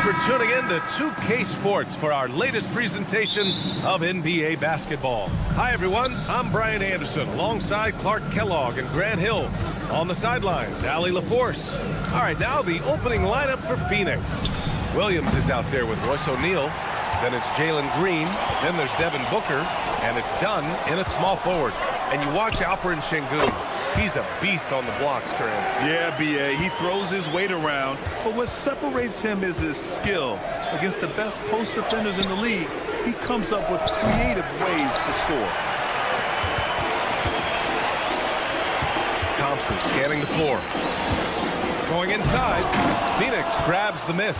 for tuning in to 2K Sports for our latest presentation of NBA basketball. Hi, everyone. I'm Brian Anderson alongside Clark Kellogg and Grant Hill. On the sidelines, Allie LaForce. All right, now the opening lineup for Phoenix. Williams is out there with Royce O'Neal. Then it's Jalen Green. Then there's Devin Booker. And it's done in a small forward. And you watch Alperen Şengün. He's a beast on the blocks, Grant. Yeah, B.A. He throws his weight around, but what separates him is his skill. Against the best post defenders in the league, he comes up with creative ways to score. Thompson scanning the floor. Going inside. Phoenix grabs the miss.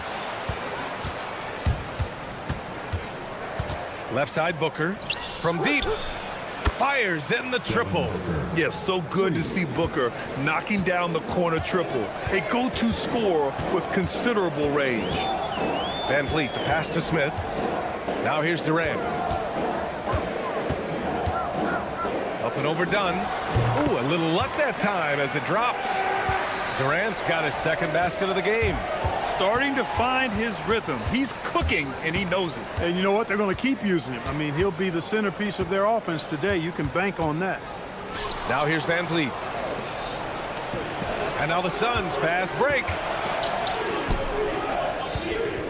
Left side Booker. From deep. Fires in the triple. Yes, so good to see Booker knocking down the corner triple. A go-to scorer with considerable range. Van Vliet, the pass to Smith. Now here's Durant. Up and overdone. Ooh, a little luck that time as it drops. Durant's got his second basket of the game. Starting to find his rhythm. He's cooking, and he knows it. And you know what? They're going to keep using him. I mean, he'll be the centerpiece of their offense today. You can bank on that. Now here's Van Vliet. And now the Suns fast break.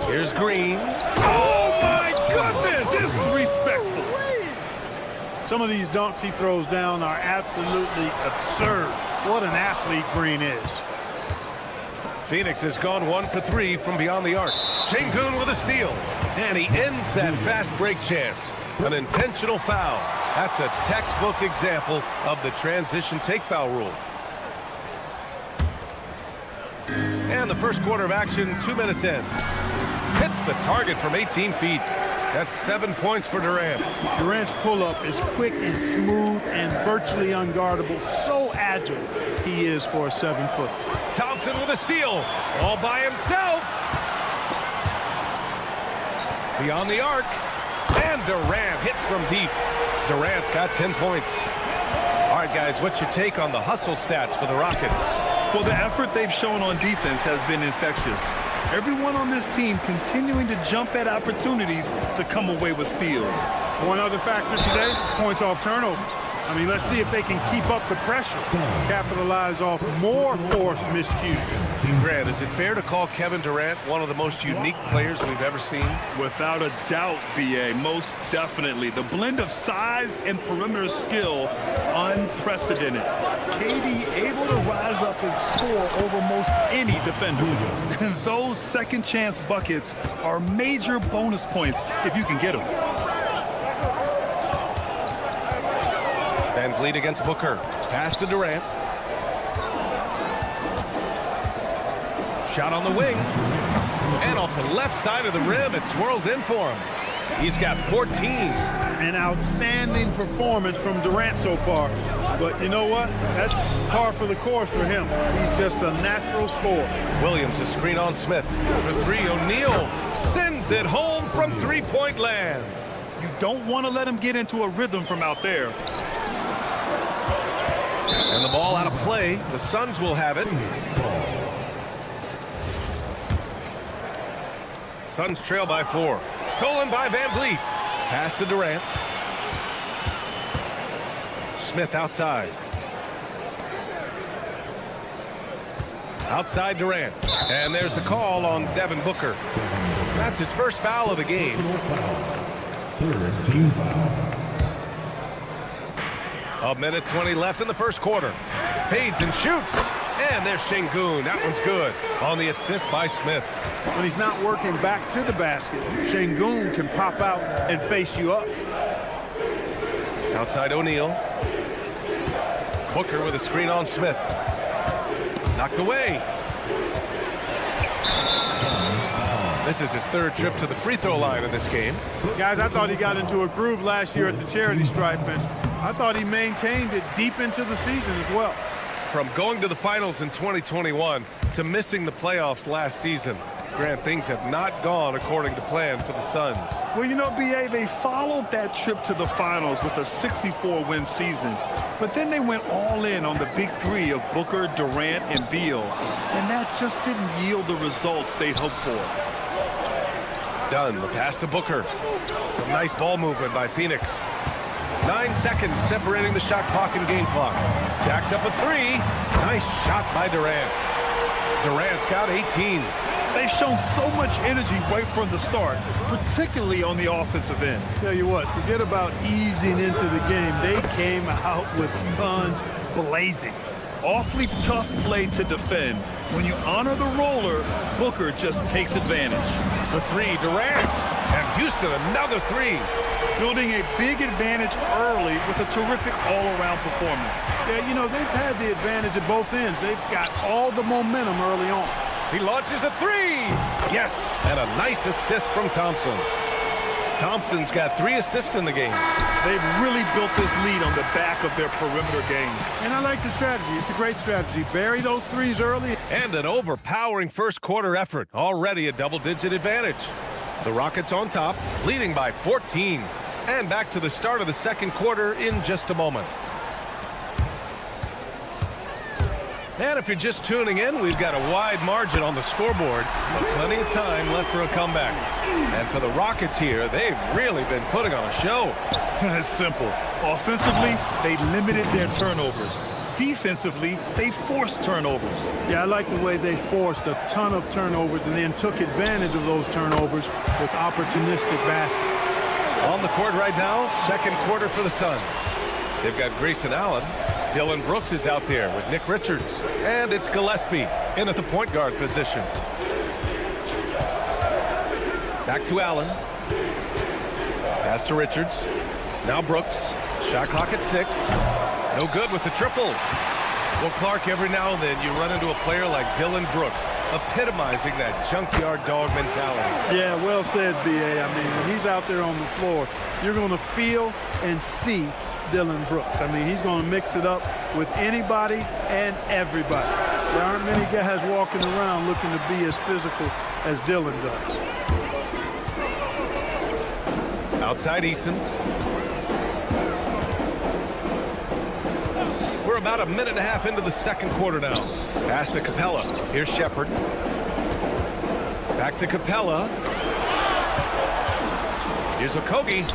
Here's Green. Oh, my goodness! Disrespectful. Some of these dunks he throws down are absolutely absurd. What an athlete Green is. Phoenix has gone 1 for 3 from beyond the arc. Şengün with a steal. And he ends that fast break chance. An intentional foul. That's a textbook example of the transition take foul rule. And the first quarter of action, 2 minutes in. Hits the target from 18 feet. That's 7 points for Durant. Durant's pull-up is quick and smooth and virtually unguardable. So agile he is for a 7-footer. Thompson with a steal, all by himself. Beyond the arc, and Durant hits from deep. Durant's got 10 points. All right, guys, what's your take on the hustle stats for the Rockets? Well, the effort they've shown on defense has been infectious. Everyone on this team continuing to jump at opportunities to come away with steals. One other factor today, points off turnover. I mean, let's see if they can keep up the pressure, capitalize off more forced miscues. Grant, is it fair to call Kevin Durant one of the most unique players we've ever seen? Without a doubt, B.A., most definitely. The blend of size and perimeter skill, unprecedented. KD able to rise up and score over most any defender. And those second chance buckets are major bonus points if you can get them. Van Vliet against Booker. Pass to Durant. Shot on the wing. And off the left side of the rim, it swirls in for him. He's got 14. An outstanding performance from Durant so far. But you know what? That's par for the course for him. He's just a natural scorer. Williams, a screen on Smith. For three, O'Neal sends it home from three-point land. You don't want to let him get into a rhythm from out there. And the ball out of play. The Suns will have it. Suns trail by 4. Stolen by Van Vliet. Pass to Durant. Smith outside. Outside Durant. And there's the call on Devin Booker. That's his first foul of the game. Third team foul. A minute 20 left in the first quarter. Fades and shoots. And there's Şengün. That one's good. On the assist by Smith. When he's not working back to the basket, Şengün can pop out and face you up. Outside O'Neal. Booker with a screen on Smith. Knocked away. This is his third trip to the free throw line in this game. Guys, I thought he got into a groove last year at the charity stripe, and I thought he maintained it deep into the season as well. From going to the finals in 2021 to missing the playoffs last season, Grant, things have not gone according to plan for the Suns. Well, you know, B.A., they followed that trip to the finals with a 64-win season. But then they went all in on the big three of Booker, Durant, and Beal. And that just didn't yield the results they'd hoped for. Done. The pass to Booker. Some nice ball movement by Phoenix. 9 seconds separating the shot clock and game clock. Jacks up a three. Nice shot by Durant. Durant's got 18. They've shown so much energy right from the start, particularly on the offensive end. Tell you what, forget about easing into the game. They came out with guns blazing. Awfully tough play to defend. When you honor the roller, Booker just takes advantage. The three, Durant. And Houston, another three. Building a big advantage early with a terrific all-around performance. Yeah, you know, they've had the advantage at both ends. They've got all the momentum early on. He launches a three. Yes, and a nice assist from Thompson. Thompson's got 3 assists in the game. They've really built this lead on the back of their perimeter game. And I like the strategy. It's a great strategy. Bury those threes early. And an overpowering first quarter effort. Already a double-digit advantage. The Rockets on top, leading by 14. And back to the start of the second quarter in just a moment. And if you're just tuning in, we've got a wide margin on the scoreboard, but plenty of time left for a comeback. And for the Rockets here, they've really been putting on a show. It's simple. Offensively, they limited their turnovers. Defensively, they forced turnovers. Yeah, I like the way they forced a ton of turnovers and then took advantage of those turnovers with opportunistic baskets. On the court right now, second quarter for the Suns. They've got Grayson Allen. Dylan Brooks is out there with Nick Richards. And it's Gillespie in at the point guard position. Back to Allen. Pass to Richards. Now Brooks. Shot clock at 6. No good with the triple. Well, Clark, every now and then you run into a player like Dylan Brooks, epitomizing that junkyard dog mentality. Yeah, well said, B.A. I mean, when he's out there on the floor, you're going to feel and see Dylan Brooks. I mean, he's going to mix it up with anybody and everybody. There aren't many guys walking around looking to be as physical as Dylan does. Outside Eason. We're about a minute and a half into the second quarter now. Pass to Capella. Here's Shepherd. Back to Capella. Here's Okogie.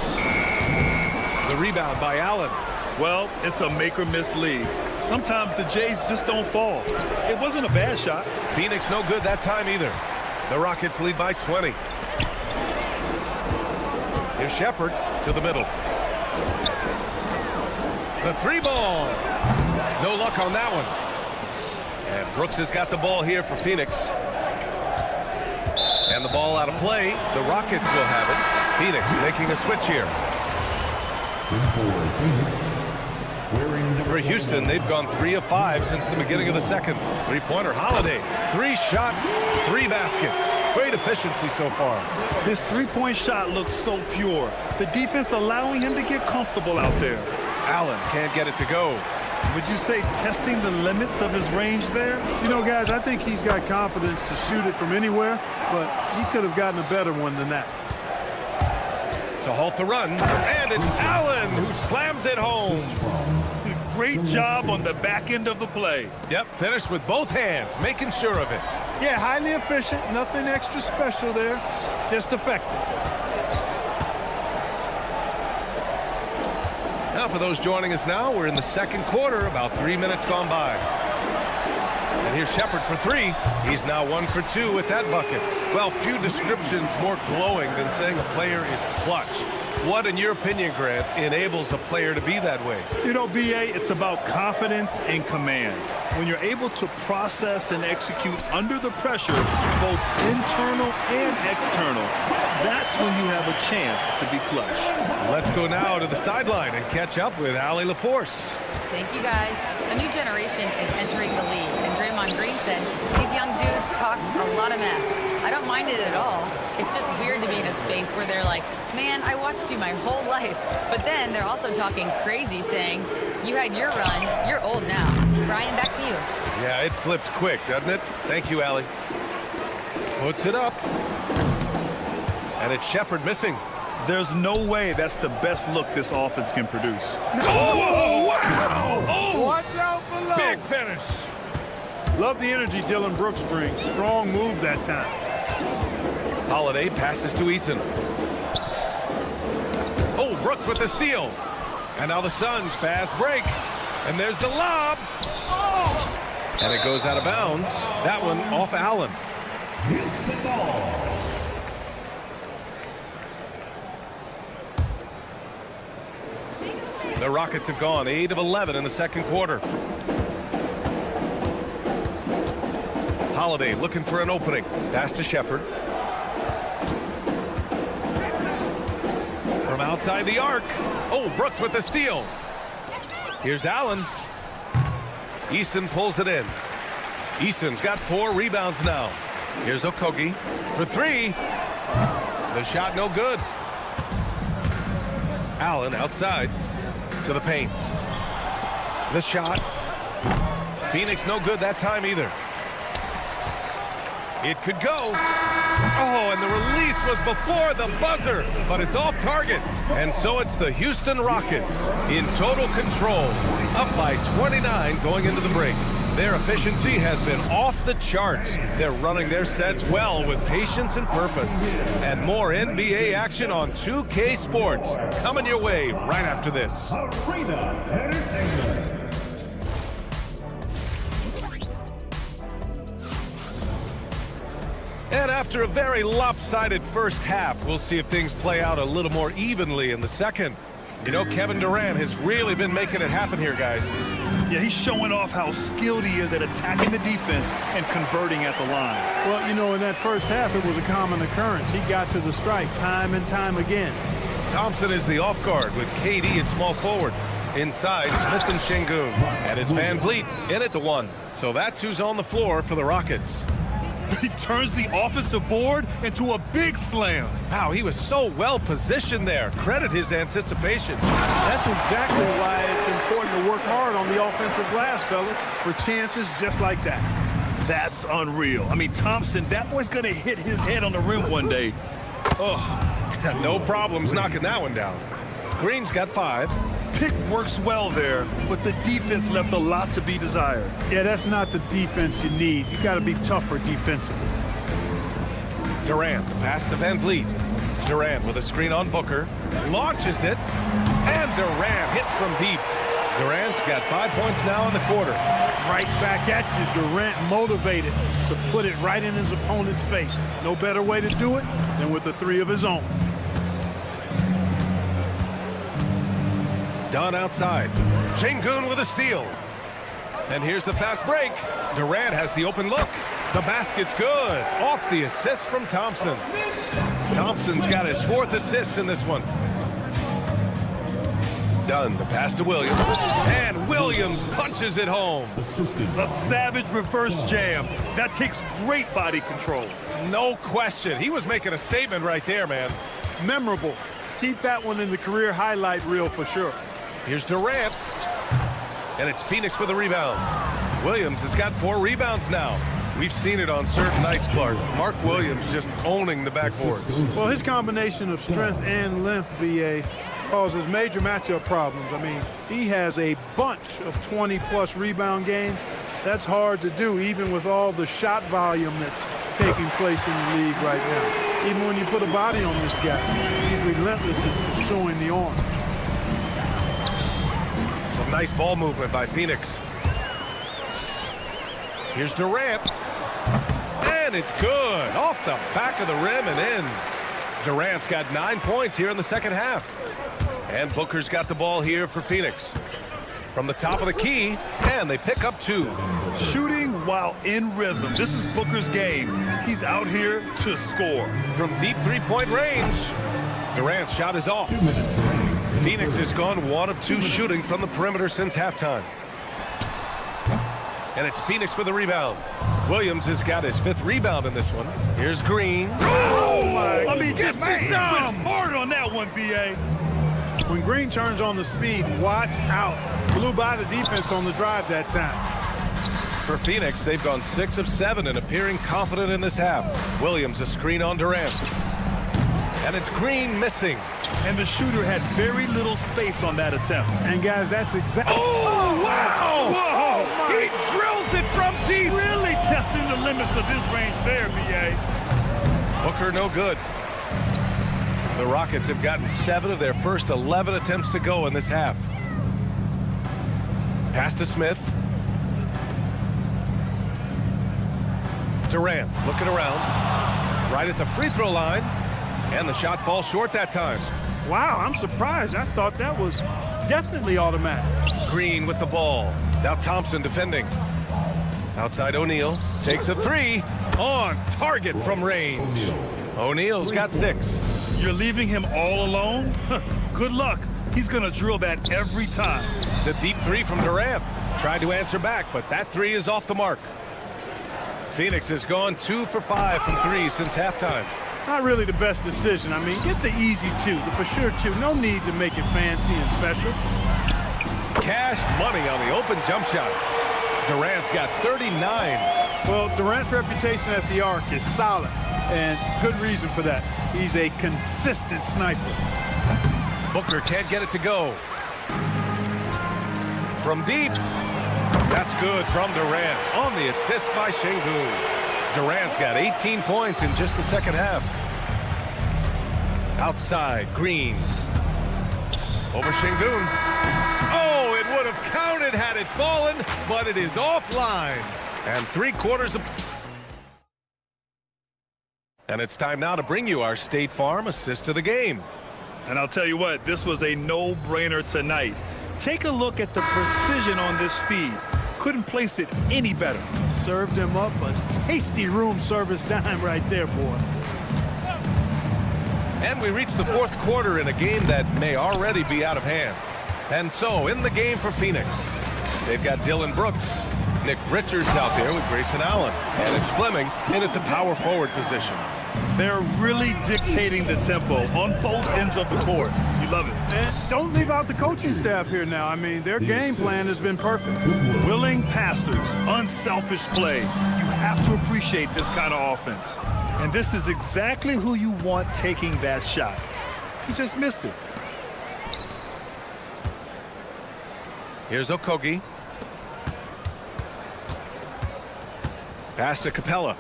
The rebound by Allen. Well, it's a make-or-miss league. Sometimes the Jays just don't fall. It wasn't a bad shot. Phoenix no good that time either. The Rockets lead by 20. Here's Shepherd to the middle. The three ball. No luck on that one. And Brooks has got the ball here for Phoenix. And the ball out of play. The Rockets will have it. Phoenix making a switch here. For Houston, they've gone 3 of 5 since the beginning of the second. Three-pointer Holiday. 3 shots, 3 baskets. Great efficiency so far. This three-point shot looks so pure. The defense allowing him to get comfortable out there. Allen can't get it to go. Would you say testing the limits of his range there? You know, guys, I think he's got confidence to shoot it from anywhere, but he could have gotten a better one than that. To halt the run, and it's Allen who slams it home. Great job on the back end of the play. Yep, finished with both hands, making sure of it. Yeah, highly efficient, nothing extra special there, just effective. Now for those joining us now, we're in the second quarter, about 3 minutes gone by. And here's Shepherd for 3. He's now 1 for 2 with that bucket. Well, few descriptions more glowing than saying a player is clutch. What, in your opinion, Grant, enables a player to be that way? You know, B.A., it's about confidence and command. When you're able to process and execute under the pressure, both internal and external, that's when you have a chance to be clutch. Let's go now to the sideline and catch up with Allie LaForce. Thank you, guys. A new generation is entering the league, and Draymond Green said these young dudes talk a lot of mess. I don't mind it at all. It's just weird to be in a space where they're like, man, I watched you my whole life. But then they're also talking crazy, saying, you had your run, you're old now. Brian, back to you. Yeah, it flipped quick, doesn't it? Thank you, Allie. Puts it up. And it's Shepherd missing. There's no way that's the best look this offense can produce. Oh, wow! Oh, Watch out below. big finish. Love the energy Dylan Brooks brings. Strong move that time. Holiday passes to Eason. Oh, Brooks with the steal. And now the Suns fast break. And there's the lob. And it goes out of bounds. That one off Allen. Houston ball. The Rockets have gone 8 of 11 in the second quarter. Holiday looking for an opening. Pass to Shepherd. From outside the arc. Oh, Brooks with the steal. Here's Allen. Eason pulls it in. Eason's got 4 rebounds now. Here's Okogie for 3. The shot no good. Allen outside to the paint. The shot. Phoenix no good that time either. It could go. Oh, and the release was before the buzzer, but it's off target. And so it's the Houston Rockets in total control, up by 29 going into the break. Their efficiency has been off the charts. They're running their sets well with patience and purpose. And more NBA action on 2K Sports coming your way right after this. Arena Entertainment. And after a very lopsided first half, we'll see if things play out a little more evenly in the second. You know, Kevin Durant has really been making it happen here, guys. Yeah, he's showing off how skilled he is at attacking the defense and converting at the line. Well, you know, in that first half, it was a common occurrence. He got to the strike time and time again. Thompson is the off guard with KD at small forward. Inside, Smith and Şengün. And it's Van Vliet in at the 1. So that's who's on the floor for the Rockets. He turns the offensive board into a big slam. Wow, he was so well positioned there. Credit his anticipation. That's exactly why it's important to work hard on the offensive glass, fellas, for chances just like that. That's unreal. I mean, Thompson, that boy's going to hit his head on the rim one day. Oh, no problems knocking that one down. Green's got 5. Pick works well there, but the defense left a lot to be desired. Yeah, that's not the defense you need. You got to be tougher defensively. Durant, the pass to Van Vliet. Durant with a screen on Booker. Launches it. And Durant hits from deep. Durant's got 5 points now in the quarter. Right back at you, Durant motivated to put it right in his opponent's face. No better way to do it than with a 3 of his own. Dunn outside. Şengün with a steal. And here's the fast break. Durant has the open look. The basket's good. Off the assist from Thompson. Thompson's got his 4th assist in this one. Dunn, the pass to Williams. And Williams punches it home. A savage reverse jam. That takes great body control. No question. He was making a statement right there, man. Memorable. Keep that one in the career highlight reel for sure. Here's Durant. And it's Phoenix with a rebound. Williams has got 4 rebounds now. We've seen it on certain nights, Clark. Mark Williams just owning the backboards. Well, his combination of strength and length, BA, causes major matchup problems. I mean, he has a bunch of 20-plus rebound games. That's hard to do, even with all the shot volume that's taking place in the league right now. Even when you put a body on this guy, he's relentless in pursuing the arm. Some nice ball movement by Phoenix. Here's Durant. And it's good. Off the back of the rim and in. Durant's got 9 points here in the second half. And Booker's got the ball here for Phoenix. From the top of the key, and they pick up 2. Shooting while in rhythm. This is Booker's game. He's out here to score. From deep 3-point range, Durant's shot is off. Phoenix has gone 1 of 2 shooting from the perimeter since halftime. And it's Phoenix with a rebound. Williams has got his 5th rebound in this one. Here's Green. Oh, my. I mean, just hard on that one, B.A. When Green turns on the speed, watch out. Blew by the defense on the drive that time. For Phoenix, they've gone 6 of 7 and appearing confident in this half. Williams a screen on Durant. And it's Green missing. And the shooter had very little space on that attempt. And guys, that's exactly... Oh, wow! Whoa! He drills it from deep. Really testing the limits of his range there, B.A. Booker, no good. The Rockets have gotten 7 of their first 11 attempts to go in this half. Pass to Smith. Durant looking around. Right at the free throw line. And the shot falls short that time. Wow, I'm surprised. I thought that was definitely automatic. Green with the ball. Now Thompson defending. Outside O'Neal. Takes a 3. On target from range. O'Neal's got 6. You're leaving him all alone? Good luck. He's going to drill that every time. The deep 3 from Durant. Tried to answer back, but that 3 is off the mark. Phoenix has gone 2 for 5 from 3 since halftime. Not really the best decision. I mean, get the easy 2, the for sure 2. No need to make it fancy and special. Cash money on the open jump shot. Durant's got 39. Well, Durant's reputation at the arc is solid, and good reason for that. He's a consistent sniper. Booker can't get it to go. From deep. That's good from Durant on the assist by Şengün. Durant's got 18 points in just the second half. Outside, Green. Over Şengün. Oh, it would have counted had it fallen, but it is offline. And 3/4 of... And it's time now to bring you our State Farm assist of the game. And I'll tell you what, this was a no-brainer tonight. Take a look at the precision on this feed. Couldn't place it any better. Served him up a tasty room service dime right there, boy. And we reach the 4th quarter in a game that may already be out of hand. And so, in the game for Phoenix, they've got Dillon Brooks, Nick Richards out there with Grayson Allen, and it's Fleming in at the power forward position. They're really dictating the tempo on both ends of the court. You love it. And don't leave out the coaching staff here now. I mean, their game plan has been perfect. Willing passers, unselfish play. You have to appreciate this kind of offense. And this is exactly who you want taking that shot. He just missed it. Here's Okogie. Pass to Capella.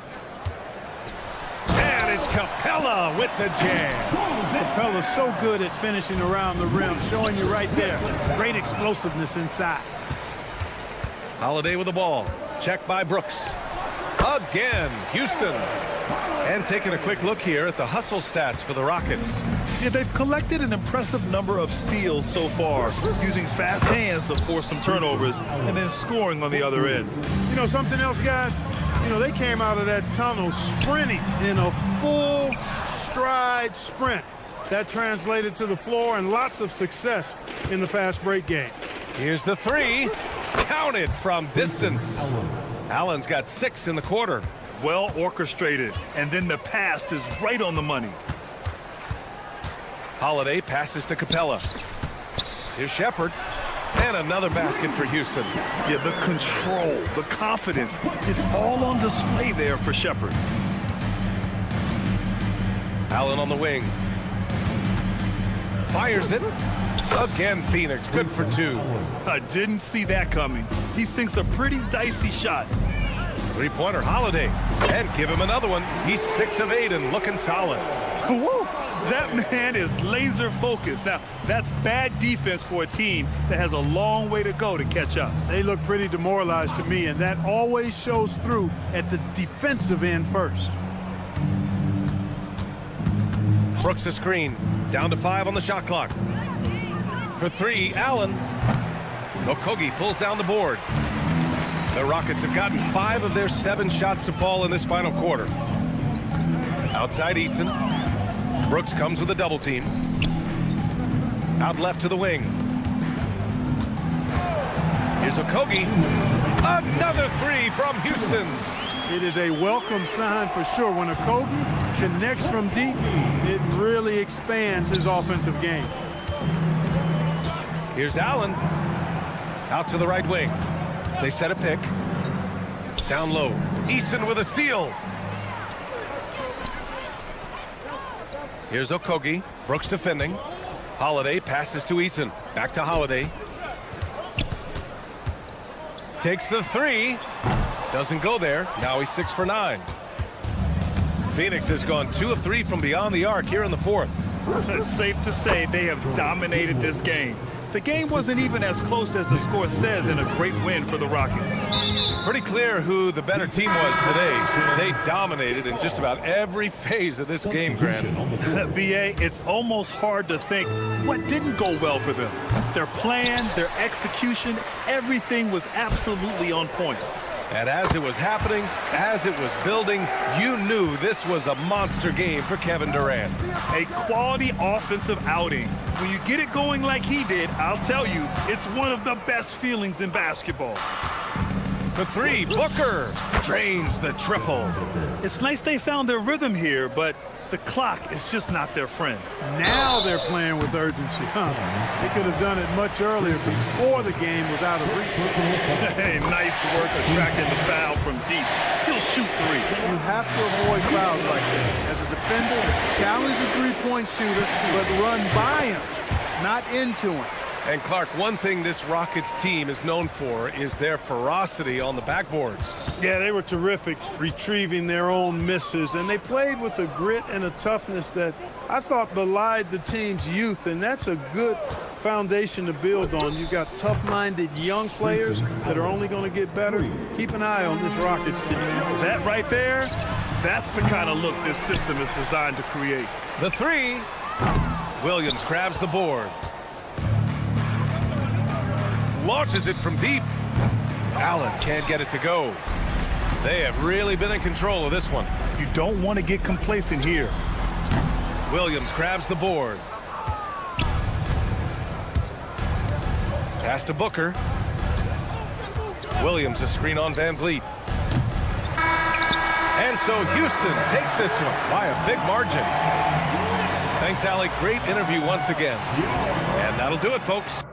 And it's Capella with the jam. Capella's so good at finishing around the rim, showing you right there. Great explosiveness inside. Holiday with the ball. Check by Brooks. Again, Houston. And taking a quick look here at the hustle stats for the Rockets. Yeah, they've collected an impressive number of steals so far, using fast hands to force some turnovers and then scoring on the other end. You know something else, guys? You know, they came out of that tunnel sprinting in a full stride sprint. That translated to the floor and lots of success in the fast break game. Here's the 3. Counted from distance. Allen's got 6 in the quarter. Well orchestrated, and then the pass is right on the money. Holiday passes to Capella. Here's Shepherd. And another basket for Houston. Yeah, the control, the confidence, it's all on display there for Shepherd. Allen on the wing. Fires it. Again, Phoenix. Good for 2. I didn't see that coming. He sinks a pretty dicey shot. 3-pointer Holiday. And give him another one. He's 6 of 8 and looking solid. Woo! That man is laser focused. Now, that's bad defense for a team that has a long way to go to catch up. They look pretty demoralized to me, and that always shows through at the defensive end first. Brooks the screen. Down to 5 on the shot clock. For 3, Allen. Okogie pulls down the board. The Rockets have gotten 5 of their 7 shots to fall in this final quarter. Outside Eason. Brooks comes with a double team. Out left to the wing. Here's Okogie. Another 3 from Houston. It is a welcome sign for sure. When Okogie connects from deep, it really expands his offensive game. Here's Allen. Out to the right wing. They set a pick. Down low. Eason with a steal. Here's Okogie. Brooks defending. Holiday passes to Eason. Back to Holiday. Takes the 3. Doesn't go there. Now he's 6 for 9. Phoenix has gone 2 of 3 from beyond the arc here in the fourth. It's safe to say they have dominated this game. The game wasn't even as close as the score says in a great win for the Rockets. Pretty clear who the better team was today. They dominated in just about every phase of this game, Grant. BA, it's almost hard to think what didn't go well for them. Their plan, their execution, everything was absolutely on point. And as it was happening, as it was building, you knew this was a monster game for Kevin Durant. A quality offensive outing. When you get it going like he did, I'll tell you, it's one of the best feelings in basketball. For 3, Booker drains the triple. It's nice they found their rhythm here, but the clock is just not their friend. Now they're playing with urgency. They could have done it much earlier before the game was out of reach. Hey, nice work attracting the foul from deep. He'll shoot 3. You have to avoid fouls like that. As a defender, challenge the three-point shooter, but run by him, not into him. And Clark, one thing this Rockets team is known for is their ferocity on the backboards. Yeah, they were terrific retrieving their own misses, and they played with a grit and a toughness that I thought belied the team's youth, and that's a good foundation to build on. You've got tough-minded young players that are only going to get better. Keep an eye on this Rockets team. That right there, that's the kind of look this system is designed to create. The 3, Williams grabs the board. Launches it from deep. Allen can't get it to go. They have really been in control of this one. You don't want to get complacent here. Williams grabs the board. Pass to Booker. Williams a screen on Van Vliet. And so Houston takes this one by a big margin. Thanks, Alec. Great interview once again. And that'll do it, folks.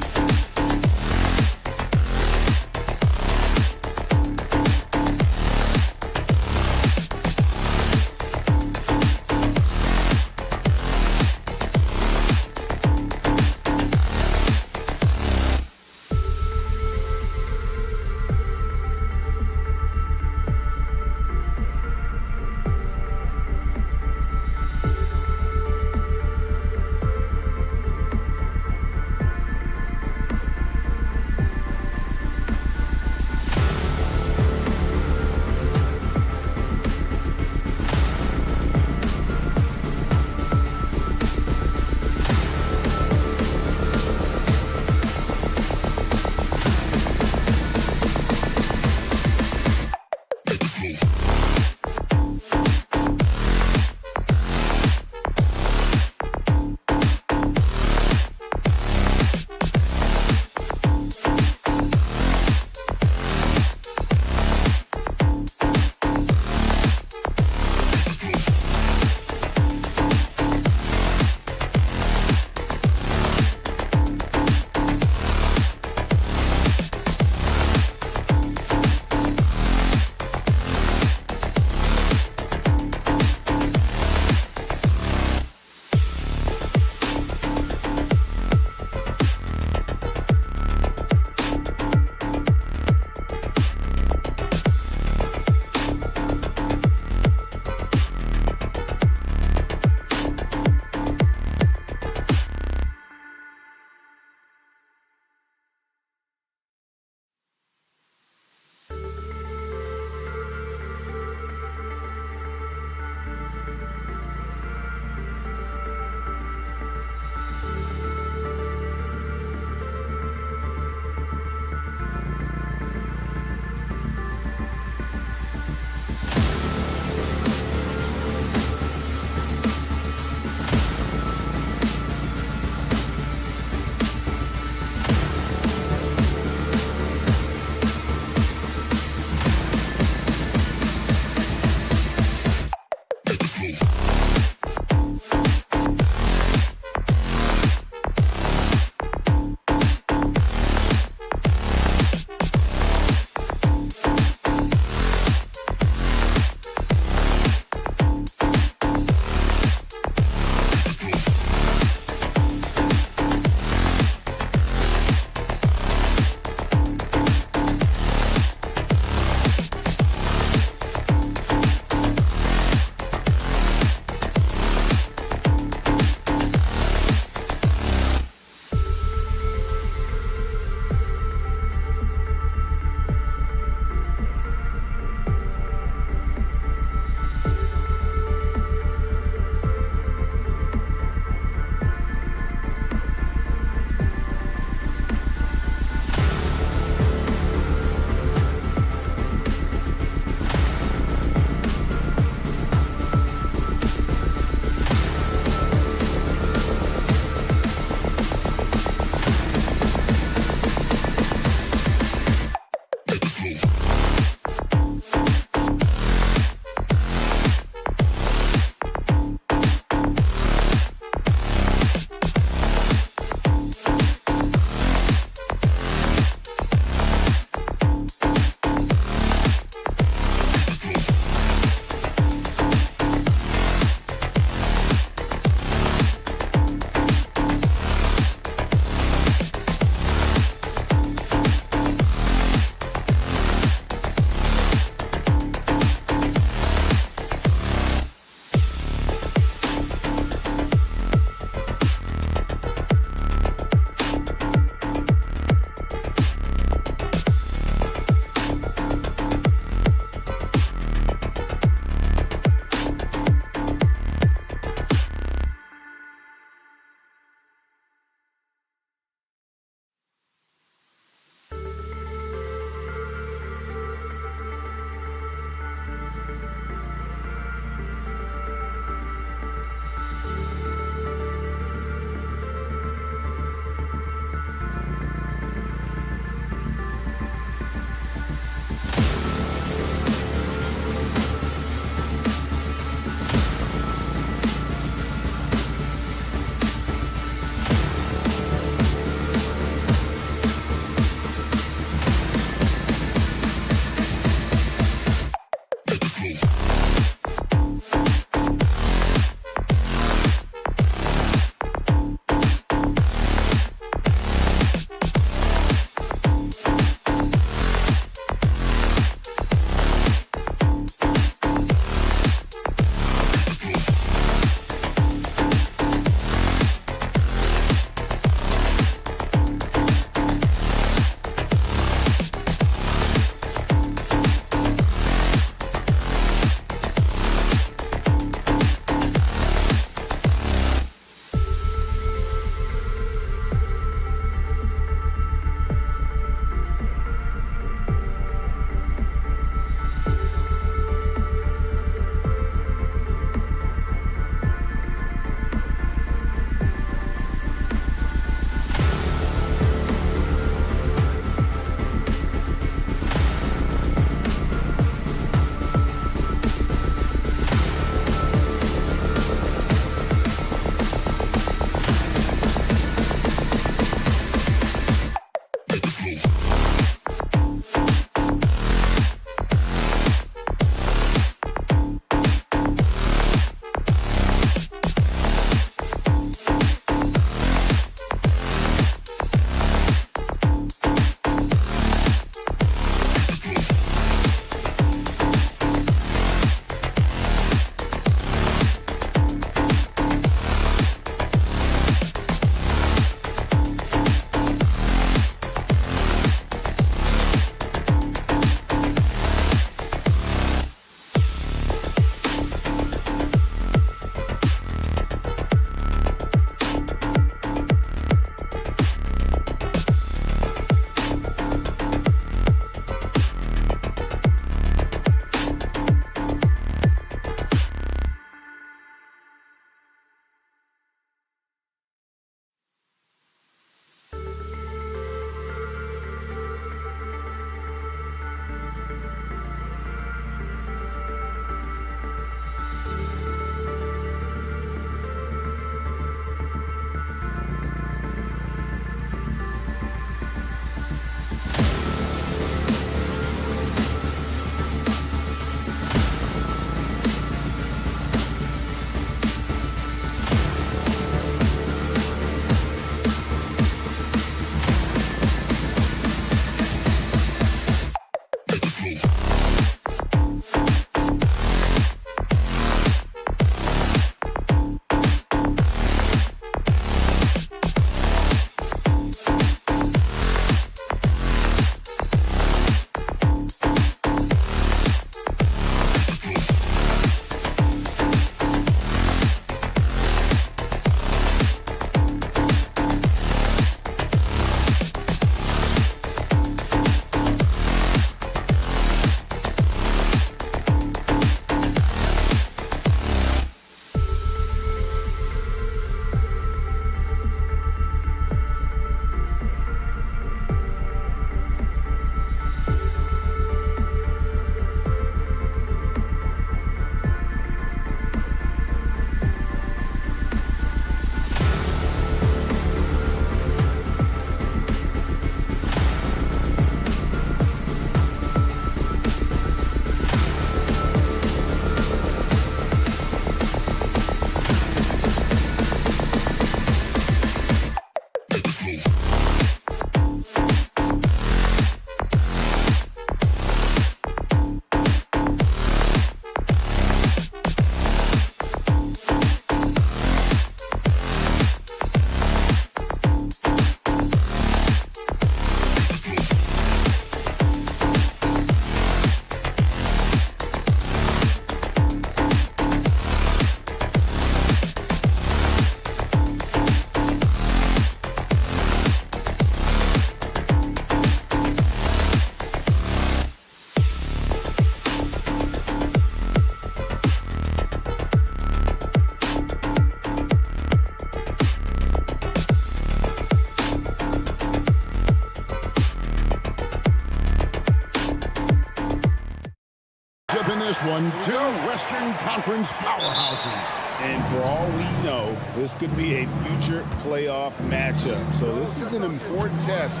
one, two Western Conference powerhouses. And for all we know, this could be a future playoff matchup. So this is an important test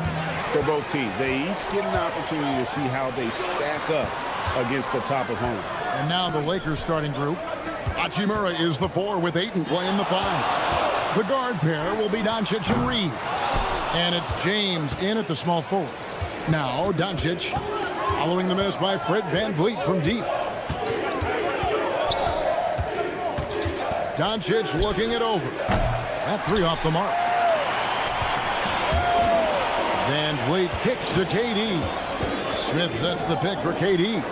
for both teams. They each get an opportunity to see how they stack up against the top opponent. And now the Lakers starting group. Hachimura is the 4 with Ayton playing the 5. The guard pair will be Doncic and Reed. And it's James in at the small forward. Now Doncic following the miss by Fred VanVleet from deep. Doncic looking it over. That 3 off the mark. VanVleet kicks to KD. Smith sets the pick for KD.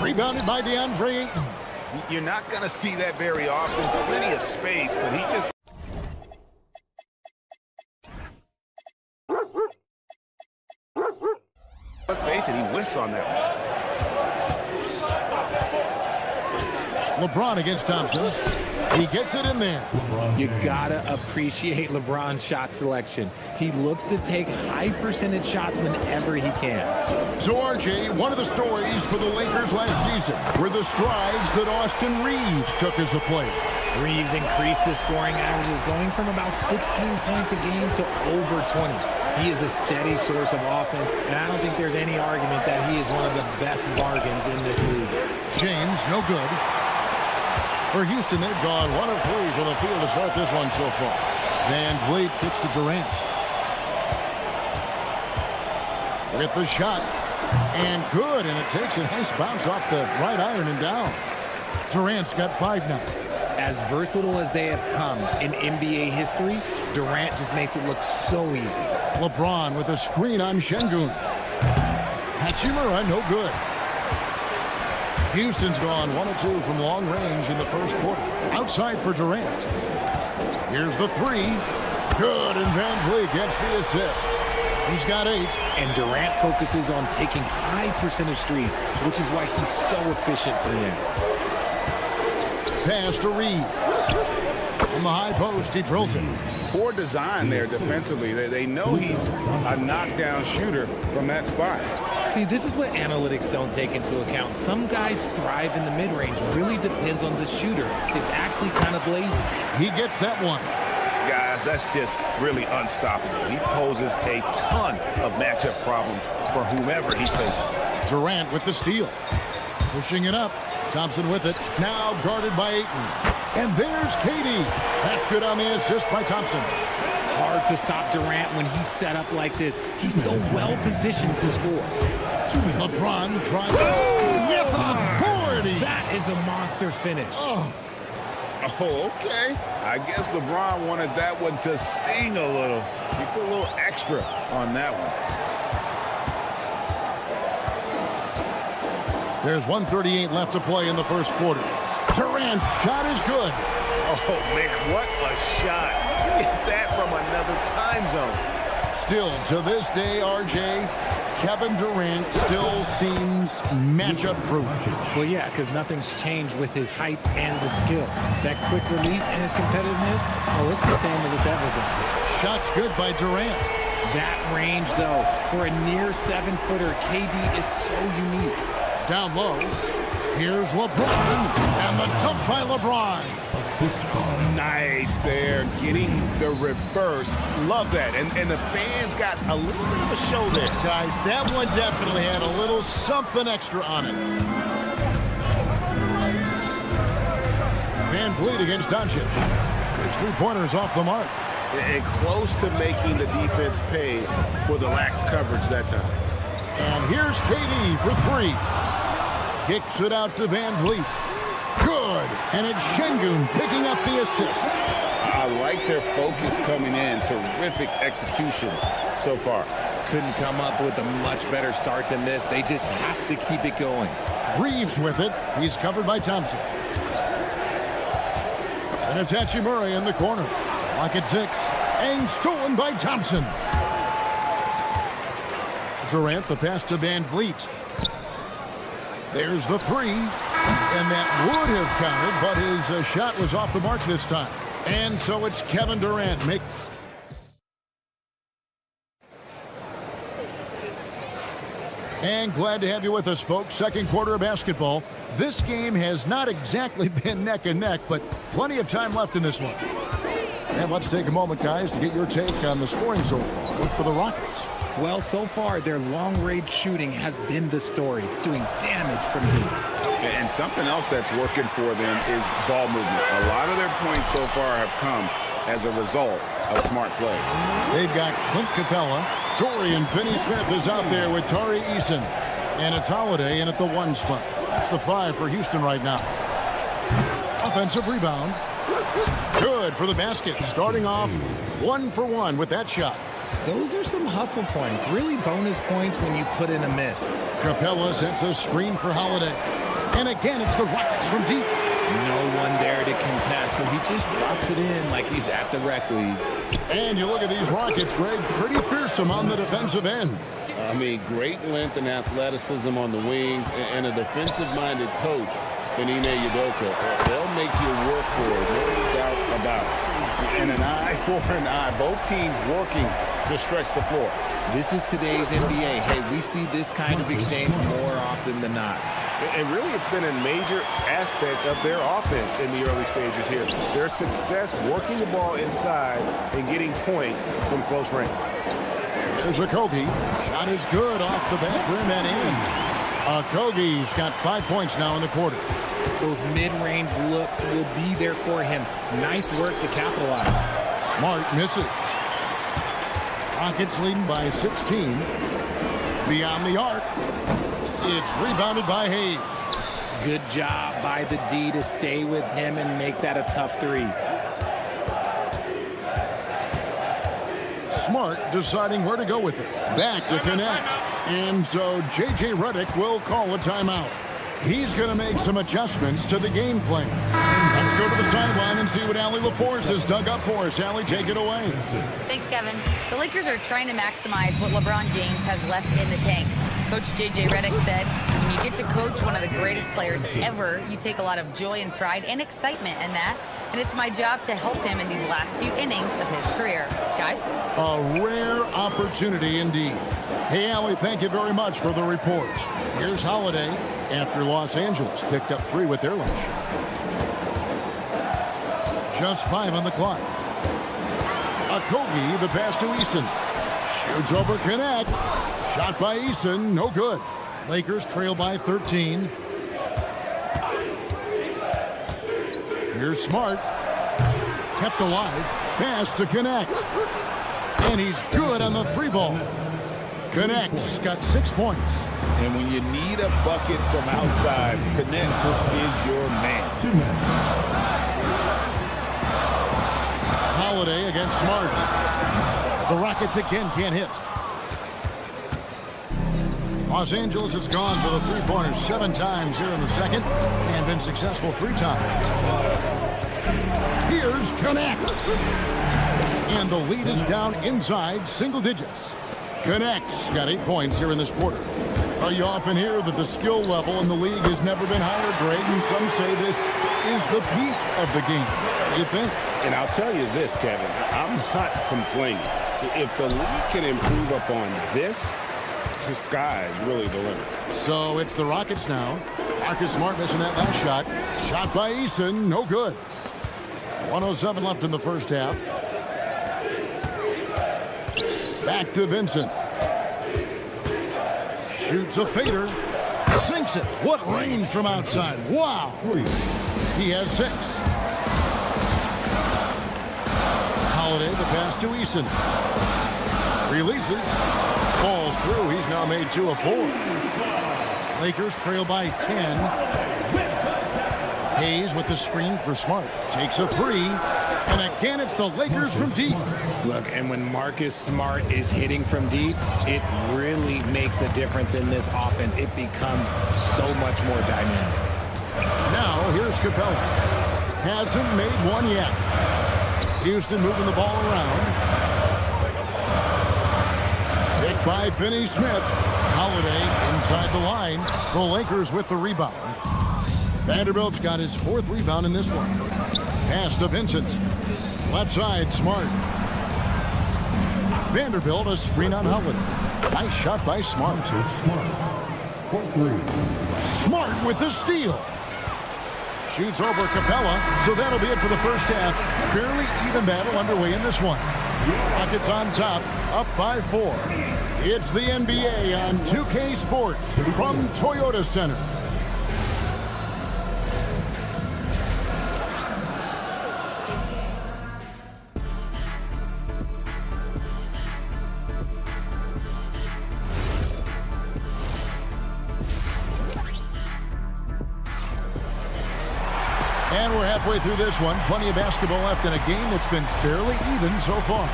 Rebounded by DeAndre Ayton. You're not going to see that very often. Plenty of space, but he just... Let's face it, he whiffs on that one. LeBron against Thompson. He gets it in there. You gotta appreciate LeBron's shot selection. He looks to take high percentage shots whenever he can. So RJ, one of the stories for the Lakers last season were the strides that Austin Reeves took as a player. Reeves increased his scoring averages, going from about 16 points a game to over 20. He is a steady source of offense, and I don't think there's any argument that he is one of the best bargains in this league. James, no good. For Houston, they've gone 1 of 3 from the field to start this one so far. VanVleet kicks to Durant. With the shot. And good, and it takes a nice bounce off the right iron and down. Durant's got 5 now. As versatile as they have come in NBA history, Durant just makes it look so easy. LeBron with a screen on Şengün. Hachimura, no good. Houston's gone 1 of 2 from long range in the first quarter. Outside for Durant. Here's the 3. Good, and VanVleet gets the assist. He's got 8. And Durant focuses on taking high percentage threes, which is why he's so efficient from there. Pass to Reeves. From the high post, he drills it. poor design there defensively. They know he's a knockdown shooter from that spot. See, this is what analytics don't take into account. Some guys thrive in the mid-range. Really depends on the shooter. It's actually kind of lazy. He gets that one. Guys, that's just really unstoppable. He poses a ton of matchup problems for whomever he's facing. Durant with the steal. Pushing it up. Thompson with it. Now guarded by Ayton. And there's KD. That's good on the assist by Thompson. Hard to stop Durant when he's set up like this. He's so well positioned to score. LeBron trying with authority. That is a monster finish. Oh, okay. I guess LeBron wanted that one to sting a little. He put a little extra on that one. There's 1:38 left to play in the first quarter. Durant's shot is good. Oh, man, what a shot. Get that from another time zone. Still, to this day, RJ, Kevin Durant still seems matchup-proof. Well, yeah, because nothing's changed with his height and the skill. That quick release and his competitiveness, oh, it's the same as it's ever been. Shot's good by Durant. That range, though, for a near 7-footer, KD is so unique. Down low, here's LeBron, and the dunk by LeBron. Nice there, getting the reverse. Love that. And the fans got a little bit of a show there. Guys, that one definitely had a little something extra on it. VanVleet against Doncic. His three-pointers off the mark. And close to making the defense pay for the lax coverage that time. And here's KD for three. Kicks it out to VanVleet. Good. And it's Şengün picking up the assist. I like their focus coming in. Terrific execution so far. Couldn't come up with a much better start than this. They just have to keep it going. Reeves with it. He's covered by Thompson. And it's Hachimura in the corner. Lock at 6. And stolen by Thompson. Durant, the pass to VanVleet. There's the three. And that would have counted, but his shot was off the mark this time. And so it's Kevin Durant. And glad to have you with us, folks. Second quarter of basketball. This game has not exactly been neck and neck, but plenty of time left in this one. And let's take a moment, guys, to get your take on the scoring so far for the Rockets. Well, so far, their long-range shooting has been the story, doing damage from deep. And something else that's working for them is ball movement. A lot of their points so far have come as a result of smart play. They've got Clint Capella. Dorian Finney-Smith is out there with Tari Eason. And it's Holiday in at the 1 spot. That's the 5 for Houston right now. Offensive rebound. Good for the basket. Starting off 1 for 1 with that shot. Those are some hustle points, really bonus points when you put in a miss. Capella sets a screen for Holiday. And again, it's the Rockets from deep. No one there to contest, so he just drops it in like he's at the rec league. And you look at these Rockets, Greg, pretty fearsome on the defensive end. I mean, great length and athleticism on the wings, and a defensive-minded coach in Ime Udoka. They'll make you work for it, no doubt about it. And an eye for an eye. Both teams working to stretch the floor. This is today's NBA. Hey, we see this kind of exchange more often than not. And really, it's been a major aspect of their offense in the early stages here. Their success working the ball inside and getting points from close range. There's Okogie. Shot is good off the back rim and in. Okogie's got 5 points now in the quarter. Those mid-range looks will be there for him. Nice work to capitalize. Smart misses. Rockets leading by 16. Beyond the arc. It's rebounded by Hayes. Good job by the D to stay with him and make that a tough 3. Smart deciding where to go with it. Back to connect. And so J.J. Redick will call a timeout. He's going to make some adjustments to the game plan. Let's go to the sideline and see what Allie LaForce has dug up for us. Allie, take it away. Thanks, Kevin. The Lakers are trying to maximize what LeBron James has left in the tank. Coach J.J. Redick said, when you get to coach one of the greatest players ever, you take a lot of joy and pride and excitement in that. And it's my job to help him in these last few innings of his career. Guys? A rare opportunity indeed. Hey, Allie, thank you very much for the report. Here's Holiday after Los Angeles picked up 3 with their last shot. Just 5 on the clock. Okogie, the pass to Eason. Shoots over connect. Shot by Eason, no good. Lakers trail by 13. Here's Smart. Kept alive. Pass to connect. And he's good on the 3-ball. Connects, got 6 points. And when you need a bucket from outside, Connect is your man. Holiday against Smart. The Rockets again can't hit. Los Angeles has gone for the 3-pointers 7 times here in the second and been successful 3 times. Here's Connect. And the lead is down inside single digits. Connect's got 8 points here in this quarter. You often hear that the skill level in the league has never been higher, Greg, and some say this is the peak of the game. What do you think? And I'll tell you this, Kevin, I'm not complaining. If the league can improve upon this, the sky is really the limit. So it's the Rockets now. Marcus Smart missing that last shot. Shot by Eason, no good. 1:07 left in the first half. Back to Vincent. Shoots a fader. Sinks it. What range from outside. Wow. He has 6. Holiday, the pass to Eason. Releases. Falls through. He's now made 2 of 4. Lakers trail by 10. Hayes with the screen for Smart. Takes a 3. And again, it's the Lakers from deep. Look, and when Marcus Smart is hitting from deep, it really makes a difference in this offense. It becomes so much more dynamic. Now, here's Capella. Hasn't made one yet. Houston moving the ball around. Picked by Finney-Smith. Holiday inside the line. The Lakers with the rebound. Vanderbilt's got his 4th rebound in this one. Pass to Vincent. Left side, Smart. Vanderbilt, a screen on Holiday. Nice shot by Smart. for 3. Smart with the steal. Shoots over Capella, so that'll be it for the first half. Fairly even battle underway in this one. Rockets on top, up by 4. It's the NBA on 2K Sports from Toyota Center. And we're halfway through this one. Plenty of basketball left in a game that's been fairly even so far.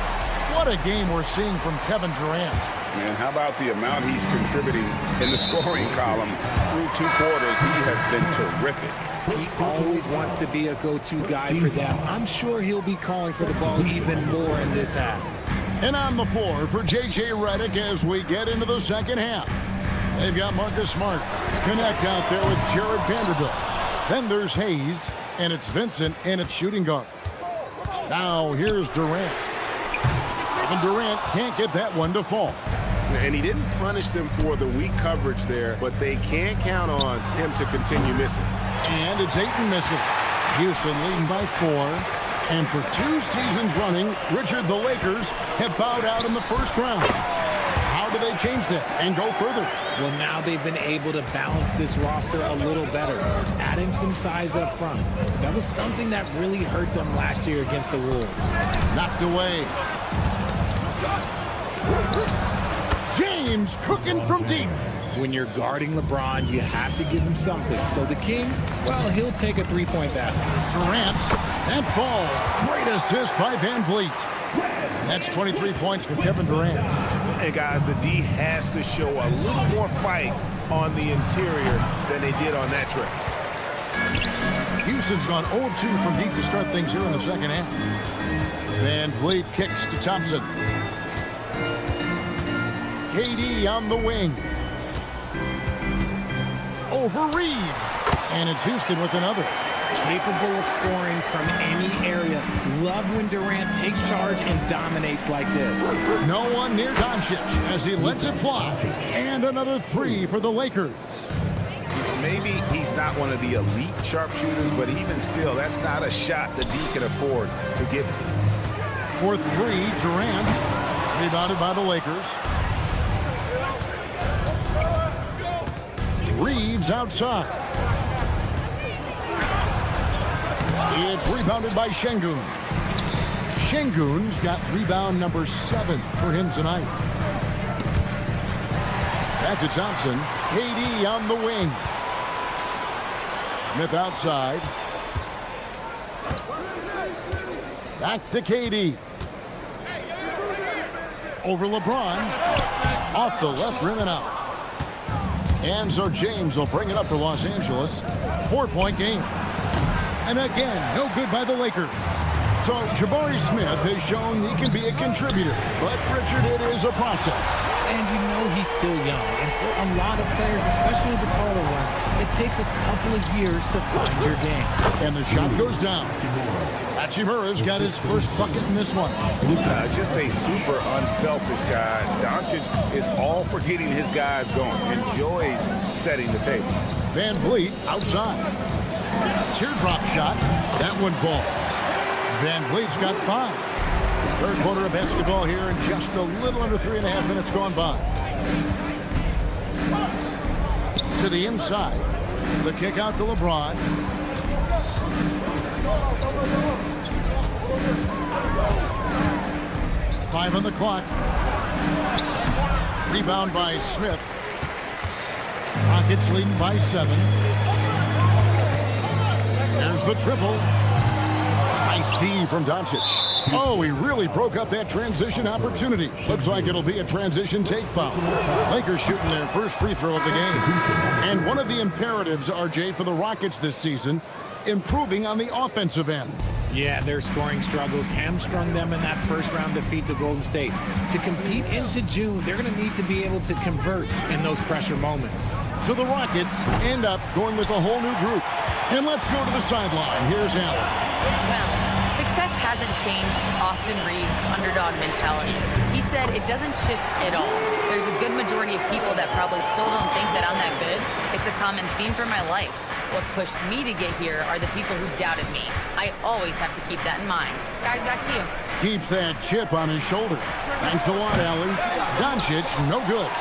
What a game we're seeing from Kevin Durant. Man, how about the amount he's contributing in the scoring column through 2 quarters? He has been terrific. He always wants to be a go-to guy for them. I'm sure he'll be calling for the ball even more in this half. And on the floor for J.J. Redick as we get into the second half. They've got Marcus Smart. Connect out there with Jared Vanderbilt. Then there's Hayes, and it's Vincent, and it's shooting guard. Now here's Durant. Kevin Durant can't get that one to fall. And he didn't punish them for the weak coverage there, but they can't count on him to continue missing. And it's Ayton missing. Houston leading by 4. And for 2 seasons running, Richard, the Lakers have bowed out in the first round. How do they change that and go further? Well, now they've been able to balance this roster a little better, adding some size up front. That was something that really hurt them last year against the Wolves. Knocked away. James cooking from deep. When you're guarding LeBron, you have to give him something. So the King, well, he'll take a 3-point basket. Durant, that ball. Great assist by Van Vliet. That's 23 points for Kevin Durant. And guys, the D has to show a little more fight on the interior than they did on that trip. Houston's gone 0-2 from deep to start things here in the second half. Van Vliet kicks to Thompson. KD on the wing. Over Reeves. And it's Houston with another. Capable of scoring from any area. Love when Durant takes charge and dominates like this. No one near Doncic as he lets it fly. And another 3 for the Lakers. Maybe he's not one of the elite sharpshooters, but even still, that's not a shot the D can afford to give him. For 3, Durant. Rebounded by the Lakers. Reeves outside. It's rebounded by Şengün. Şengün's got rebound number 7 for him tonight. Back to Thompson. KD on the wing. Smith outside. Back to KD. Over LeBron. Off the left rim and out. And so James will bring it up for Los Angeles. 4-point game. And again, no good by the Lakers. So Jabari Smith has shown he can be a contributor. But, Richard, it is a process. And you know he's still young. And for a lot of players, especially the taller ones, it takes a couple of years to find your game. And the shot goes down. Hachimura's got his first bucket in this one. Just a super unselfish guy. Doncic is all for getting his guys going. Enjoys setting the table. Van Vliet outside. Teardrop shot. That one falls. Van Vliet's got 5. Third quarter of basketball here and just a little under 3.5 minutes gone by. To the inside. The kick out to LeBron. Five on the clock. Rebound by Smith. Rockets leading by 7. There's the triple. Nice D from Doncic. Oh, he really broke up that transition opportunity. Looks like it'll be a transition take foul. Lakers shooting their first free throw of the game. And one of the imperatives, RJ, for the Rockets this season, improving on the offensive end. Yeah, their scoring struggles hamstrung them in that first-round defeat to Golden State. To compete into June, they're going to need to be able to convert in those pressure moments. So the Rockets end up going with a whole new group. And let's go to the sideline. Here's Allen. Well, success hasn't changed Austin Reeves' underdog mentality. He said it doesn't shift at all. There's a good majority of people that probably still don't think that I'm that good, common theme for my life. What pushed me to get here are the people who doubted me. I always have to keep that in mind. Guys, back to you. Keeps that chip on his shoulder. Thanks a lot, Allie. Doncic, no good.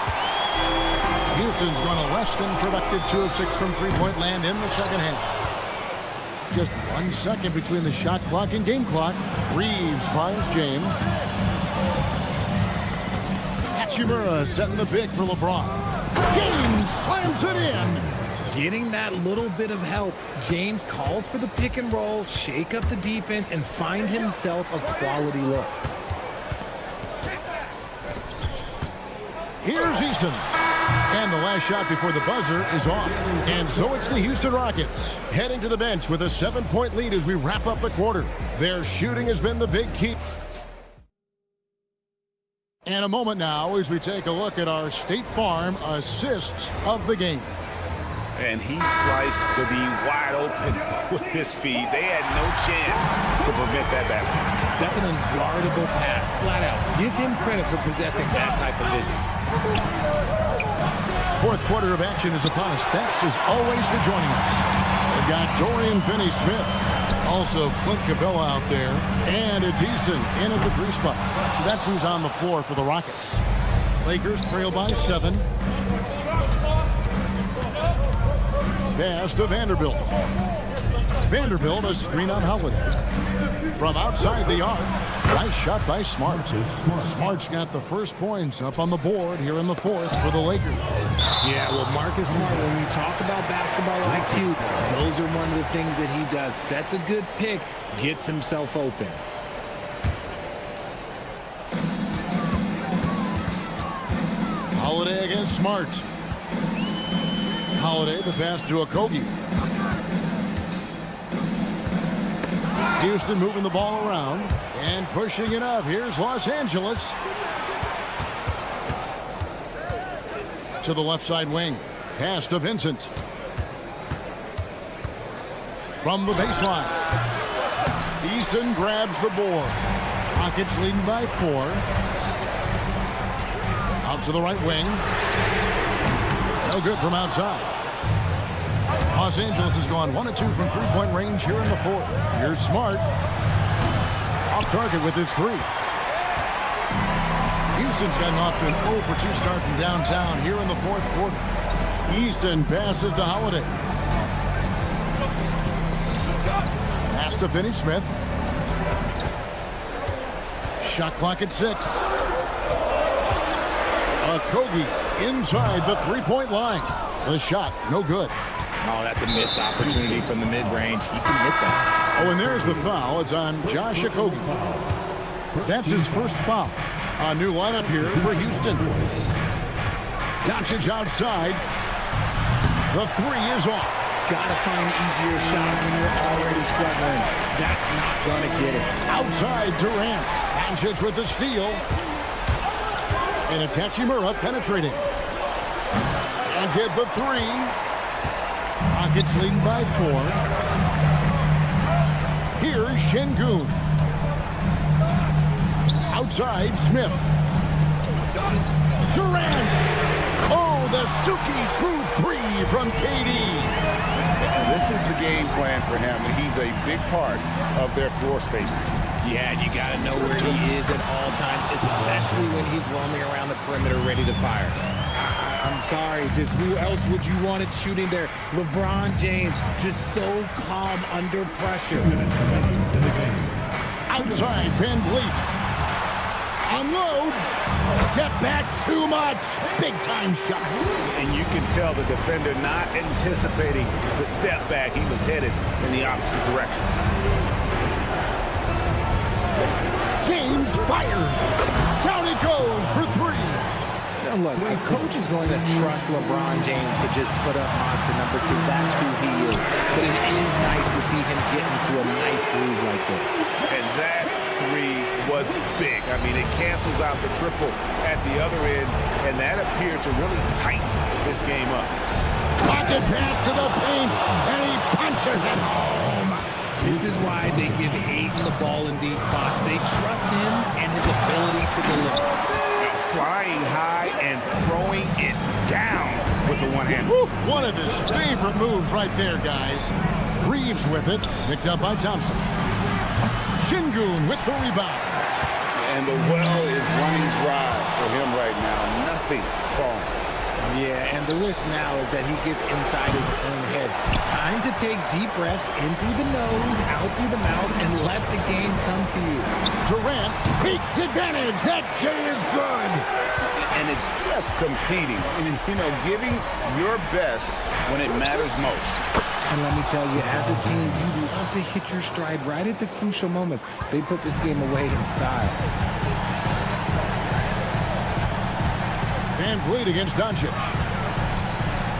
Houston's gone a less than productive 2 of 6 from three-point land in the second half. Just 1 second between the shot clock and game clock. Reeves finds James. Hachimura setting the big for LeBron. James slams it in. Getting that little bit of help. James calls for the pick and roll, shake up the defense, and find himself a quality look. Here's Eason. And the last shot before the buzzer is off. And so it's the Houston Rockets heading to the bench with a 7-point lead as we wrap up the quarter. Their shooting has been the big key. And a moment now as we take a look at our State Farm assists of the game. And he sliced the D wide open with his feed. They had no chance to prevent that basket. That's an unguardable pass, flat out. Give him credit for possessing that type of vision. Fourth quarter of action is upon us. Thanks as always for joining us. We've got Dorian Finney-Smith. Also Clint Cabela out there. And it's Eason in at the free spot. So that's who's on the floor for the Rockets. Lakers trail by 7. Pass to Vanderbilt. Vanderbilt, a screen on Holiday. From outside the arc. Nice shot by Smart. Smart's got the first points up on the board here in the fourth for the Lakers. Yeah, well, Marcus Smart, when you talk about basketball IQ, those are one of the things that he does. Sets a good pick, gets himself open. Holiday against Smart. Holiday, the pass to Okogie. Houston moving the ball around and pushing it up. Here's Los Angeles. To the left side wing. Pass to Vincent. From the baseline. Eason grabs the board. Rockets leading by 4. Out to the right wing. No good from outside. Los Angeles has gone 1 of 2 from three-point range here in the fourth. Here's Smart. Off target with his 3. Houston's gotten off to an 0 for 2 start from downtown here in the fourth quarter. Eason passes to Holiday. Pass to Finney-Smith. Shot clock at 6. Okogie inside the three-point line. The shot, no good. Oh, that's a missed opportunity from the mid-range. He can hit that. Oh, and there's the foul. It's on Josh Okogie. That's his first foul. A new lineup here for Houston. Doncic outside. The 3 is off. Gotta find easier shots when you're already struggling. That's not gonna get it. Outside Durant. Doncic with the steal. And it's Hachimura penetrating. And get the 3. Rockets leading by 4. Here's Şengün. Outside, Smith. Durant. Oh, the silky smooth 3 from KD. This is the game plan for him. He's a big part of their floor spacing. Yeah, and you got to know where he is at all times, especially when he's roaming around the perimeter ready to fire. I'm sorry, just who else would you want it shooting there? LeBron James, just so calm under pressure. Outside, Van Vliet. Unloads. Step back too much. Big time shot. And you can tell the defender not anticipating the step back. He was headed in the opposite direction. James fires. Down it goes for 3. Now look, a coach is going to trust LeBron James to just put up monster numbers because that's who he is. But it is nice to see him get into a nice groove like this. And that 3 was big. I mean, it cancels out the triple at the other end, and that appeared to really tighten this game up. Pocket pass to the paint, and he punches it home. This is why they give Ayton the ball in these spots. They trust him and his ability to deliver. Flying high and throwing it down with the 1-2. one-handed. One of his favorite moves right there, guys. Reeves with it, picked up by Thompson. Shingun with the rebound. And the well is running dry for him right now. Nothing falling. Yeah, and the risk now is that he gets inside his own head. Time to take deep breaths in through the nose, out through the mouth, and let the game come to you. Durant takes advantage. That J is good. And it's just competing. You know, giving your best when it matters most. And let me tell you, as a team, you love to hit your stride right at the crucial moments. They put this game away in style. Van Vliet against Doncic.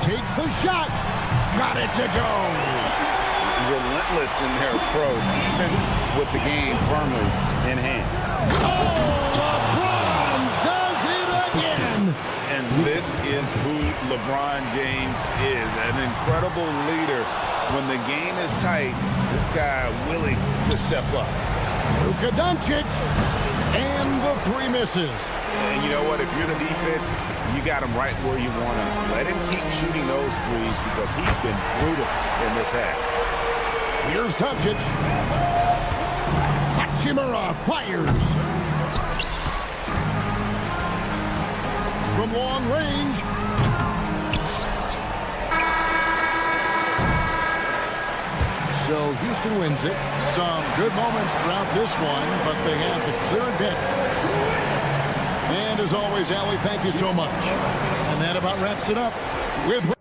Takes the shot. Got it to go. Relentless in their approach, even with the game firmly in hand. Oh, LeBron does it again. And this is who LeBron James is, an incredible leader. When the game is tight, this guy willing to step up. Luka Doncic, and the three misses. And you know what? If you're the defense, you got him right where you want him. Let him keep shooting those threes because he's been brutal in this half. Here's Doncic. Hachimura fires. From long range. So Houston wins it. Some good moments throughout this one, but they have the clear advantage. And as always, Allie, thank you so much. And that about wraps it up with...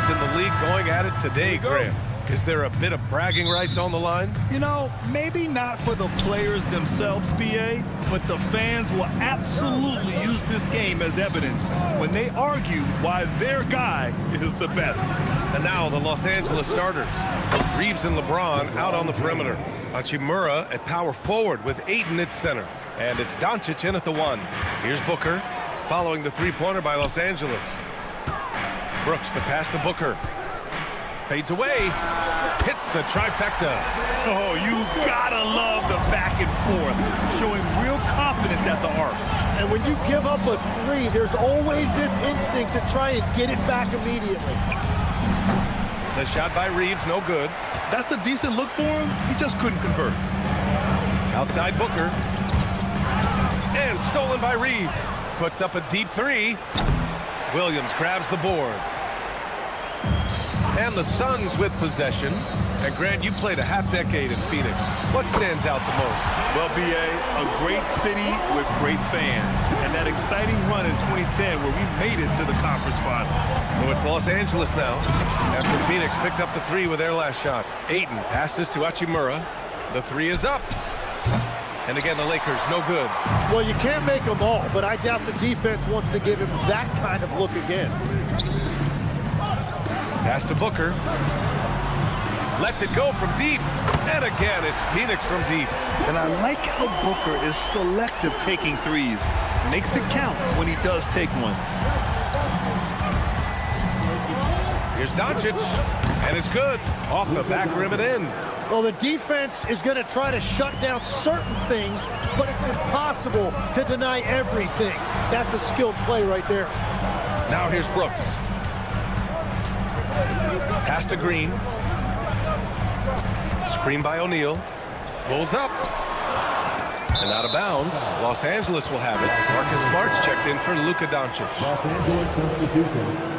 teams in the league going at it today, Graham. Is there a bit of bragging rights on the line? You know, maybe not for the players themselves, BA, but the fans will absolutely use this game as evidence when they argue why their guy is the best. And now the Los Angeles starters. Reeves and LeBron out on the perimeter. Hachimura at power forward with Ayton at center. And it's Doncic in at the 1. Here's Booker following the three-pointer by Los Angeles. Brooks, the pass to Booker. Fades away, hits the trifecta. Oh, you gotta love the back and forth, showing real confidence at the arc. And when you give up a 3, there's always this instinct to try and get it back immediately. The shot by Reeves, no good. That's a decent look for him. He just couldn't convert. Outside Booker. And stolen by Reeves. Puts up a deep 3. Williams grabs the board. And the Suns with possession. And Grant, you played a half-decade in Phoenix. What stands out the most? Well, BA, a great city with great fans. And that exciting run in 2010 where we made it to the conference final. So it's Los Angeles now. After Phoenix picked up the 3 with their last shot. Ayton passes to Hachimura. The 3 is up. And again, the Lakers, no good. Well, you can't make them all, but I doubt the defense wants to give him that kind of look again. Pass to Booker. Lets it go from deep. And again, it's Phoenix from deep. And I like how Booker is selective taking threes. Makes it count when he does take one. Here's Doncic. And it's good. Off the back rim and in. Well, the defense is going to try to shut down certain things, but it's impossible to deny everything. That's a skilled play right there. Now here's Brooks. Pass to Green. Screen by O'Neal. Pulls up. And out of bounds. Los Angeles will have it. Marcus Smart's checked in for Luka Doncic. Los Angeles substitution.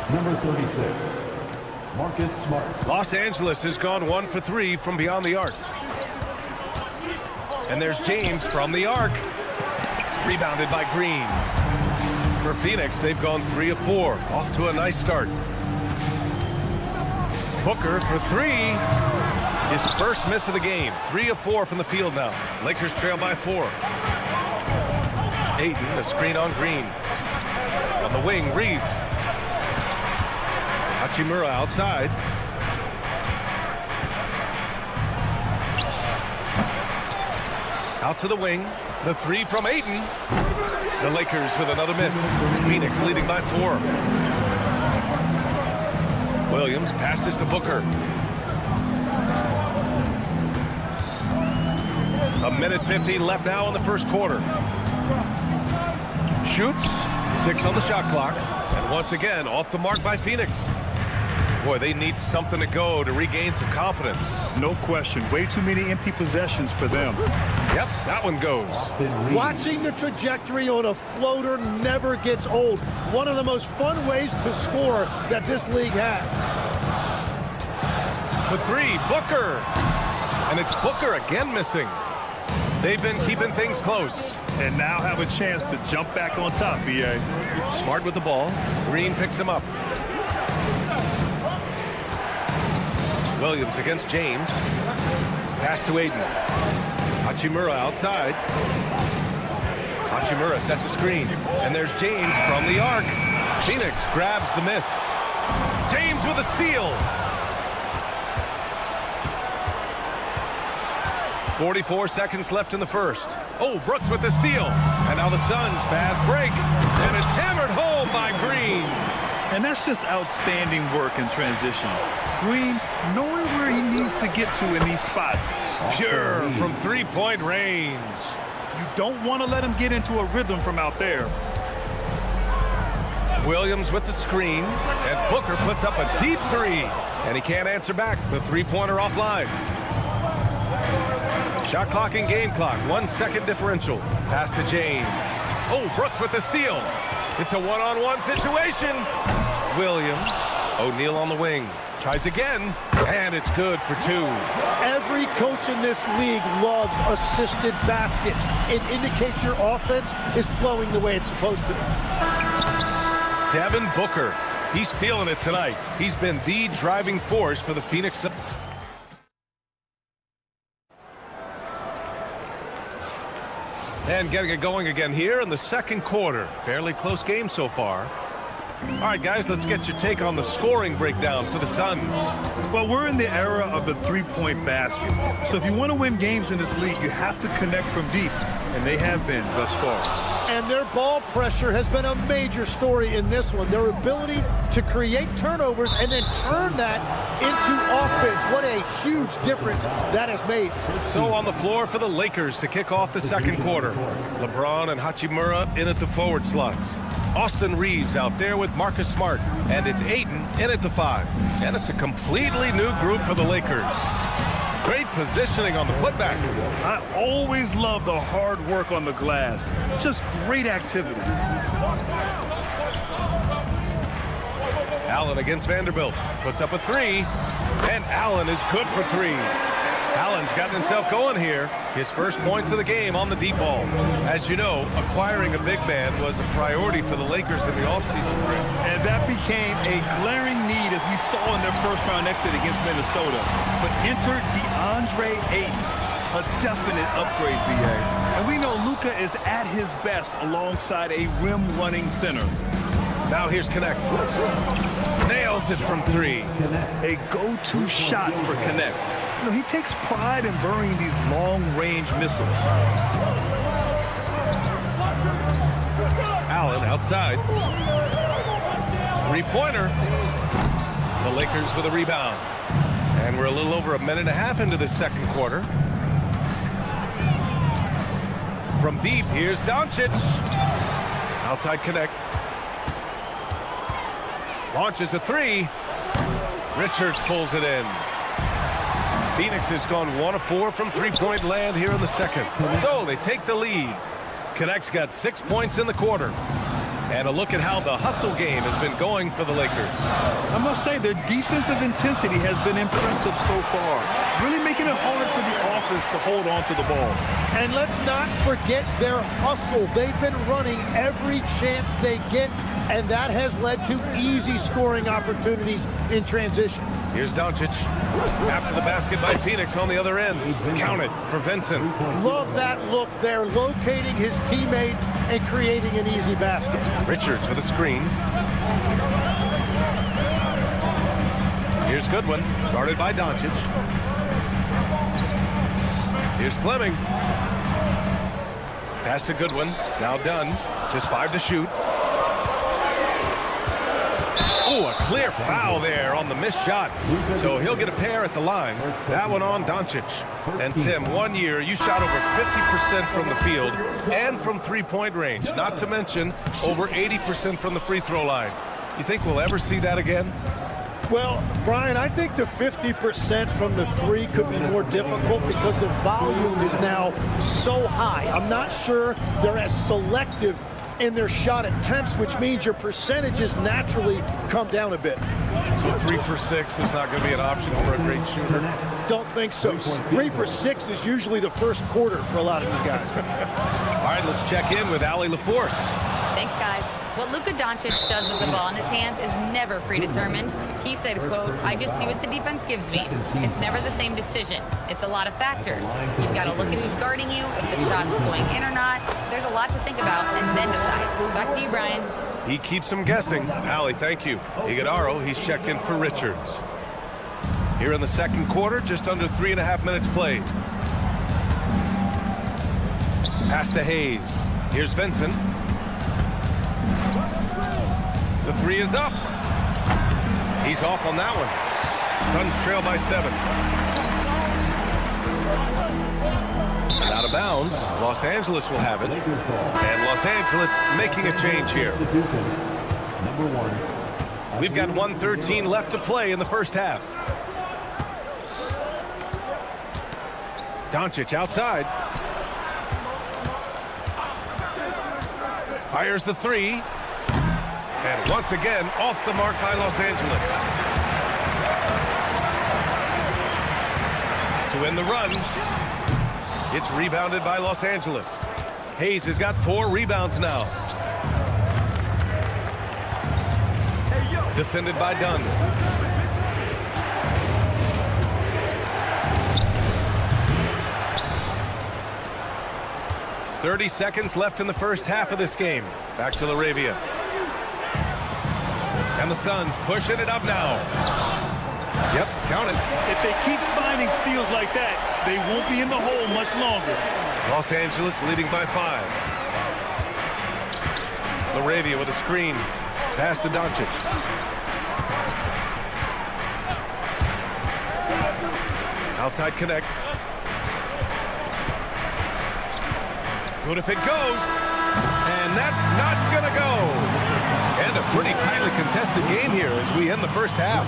Number 36, Marcus Smart. Los Angeles has gone 1 for 3 from beyond the arc. And there's James from the arc. Rebounded by Green. For Phoenix, they've gone 3 of 4. Off to a nice start. Booker for 3. His first miss of the game. 3 of 4 from the field now. Lakers trail by 4. Ayton, the screen on Green. On the wing, Reeves. Hachimura outside. Out to the wing. The 3 from Ayton. The Lakers with another miss. Phoenix leading by 4. Williams passes to Booker. A minute 50 left now in the first quarter. Shoots. 6 on the shot clock. And once again, off the mark by Phoenix. Boy, they need something to go to regain some confidence. No question. Way too many empty possessions for them. Yep, that one goes. Watching the trajectory on a floater never gets old. One of the most fun ways to score that this league has. For 3, Booker. And it's Booker again missing. They've been keeping things close. And now have a chance to jump back on top, BA. Smart with the ball. Green picks him up. Williams against James. Pass to Ayton. Hachimura outside. Hachimura sets a screen. And there's James from the arc. Phoenix grabs the miss. James with a steal. 44 seconds left in the first. Oh, Brooks with the steal. And now the Suns fast break. And it's hammered home by Green. And that's just outstanding work in transition. Green knowing where he needs to get to in these spots. Pure from three-point range. You don't want to let him get into a rhythm from out there. Williams with the screen. And Booker puts up a deep 3. And he can't answer back. The three-pointer offline. Shot clock and game clock. 1 second differential. Pass to James. Oh, Brooks with the steal. It's a one-on-one situation. Williams. O'Neal on the wing. Tries again, and it's good for 2. Every coach in this league loves assisted baskets. It indicates your offense is flowing the way it's supposed to. Devin Booker. He's feeling it tonight. He's been the driving force for the Phoenix. And getting it going again here in the second quarter. Fairly close game so far. All right, guys, let's get your take on the scoring breakdown for the Suns. Well, we're in the era of the three-point basket. So if you want to win games in this league, you have to connect from deep, and they have been thus far. And their ball pressure has been a major story in this one. Their ability to create turnovers and then turn that into offense. What a huge difference that has made. So on the floor for the Lakers to kick off the second quarter. LeBron and Hachimura in at the forward slots. Austin Reeves out there with Marcus Smart. And it's Ayton in at the 5. And it's a completely new group for the Lakers. Great positioning on the putback. I always love the hard work on the glass. Just great activity. Allen against Vanderbilt. Puts up a 3. And Allen is good for 3. Allen's gotten himself going here. His first points of the game on the deep ball. As you know, acquiring a big man was a priority for the Lakers in the offseason. And that became a glaring need as we saw in their first round exit against Minnesota. But enter DeAndre Ayton, a definite upgrade, BA. And we know Luka is at his best alongside a rim-running center. Now here's Connect. Nails it from 3. A go-to shot for Connect. You know, he takes pride in burying these long-range missiles. Allen outside. 3-pointer. The Lakers with a rebound. And we're a little over a minute and a half into the second quarter. From deep, here's Doncic. Outside Connect. Launches a 3. Richards pulls it in. Phoenix has gone 1 of 4 from three-point land here in the second. So they take the lead. Connect's got 6 points in the quarter. And a look at how the hustle game has been going for the Lakers. I must say their defensive intensity has been impressive so far. Really making it hard for the offense to hold on to the ball. And let's not forget their hustle. They've been running every chance they get, and that has led to easy scoring opportunities in transition. Here's Doncic. After the basket by Phoenix on the other end. Count it for Vincent. Love that look there, locating his teammate and creating an easy basket. Richards with a screen. Here's Goodwin, guarded by Doncic. Here's Fleming. Pass to Goodwin, now done. Just 5 to shoot. Oh, a clear foul there on the missed shot. So he'll get a pair at the line. That one on Doncic. And Tim, 1 year, you shot over 50% from the field and from three-point range. Not to mention over 80% from the free throw line. You think we'll ever see that again? Well, Brian, I think the 50% from the 3 could be more difficult because the volume is now so high. I'm not sure they're as selective in their shot attempts, which means your percentages naturally come down a bit. So 3 for 6 is not going to be an option for a great shooter? Don't think so. 3 for 6 is usually the first quarter for a lot of you guys. All right, let's check in with Allie LaForce. Thanks, guys. What Luka Doncic does with the ball in his hands is never predetermined. He said, quote, "I just see what the defense gives me. It's never the same decision. It's a lot of factors. You've got to look at who's guarding you, if the shot's going in or not. There's a lot to think about and then decide." Back to you, Brian. He keeps them guessing. Allie, thank you. Iguodaro, he's checked in for Richards. Here in the second quarter, just under 3.5 minutes played. Pass to Hayes. Here's Vincent. The 3 is up. He's off on that one. Suns trail by 7. Out of bounds. Los Angeles will have it. And Los Angeles making a change here. We've got 1:13 left to play in the first half. Doncic outside. Fires the three. And once again, off the mark by Los Angeles. To win the run, it's rebounded by Los Angeles. Hayes has got 4 rebounds now. Defended by Dunn. "30 seconds left in the first half of this game." Back to Laravia. And the Suns pushing it up now. Yep, count it. If they keep finding steals like that, they won't be in the hole much longer. Los Angeles leading by 5. Laravia with a screen. Pass to Doncic. Outside connect. Good if it goes. And that's not gonna go. And a pretty tightly contested game here as we end the first half.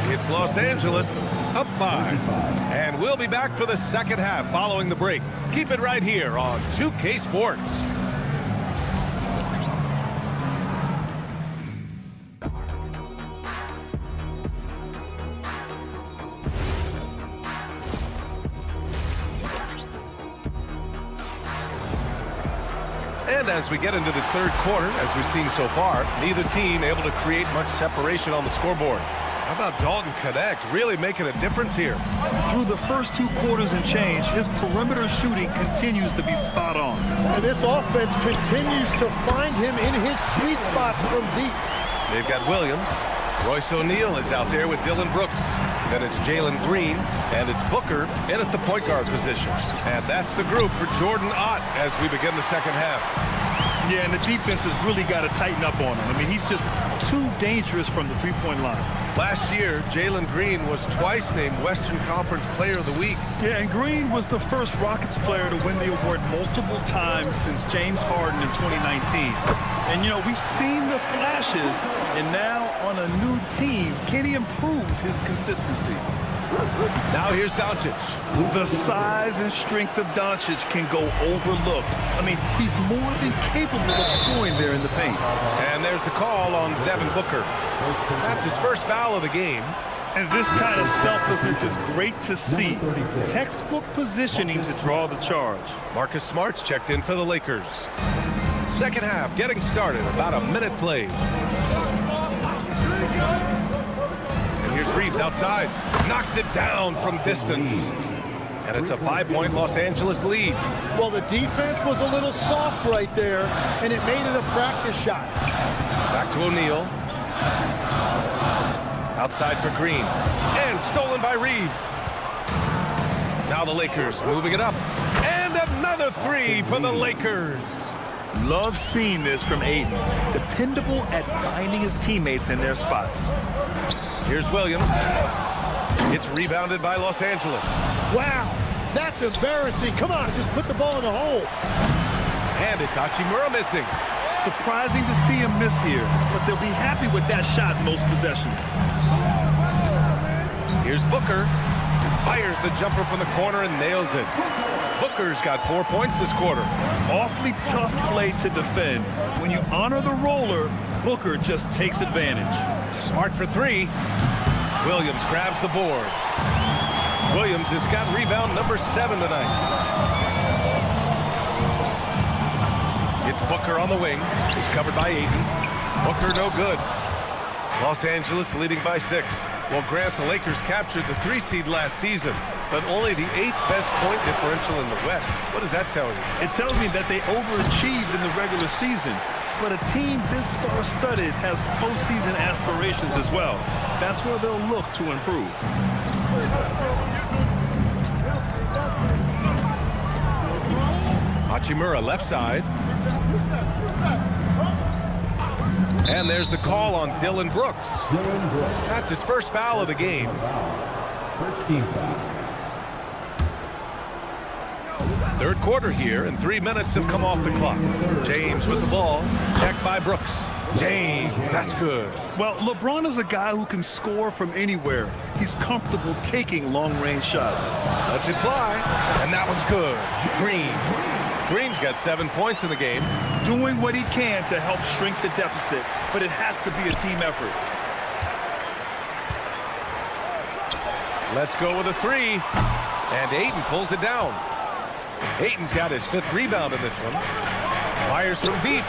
It's Los Angeles up 5. And we'll be back for the second half following the break. Keep it right here on 2K Sports. And as we get into this third quarter, as we've seen so far, neither team able to create much separation on the scoreboard. How about Dalton Connect really making a difference here? Through the first 2 quarters and change, his perimeter shooting continues to be spot on. And this offense continues to find him in his sweet spots from deep. They've got Williams. Royce O'Neal is out there with Dylan Brooks. Then it's Jalen Green, and it's Booker in at the point guard position. And that's the group for Jordan Ott as we begin the second half. Yeah, and the defense has really got to tighten up on him. I mean, he's just too dangerous from the three-point line. Last year, Jalen Green was twice named Western Conference Player of the Week. Yeah, and Green was the first Rockets player to win the award multiple times since James Harden in 2019. And, you know, we've seen the flashes, and now on a new team, can he improve his consistency? Now here's Doncic. The size and strength of Doncic can go overlooked. I mean, he's more than capable of scoring there in the paint. And there's the call on Devin Booker. That's his first foul of the game. And this kind of selflessness is great to see. Textbook positioning to draw the charge. Marcus Smart's checked in for the Lakers. Second half getting started, about a minute played. And here's Reeves outside. Knocks it down from distance. And it's a 5-point Los Angeles lead. Well, the defense was a little soft right there, and it made it a practice shot. Back to O'Neal. Outside for Green. And stolen by Reeves. Now the Lakers moving it up. And another 3 for the Lakers. Love seeing this from Aiden. Dependable at finding his teammates in their spots. Here's Williams. It's rebounded by Los Angeles. Wow, that's embarrassing. Come on, just put the ball in the hole. And it's Hachimura missing. Surprising to see him miss here, but they'll be happy with that shot in most possessions. Here's Booker. Fires the jumper from the corner and nails it. Booker's got 4 points this quarter. Awfully tough play to defend. When you honor the roller, Booker just takes advantage. Smart for 3. Williams grabs the board. Williams has got rebound number 7 tonight. It's Booker on the wing. He's covered by Ayton. Booker no good. Los Angeles leading by 6. Well, Grant, the Lakers captured the 3 seed last season, but only the 8th best point differential in the West. What does that tell you? It tells me that they overachieved in the regular season. But a team this star-studded has postseason aspirations as well. That's where they'll look to improve. Hachimura left side. And there's the call on Dylan Brooks. That's his first foul of the game. First team foul. Third quarter here, and 3 minutes have come off the clock. James with the ball. Checked by Brooks. James, that's good. Well, LeBron is a guy who can score from anywhere. He's comfortable taking long-range shots. Lets it fly, and that one's good. Green. Green's got 7 points in the game. Doing what he can to help shrink the deficit, but it has to be a team effort. Let's go with a 3. And Ayton pulls it down. Ayton's got his 5th rebound in this one. Fires from deep.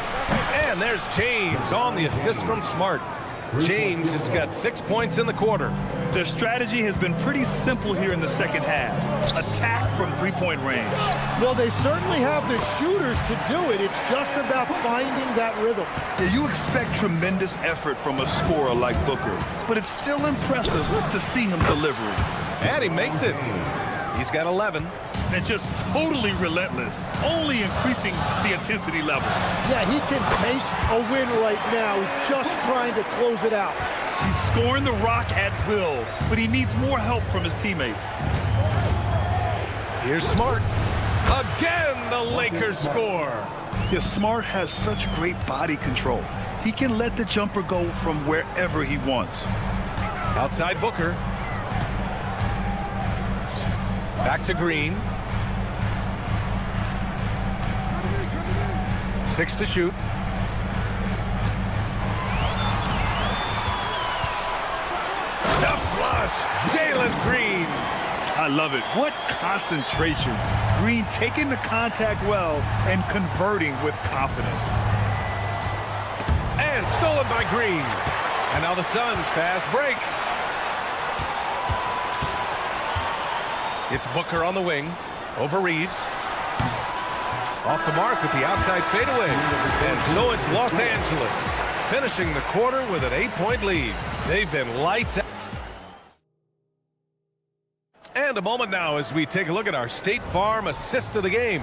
And there's James on the assist from Smart. James has got 6 points in the quarter. Their strategy has been pretty simple here in the second half. Attack from three-point range. Well, they certainly have the shooters to do it. It's just about finding that rhythm. Yeah, you expect tremendous effort from a scorer like Booker, but it's still impressive to see him delivering. And he makes it. He's got 11. And just totally relentless, only increasing the intensity level. Yeah, he can taste a win right now, just trying to close it out. He's scoring the rock at will, but he needs more help from his teammates. Here's Smart. Again, the Lakers score. Yeah, Smart has such great body control. He can let the jumper go from wherever he wants. Outside Booker. Back to Green. 6 to shoot. The flush. Jalen Green. I love it. What concentration. Green taking the contact well and converting with confidence. And stolen by Green. And now the Suns fast break. It's Booker on the wing over Reeves. Off the mark with the outside fadeaway. And so it's Los Angeles finishing the quarter with an 8-point lead. They've been lights out. And a moment now as we take a look at our State Farm assist of the game.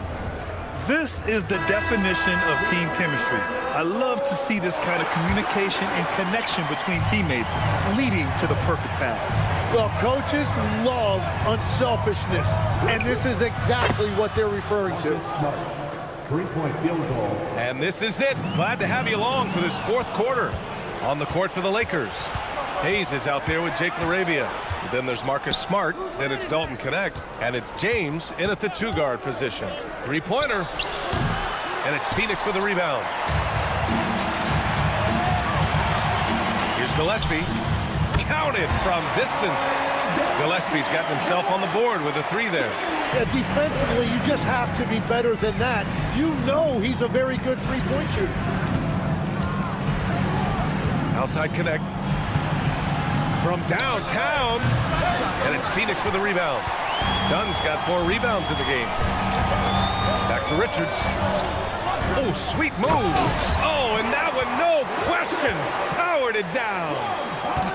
This is the definition of team chemistry. I love to see this kind of communication and connection between teammates leading to the perfect pass. Well, coaches love unselfishness, and this is exactly what they're referring to. 3-point field goal. And this is it. Glad to have you along for this 4th quarter. On the court for the Lakers. Hayes is out there with Jake LaRavia. Then there's Marcus Smart. Then it's Dalton Connect. And it's James in at the 2-guard position. 3-pointer. And it's Phoenix with the rebound. Here's Gillespie. Counted from distance. Gillespie's got himself on the board with a 3 there. Yeah, defensively, you just have to be better than that. You know he's a very good three-point shooter. Outside Connect. From downtown. And it's Phoenix with the rebound. Dunn's got 4 rebounds in the game. Back to Richards. Oh, sweet move. Oh, and that one, no question, powered it down.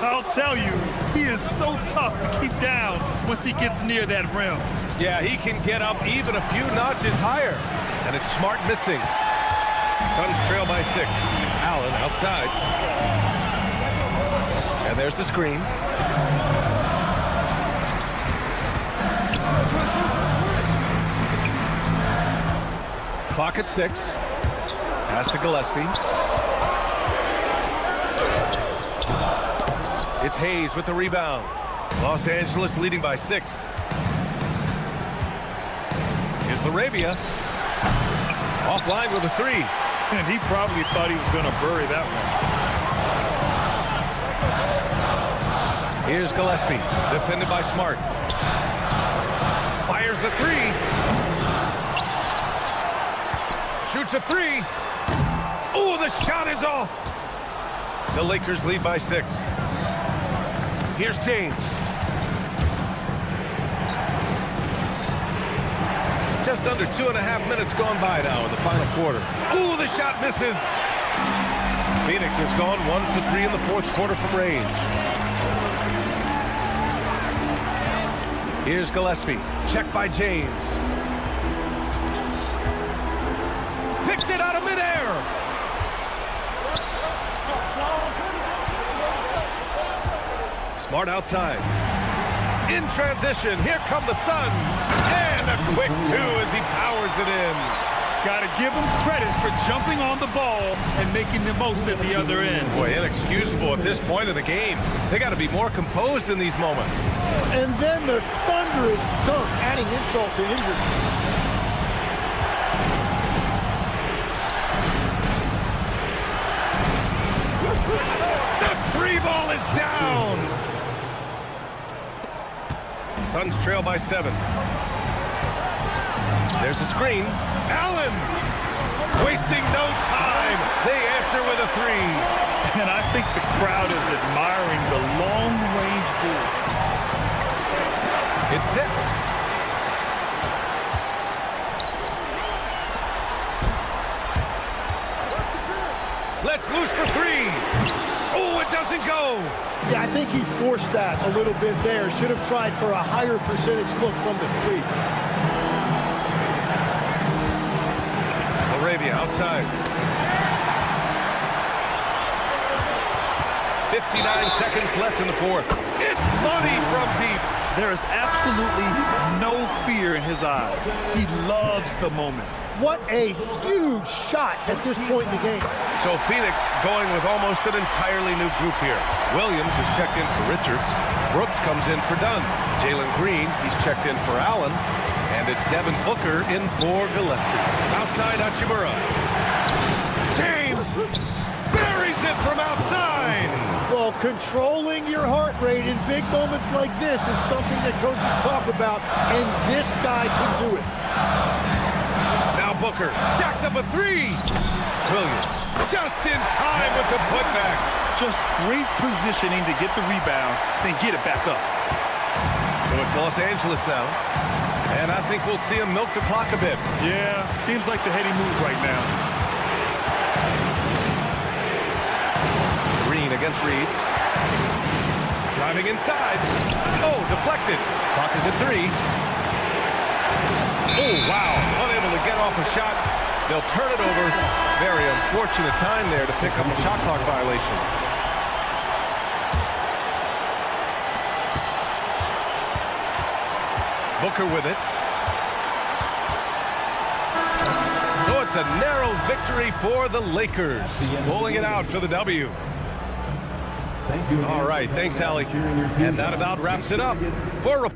I'll tell you, he is so tough to keep down once he gets near that rim. Yeah, he can get up even a few notches higher. And it's Smart missing. Suns trail by 6. Allen outside. And there's the screen. Clock at 6. Pass to Gillespie. It's Hayes with the rebound. Los Angeles leading by 6. Here's LaRavia. Offline with a 3. And he probably thought he was going to bury that one. Here's Gillespie, defended by Smart. Fires the 3. Shoots a 3. Oh, the shot is off. The Lakers lead by 6. Here's James. Just under 2.5 minutes gone by now in the final quarter. Ooh, the shot misses. Phoenix has gone 1 for 3 in the 4th quarter from range. Here's Gillespie. Checked by James. Picked it out of midair. Smart outside. In transition, here come the Suns. And a quick 2 as he powers it in. Got to give him credit for jumping on the ball and making the most at the other end. Boy, inexcusable at this point of the game. They got to be more composed in these moments. And then the thunderous dunk, adding insult to injury. The free ball is down. Suns trail by 7. There's a screen. Allen wasting no time. They answer with a 3. And I think the crowd is admiring the long-range duel. It's tipped. Let's loose for 3. Oh, it doesn't go. Yeah, I think he forced that a little bit there. Should have tried for a higher percentage look from the 3. Arabia outside. 59 seconds left in the 4th. It's money from deep. There is absolutely no fear in his eyes. He loves the moment. What a huge shot at this point in the game. So Phoenix going with almost an entirely new group here. Williams is checked in for Richards. Brooks comes in for Dunn. Jalen Green, he's checked in for Allen. And it's Devin Booker in for Gillespie. Outside Hachimura. James buries it from outside. Well, controlling your heart rate in big moments like this is something that coaches talk about, and this guy can do it. Now Booker jacks up a 3. Williams just in time with the putback. Just great positioning to get the rebound, then get it back up. So it's Los Angeles now. And I think we'll see him milk the clock a bit. Yeah, seems like the heady move right now. Green against Reeves. Driving inside. Oh, deflected. Clock is at 3. Oh, wow. Unable to get off a shot. They'll turn it over. Very unfortunate time there to pick up a shot clock violation. Booker with it. So it's a narrow victory for the Lakers. Pulling it out for the W. Thank you. All right, thanks, Allie. And that about wraps it up for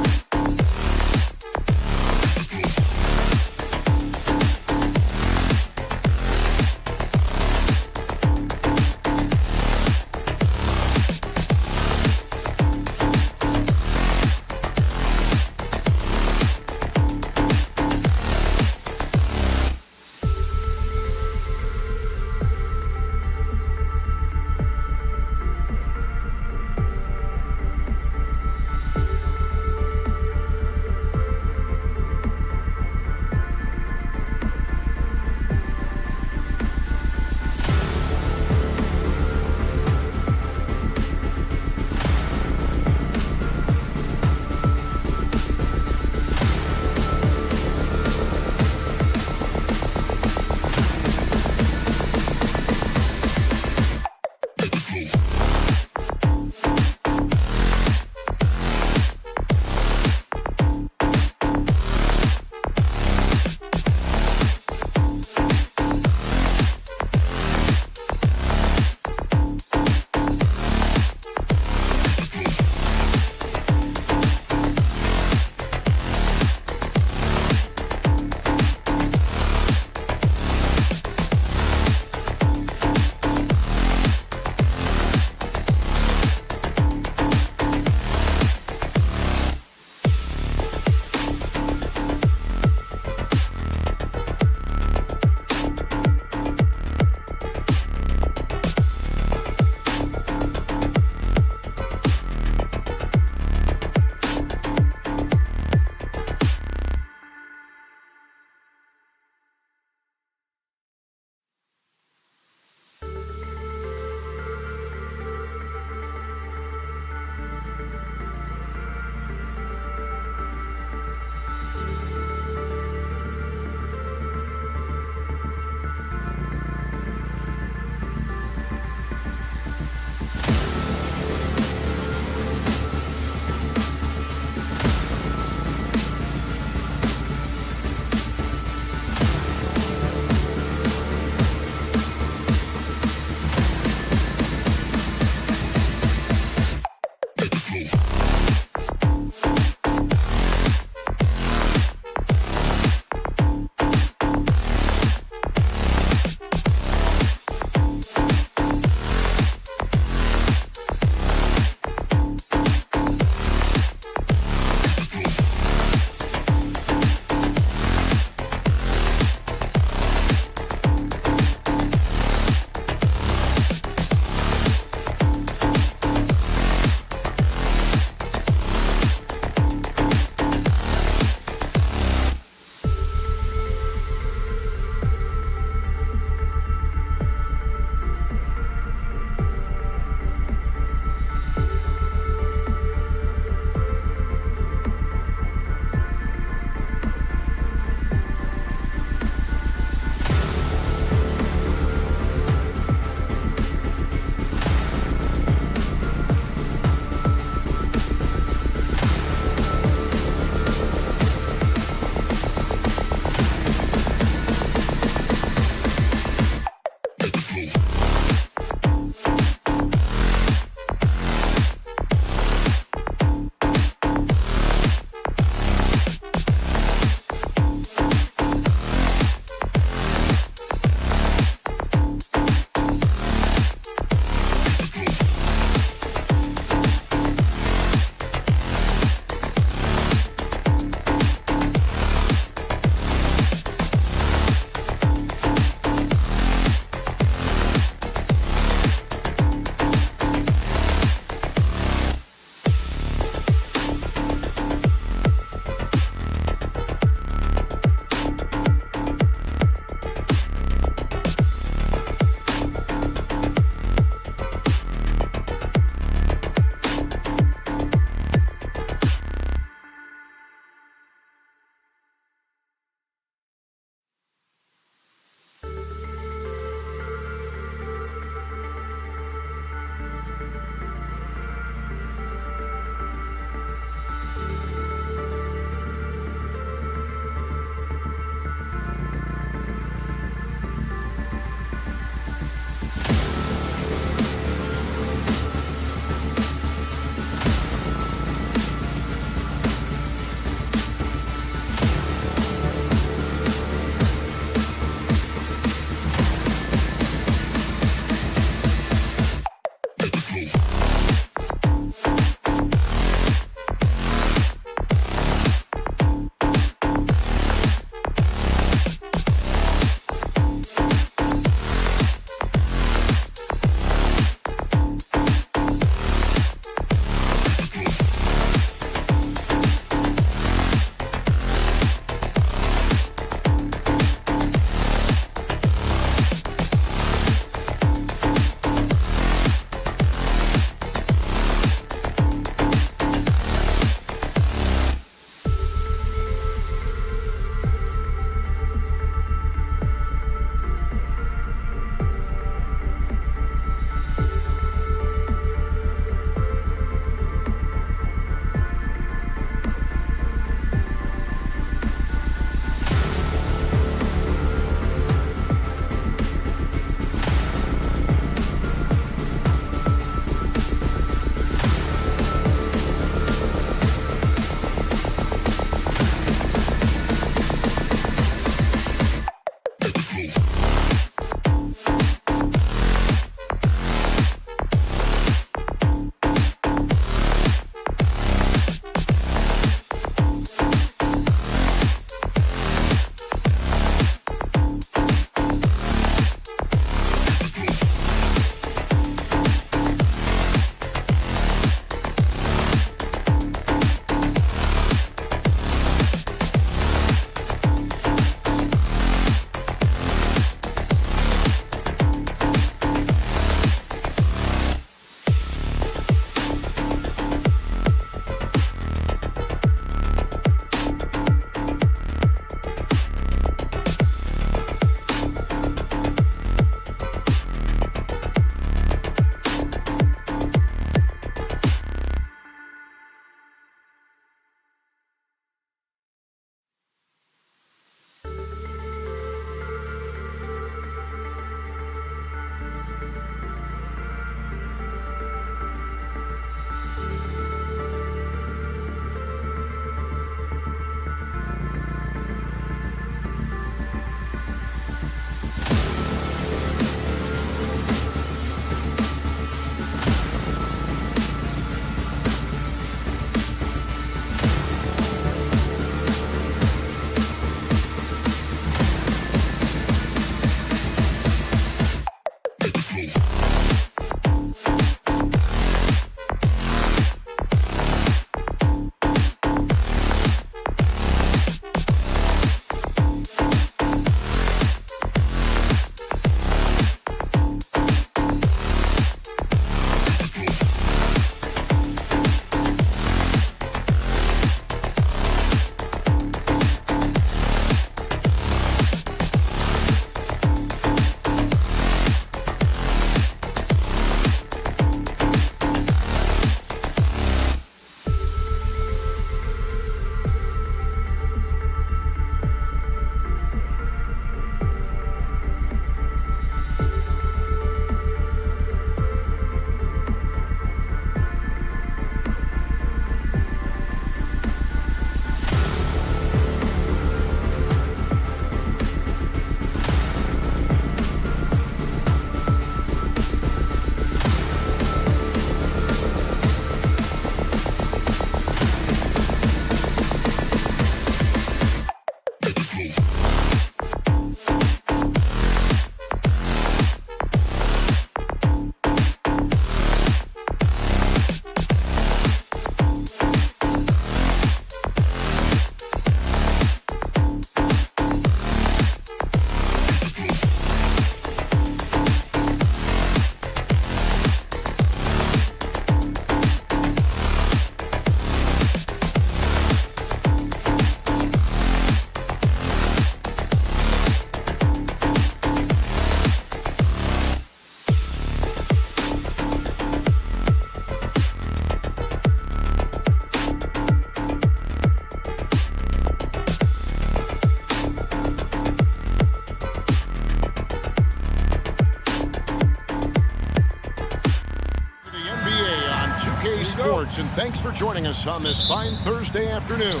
Sports, and thanks for joining us on this fine Thursday afternoon.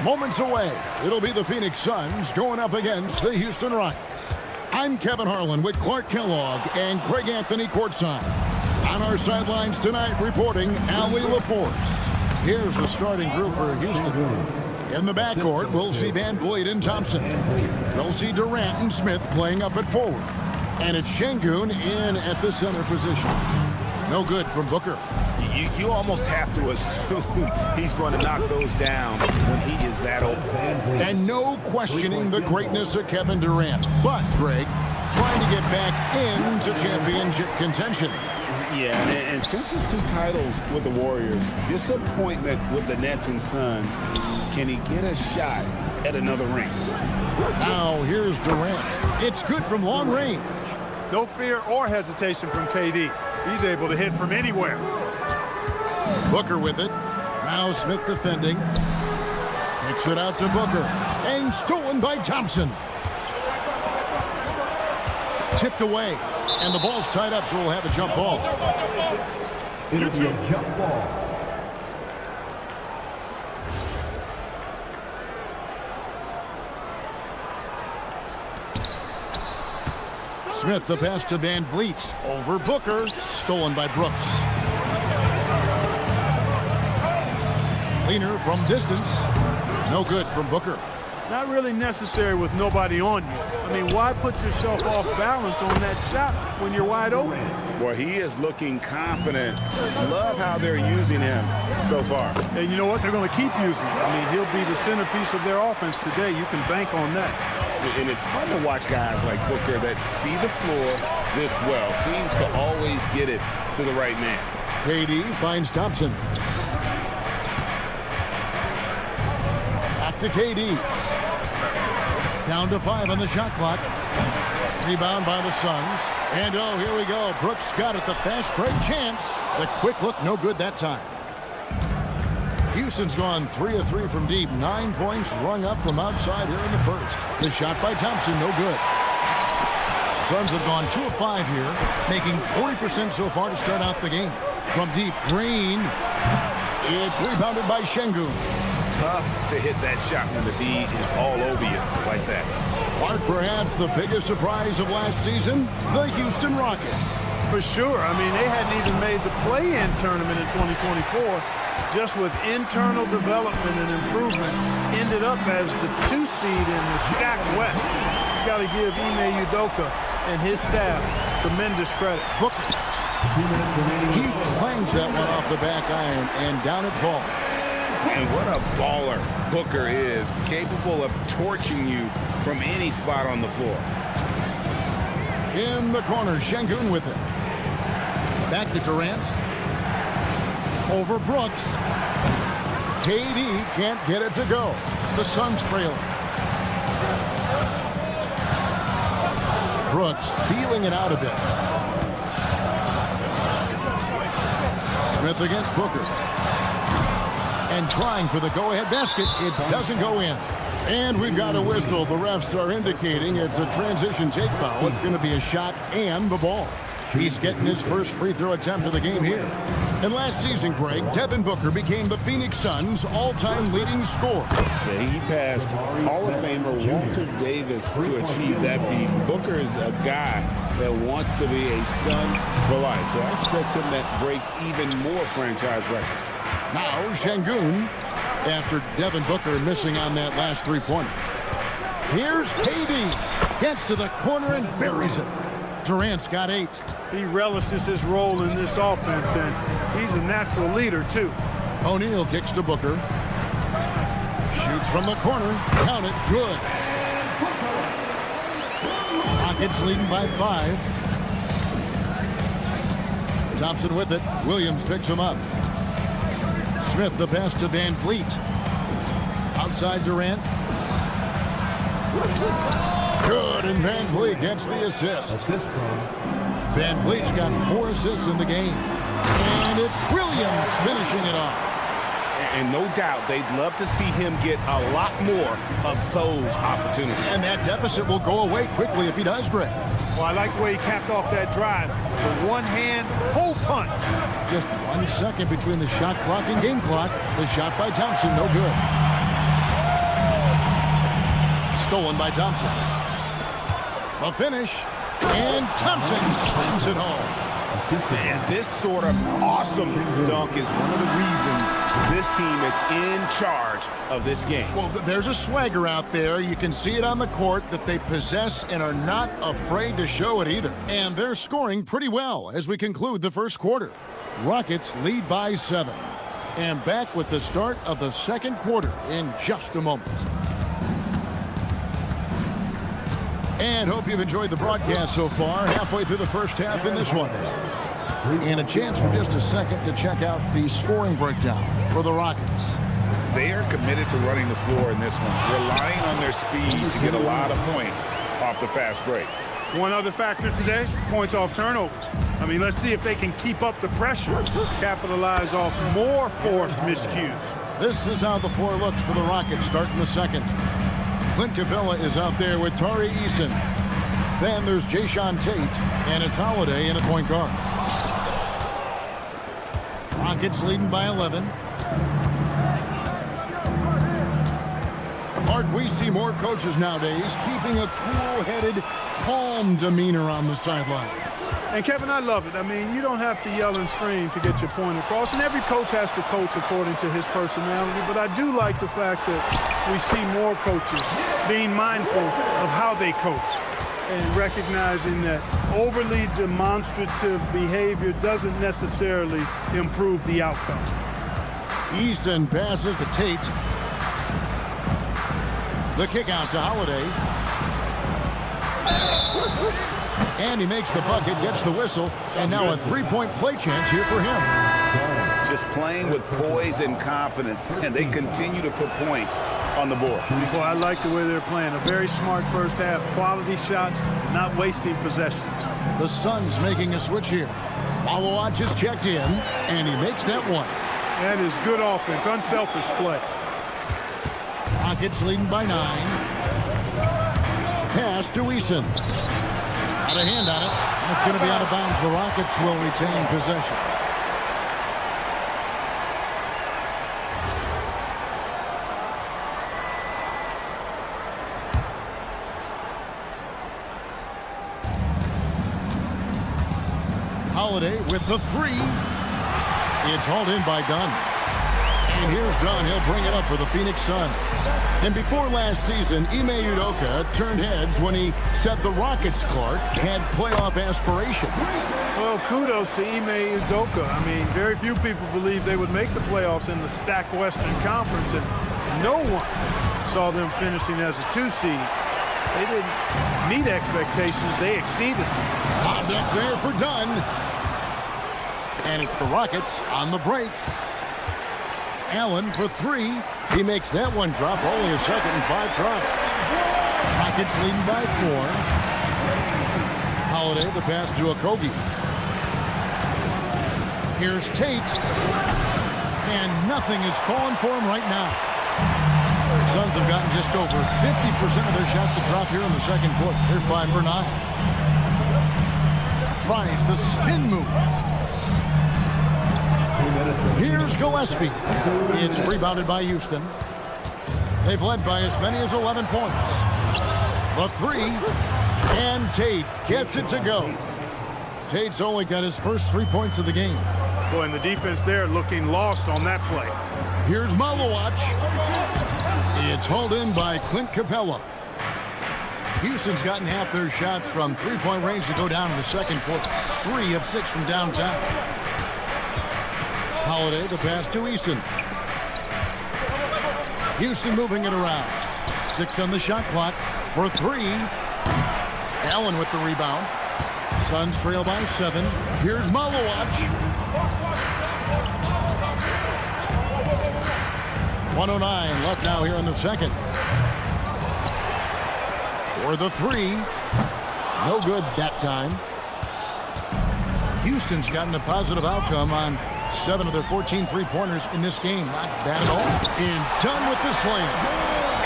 Moments away, it'll be the Phoenix Suns going up against the Houston Rockets. I'm Kevin Harlan with Clark Kellogg and Craig Anthony courtside. On our sidelines tonight, reporting Ali LaForce. Here's the starting group for Houston. In the backcourt, we'll see Van Vliet and Thompson. We'll see Durant and Smith playing up at forward. And it's Şengün in at the center position. No good from Booker. You almost have to assume he's going to knock those down when he is that open. And no questioning the greatness of Kevin Durant. But, Greg, trying to get back into championship contention. Yeah, and since his 2 titles with the Warriors, disappointment with the Nets and Suns, can he get a shot at another ring? Now, here's Durant. It's good from long range. No fear or hesitation from KD. He's able to hit from anywhere. Booker with it. Now Smith defending. Kicks it out to Booker. And stolen by Thompson. Tipped away. And the ball's tied up, so we'll have a jump ball. It'll be a jump ball. Smith the pass to Van Vliet. Over Booker. Stolen by Brooks. Leaner from distance. No good from Booker. Not really necessary with nobody on you. I mean, why put yourself off balance on that shot when you're wide open? Well, he is looking confident. Love how they're using him so far. And you know what? They're going to keep using him. I mean, he'll be the centerpiece of their offense today. You can bank on that. And it's fun to watch guys like Booker that see the floor this well. Seems to always get it to the right man. KD finds Thompson. Back to KD. Down to 5 on the shot clock. Rebound by the Suns. And oh, here we go. Brooks got it. The fast break chance. The quick look, no good that time. Houston's gone 3 of 3 from deep. 9 points rung up from outside here in the first. The shot by Thompson, no good. Suns have gone 2 of 5 here, making 40% so far to start out the game. From deep, Green. It's rebounded by Şengün. Tough to hit that shot when the D is all over you like that. Mark, perhaps the biggest surprise of last season, the Houston Rockets. For sure. I mean, they hadn't even made the play-in tournament in 2024. Just with internal development and improvement, ended up as the 2 seed in the stacked West. You got to give Ime Udoka and his staff tremendous credit. Booker. He clangs that one off the back iron, and down it falls. And what a baller Booker is, capable of torching you from any spot on the floor. In the corner, Şengün with it. Back to Durant. Over Brooks. KD can't get it to go. The Suns trailing. Brooks feeling it out a bit. Smith against Booker. And trying for the go-ahead basket. It doesn't go in. And we've got a whistle. The refs are indicating it's a transition take foul. It's going to be a shot and the ball. He's getting his first free throw attempt of the game here. And last season, Greg, Devin Booker became the Phoenix Suns' all-time leading scorer. Yeah, he passed Hall of Famer Walter Davis to achieve that feat. Booker is a guy that wants to be a Sun for life. So I expect him to break even more franchise records. Now, Şengün, after Devin Booker missing on that last three-pointer. Here's KD. Gets to the corner and buries it. Durant's got 8. He relishes his role in this offense, and he's a natural leader, too. O'Neal kicks to Booker. Shoots from the corner. Count it. Good. Rockets leading by 5. Thompson with it. Williams picks him up. Smith the pass to Van Vliet. Outside Durant. Good, and Van Vliet gets the assist. Van Vliet's got 4 assists in the game. And it's Williams finishing it off. And no doubt they'd love to see him get a lot more of those opportunities. And that deficit will go away quickly if he does, Greg. Well, I like the way he capped off that drive. The one-hand hole punch. Just 1 second between the shot clock and game clock. The shot by Thompson, no good. Stolen by Thompson. The finish, and Thompson slams it home. And this sort of awesome dunk is one of the reasons this team is in charge of this game. Well, there's a swagger out there. You can see it on the court that they possess and are not afraid to show it either. And they're scoring pretty well as we conclude the first quarter. Rockets lead by 7. And back with the start of the second quarter in just a moment. And hope you've enjoyed the broadcast so far. Halfway through the first half in this one. And a chance for just a second to check out the scoring breakdown for the Rockets. They are committed to running the floor in this one, relying on their speed to get a lot of points off the fast break. One other factor today, points off turnovers. I mean, let's see if they can keep up the pressure, capitalize off more forced miscues. This is how the floor looks for the Rockets starting the second. Clint Capella is out there with Tari Eason. Then there's Jayshawn Tate, and it's Holiday in a point guard. Rockets leading by 11. Mark, we see more coaches nowadays keeping a cool-headed, calm demeanor on the sideline. And Kevin, I love it. I mean, you don't have to yell and scream to get your point across, and every coach has to coach according to his personality, but I do like the fact that we see more coaches being mindful of how they coach and recognizing that overly demonstrative behavior doesn't necessarily improve the outcome. Eason passes to Tate. The kick out to Holiday. And he makes the bucket, gets the whistle, and now a three-point play chance here for him. Just playing with poise and confidence, and they continue to put points on the board. Boy, I like the way they're playing. A very smart first half, quality shots, not wasting possessions. The Suns making a switch here. Malawach is checked in, and he makes that one. That is good offense, unselfish play. Rockets leading by 9. Pass to Eason. Got a hand on it, and it's going to be out of bounds. The Rockets will retain possession. Holiday with the 3. It's hauled in by Dunn. And here's Dunn. He'll bring it up for the Phoenix Suns. And before last season, Ime Udoka turned heads when he said the Rockets, Clark, had playoff aspirations. Well, kudos to Ime Udoka. I mean, very few people believe they would make the playoffs in the stacked Western Conference, and no one saw them finishing as a 2 seed. They didn't meet expectations. They exceeded them. Lobbed up there for Dunn. And it's the Rockets on the break. Allen for 3. He makes that one drop. Only a second and 5 tries. Rockets leading by 4. Holiday, the pass to Okogie. Here's Tate. And nothing is falling for him right now. The Suns have gotten just over 50% of their shots to drop here in the second quarter. They're 5 for 9. Tries the spin move. Here's Gillespie. It's rebounded by Houston. They've led by as many as 11 points. The 3, and Tate gets it to go. Tate's only got his first 3 points of the game. Boy, and the defense there looking lost on that play. Here's Malawach. It's hauled in by Clint Capella. Houston's gotten half their shots from three-point range to go down in the second quarter. 3 of 6 from downtown. Holiday, the pass to Eason. Houston moving it around. 6 on the shot clock for 3. Allen with the rebound. Suns trail by 7. Here's Malawach. 1:09 left now here in the second. For the 3. No good that time. Houston's gotten a positive outcome on 7 of their 14 three-pointers in this game. Not bad at all. And done with the slam.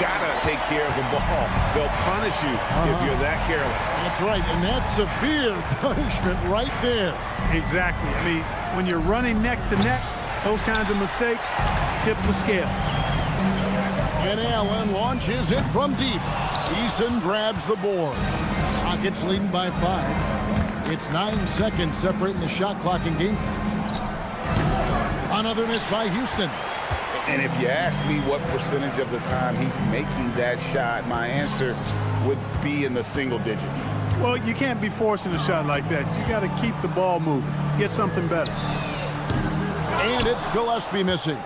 Gotta take care of the ball. They'll punish you if you're that careless. That's right, and that's severe punishment right there. Exactly. I mean, when you're running neck to neck, those kinds of mistakes tip the scale. And Allen launches it from deep. Eason grabs the board. Rockets leading by 5. It's 9 seconds separating the shot clock and game. Another miss by Houston. And if you ask me what percentage of the time he's making that shot, my answer would be in the single digits. Well, you can't be forcing a shot like that. You got to keep the ball moving. Get something better. And it's Gillespie missing.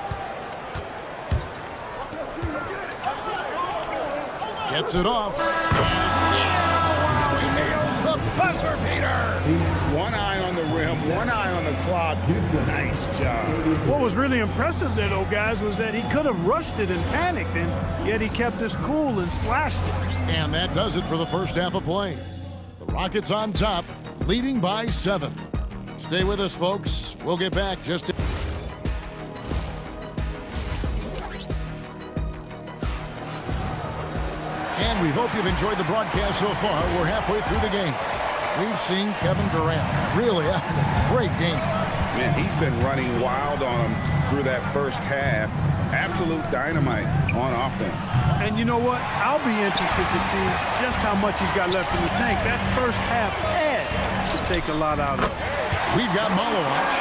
Gets it off. He nails the buzzer beater. One eye on the rim, one eye on the clock. Nice job. What was really impressive there, though, guys, was that he could have rushed it and panicked, and yet he kept his cool and splashed it. And that does it for the first half of play. The Rockets on top, leading by 7. Stay with us, folks. We'll get back just in. And we hope you've enjoyed the broadcast so far. We're halfway through the game. We've seen Kevin Durant really having a great game. Man, he's been running wild on him through that first half. Absolute dynamite on offense. And you know what? I'll be interested to see just how much he's got left in the tank. That first half should take a lot out of it. We've got Malowich.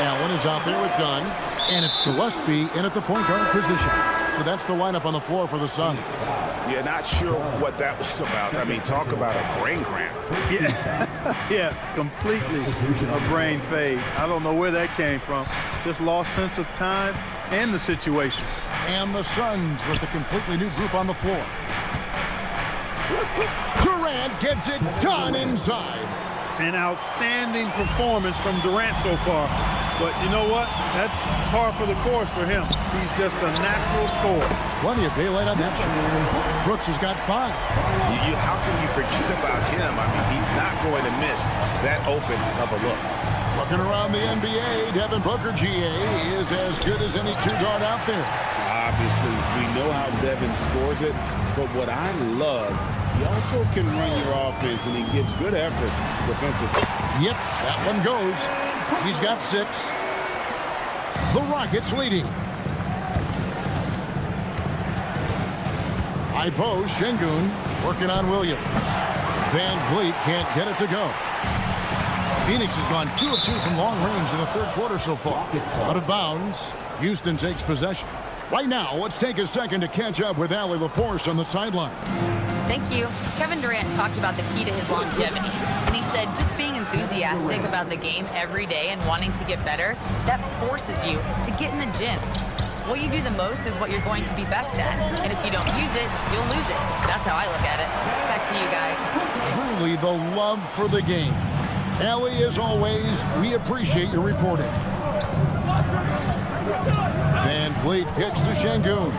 Allen is out there with Dunn. And it's Gillespie in at the point guard position. So that's the lineup on the floor for the Suns. Yeah, not sure what that was about. I mean, talk about a brain cramp. Yeah, completely a brain fade. I don't know where that came from. Just lost sense of time and the situation. And the Suns with a completely new group on the floor. Durant gets it done inside. An outstanding performance from Durant so far. But you know what? That's par for the course for him. He's just a natural scorer. Plenty of daylight on that shot. Brooks has got 5. How can you forget about him? I mean, he's not going to miss that open of a look. Looking around the NBA, Devin Booker, GA, is as good as any 2-guard out there. Obviously, we know how Devin scores it, but what I love, he also can run your offense, and he gives good effort defensively. Yep, that one goes. He's got 6. The Rockets leading. High post, Şengün working on Williams. Van Vliet can't get it to go. Phoenix has gone 2 of 2 from long range in the third quarter so far. Out of bounds. Houston takes possession. Right now, let's take a second to catch up with Allie LaForce on the sideline. Thank you. Kevin Durant talked about the key to his longevity. And he said just being enthusiastic about the game every day and wanting to get better, that forces you to get in the gym. What you do the most is what you're going to be best at. And if you don't use it, you'll lose it. That's how I look at it. Back to you guys. Truly the love for the game. Allie, as always, we appreciate your reporting. Van Vliet gets to Şengün.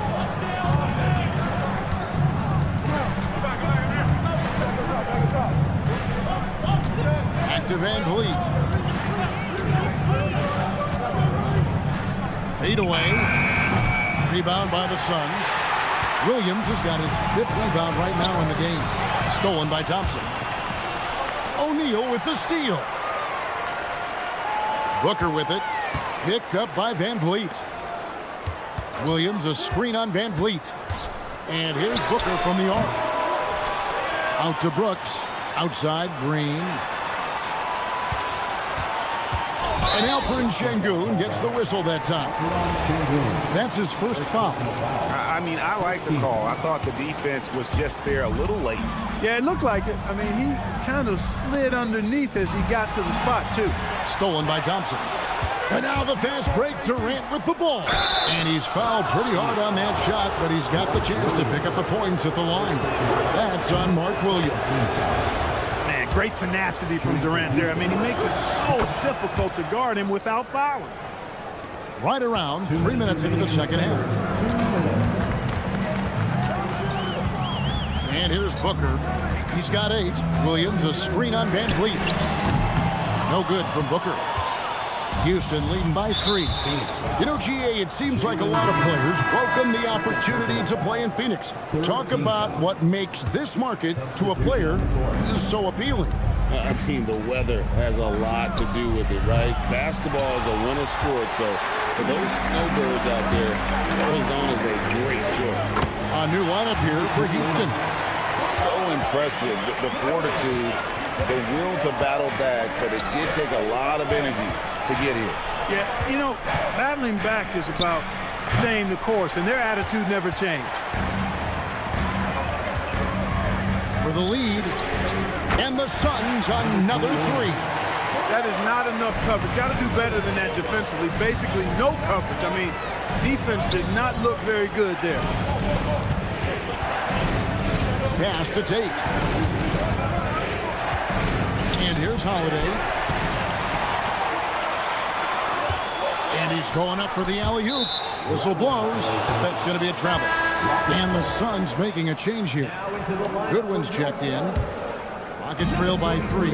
Back to Van Vliet. Fade away. Rebound by the Suns. Williams has got his 5th rebound right now in the game. Stolen by Thompson. O'Neal with the steal. Booker with it. Picked up by Van Vliet. Williams, a screen on Van Vliet. And here's Booker from the arc. Out to Brooks. Outside, Green. And Alperen Şengün gets the whistle that time. That's his first foul. I mean, I like the call. I thought the defense was just there a little late. Yeah, it looked like it. I mean, he kind of slid underneath as he got to the spot, too. Stolen by Thompson. And now the fast break, Durant with the ball. And he's fouled pretty hard on that shot, but he's got the chance to pick up the points at the line. That's on Mark Williams. Man, great tenacity from Durant there. I mean, he makes it so difficult to guard him without fouling. Right around 3 minutes into the second half. And here's Booker. He's got 8. Williams, a screen on Van Vliet. No good from Booker. Houston leading by 3. You know, GA, it seems like a lot of players welcome the opportunity to play in Phoenix. Talk about what makes this market to a player so appealing. I mean, the weather has a lot to do with it, right? Basketball is a winter sport, so for those snowbirds out there, Arizona is a great choice. A new lineup here for Houston. So impressive, the fortitude, the will to battle back, but it did take a lot of energy to get here. Yeah, you know, battling back is about staying the course, and their attitude never changed. For the lead, and the Suns another 3. That is not enough coverage. Got to do better than that defensively. Basically, no coverage. I mean, defense did not look very good there. Pass to Tate. And here's Holiday. And he's going up for the alley-oop. Whistle blows. That's going to be a travel. And the Suns making a change here. Goodwin's checked in. Rockets trail by 3.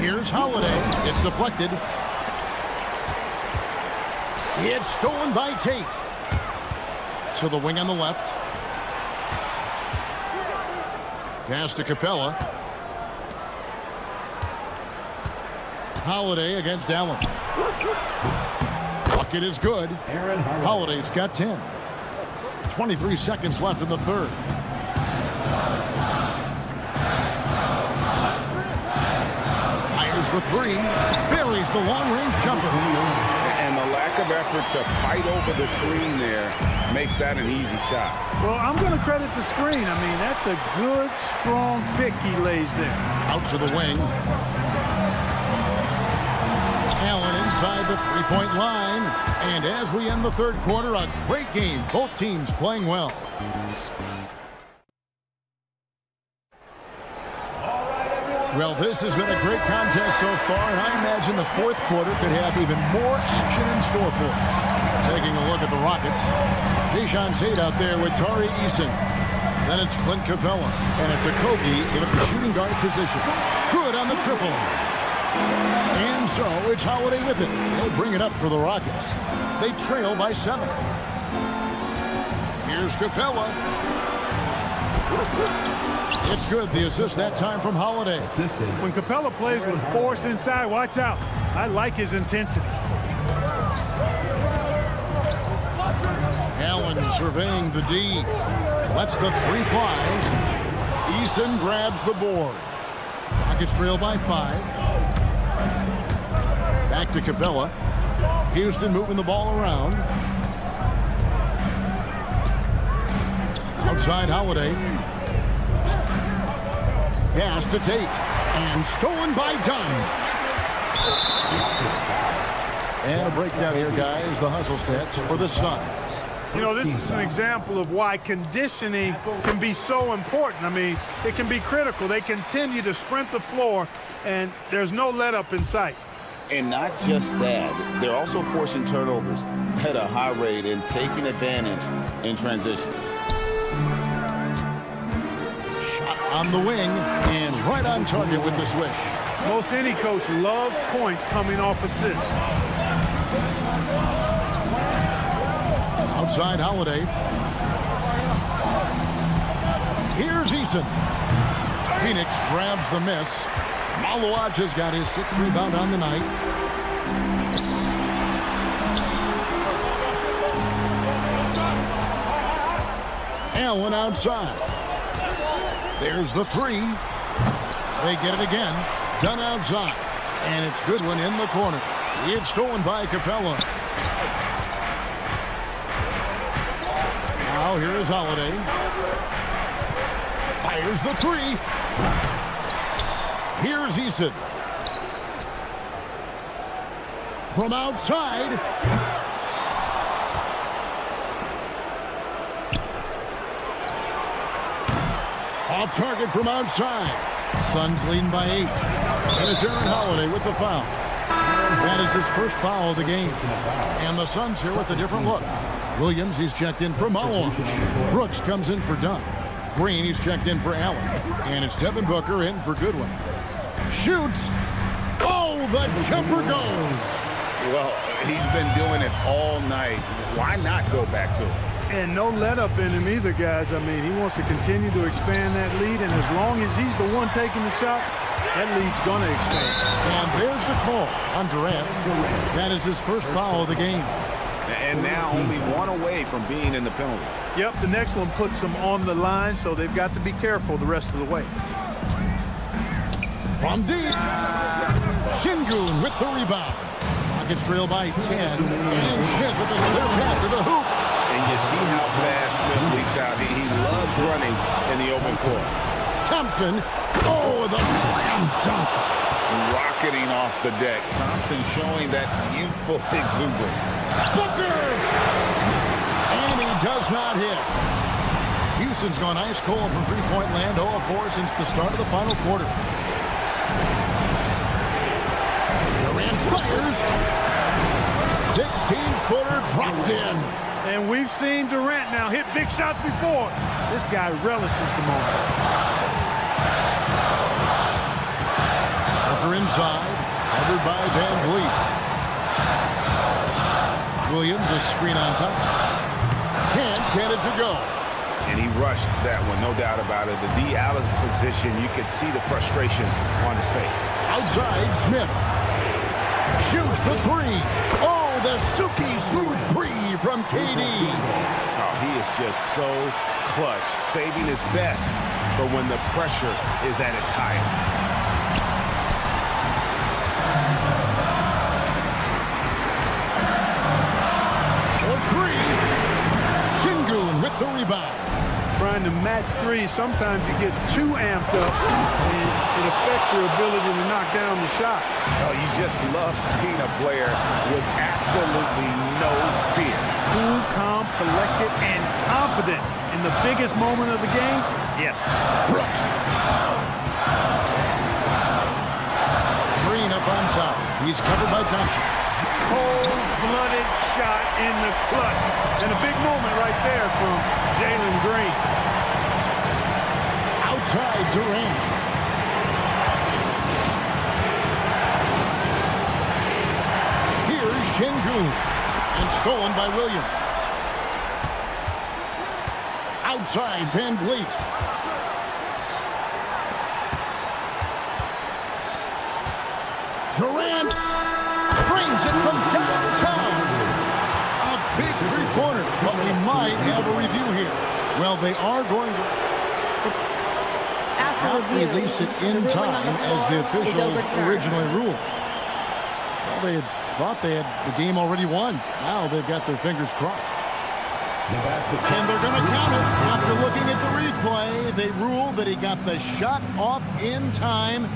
Here's Holiday. It's deflected. It's stolen by Tate. To the wing on the left. Pass to Capella. Holiday against Allen. Bucket is good. Holiday's got 10. 23 seconds left in the third. Fires the 3. Buries the long-range jumper. And the lack of effort to fight over the screen there makes that an easy shot. Well, I'm going to credit the screen. I mean, that's a good, strong pick he lays there. Out to the wing. Allen inside the three-point line. And as we end the third quarter, a great game. Both teams playing well. Well, this has been a great contest so far, and I imagine the fourth quarter could have even more action in store for us. Taking a look at the Rockets. Deshaun Tate out there with Tari Eason. Then it's Clint Capella. And it's Okogie in the shooting guard position. Good on the triple. And so it's Holiday with it. They'll bring it up for the Rockets. They trail by 7. Here's Capella. It's good. The assist that time from Holiday. When Capella plays with force inside, watch out. I like his intensity. Allen surveying the D. Lets the 3 fly. Eason grabs the board. Rockets trail by 5. Back to Capella. Houston moving the ball around. Outside Holiday. Pass to Tate. And stolen by Dunn. And a breakdown here, guys. The hustle stats for the Suns. You know, this is an example of why conditioning can be so important. I mean, it can be critical. They continue to sprint the floor, and there's no let-up in sight. And not just that, they're also forcing turnovers at a high rate and taking advantage in transition. Shot on the wing and right on target with the swish. Most any coach loves points coming off assists. Outside Holiday. Here's Eason. Phoenix grabs the miss. Maluaja's got his 6th rebound on the night. Allen outside. There's the 3. They get it again. Done outside. And it's Goodwin in the corner. It's stolen by Capella. Now here is Holiday. Fires the 3. Here's Eason. From outside. Off target from outside. Suns leading by 8. And it's Aaron Holiday with the foul. That is his first foul of the game. And the Suns here with a different look. Williams, he's checked in for Malone. Brooks comes in for Dunn. Green, he's checked in for Allen. And it's Devin Booker in for Goodwin. Shoots. Oh, the jumper goes. Well, he's been doing it all night. Why not go back to it? And no let up in him either, guys. I mean, he wants to continue to expand that lead, and as long as he's the one taking the shots, that lead's going to expand. And there's the call on Durant. That is his first foul of the game. And now only one away from being in the penalty. Yep, the next one puts them on the line, so they've got to be careful the rest of the way. From deep, Şengün with the rebound. Rockets trail by 10, and Smith with the clear pass to the hoop. And you see how fast Smith leaks out. He loves running in the open floor. Thompson, oh, the slam dunk. Rocketing off the deck. Thompson showing that youthful exuberance. Booker! And he does not hit. Houston's gone ice cold from three-point land, 0 of 4 since the start of the final quarter. Durant fires. 16-footer drops in. And we've seen Durant now hit big shots before. This guy relishes the moment. Booker inside, covered by Van Vliet. Williams, a screen on top. Can't get it to go. And he rushed that one, no doubt about it. The D. Allen's position, you could see the frustration on his face. Outside, Smith. Shoots the three. Oh, the Suki smooth three from KD. Oh, he is just so clutch, saving his best for when the pressure is at its highest. For three. Şengün with the rebound. Trying to match three, sometimes you get too amped up, and it affects your ability to knock down the shot. Oh, you just love seeing a player with absolutely no fear. Cool, calm, collected, and confident in the biggest moment of the game. Yes. Brooks. Green up on top. He's covered by Thompson. Cold-blooded shot in the clutch. And a big moment right there from Jalen Green. Outside Durant. Here's Şengün. And stolen by Williams. Outside Van Vliet. Durant brings it from downtown. A big three-pointer, but we might have a review here. Well, they are going to not release it in time as the officials originally ruled. Well, they had thought they had the game already won. Now they've got their fingers crossed. And they're going to count it. After looking at the replay, they ruled that he got the shot off in time.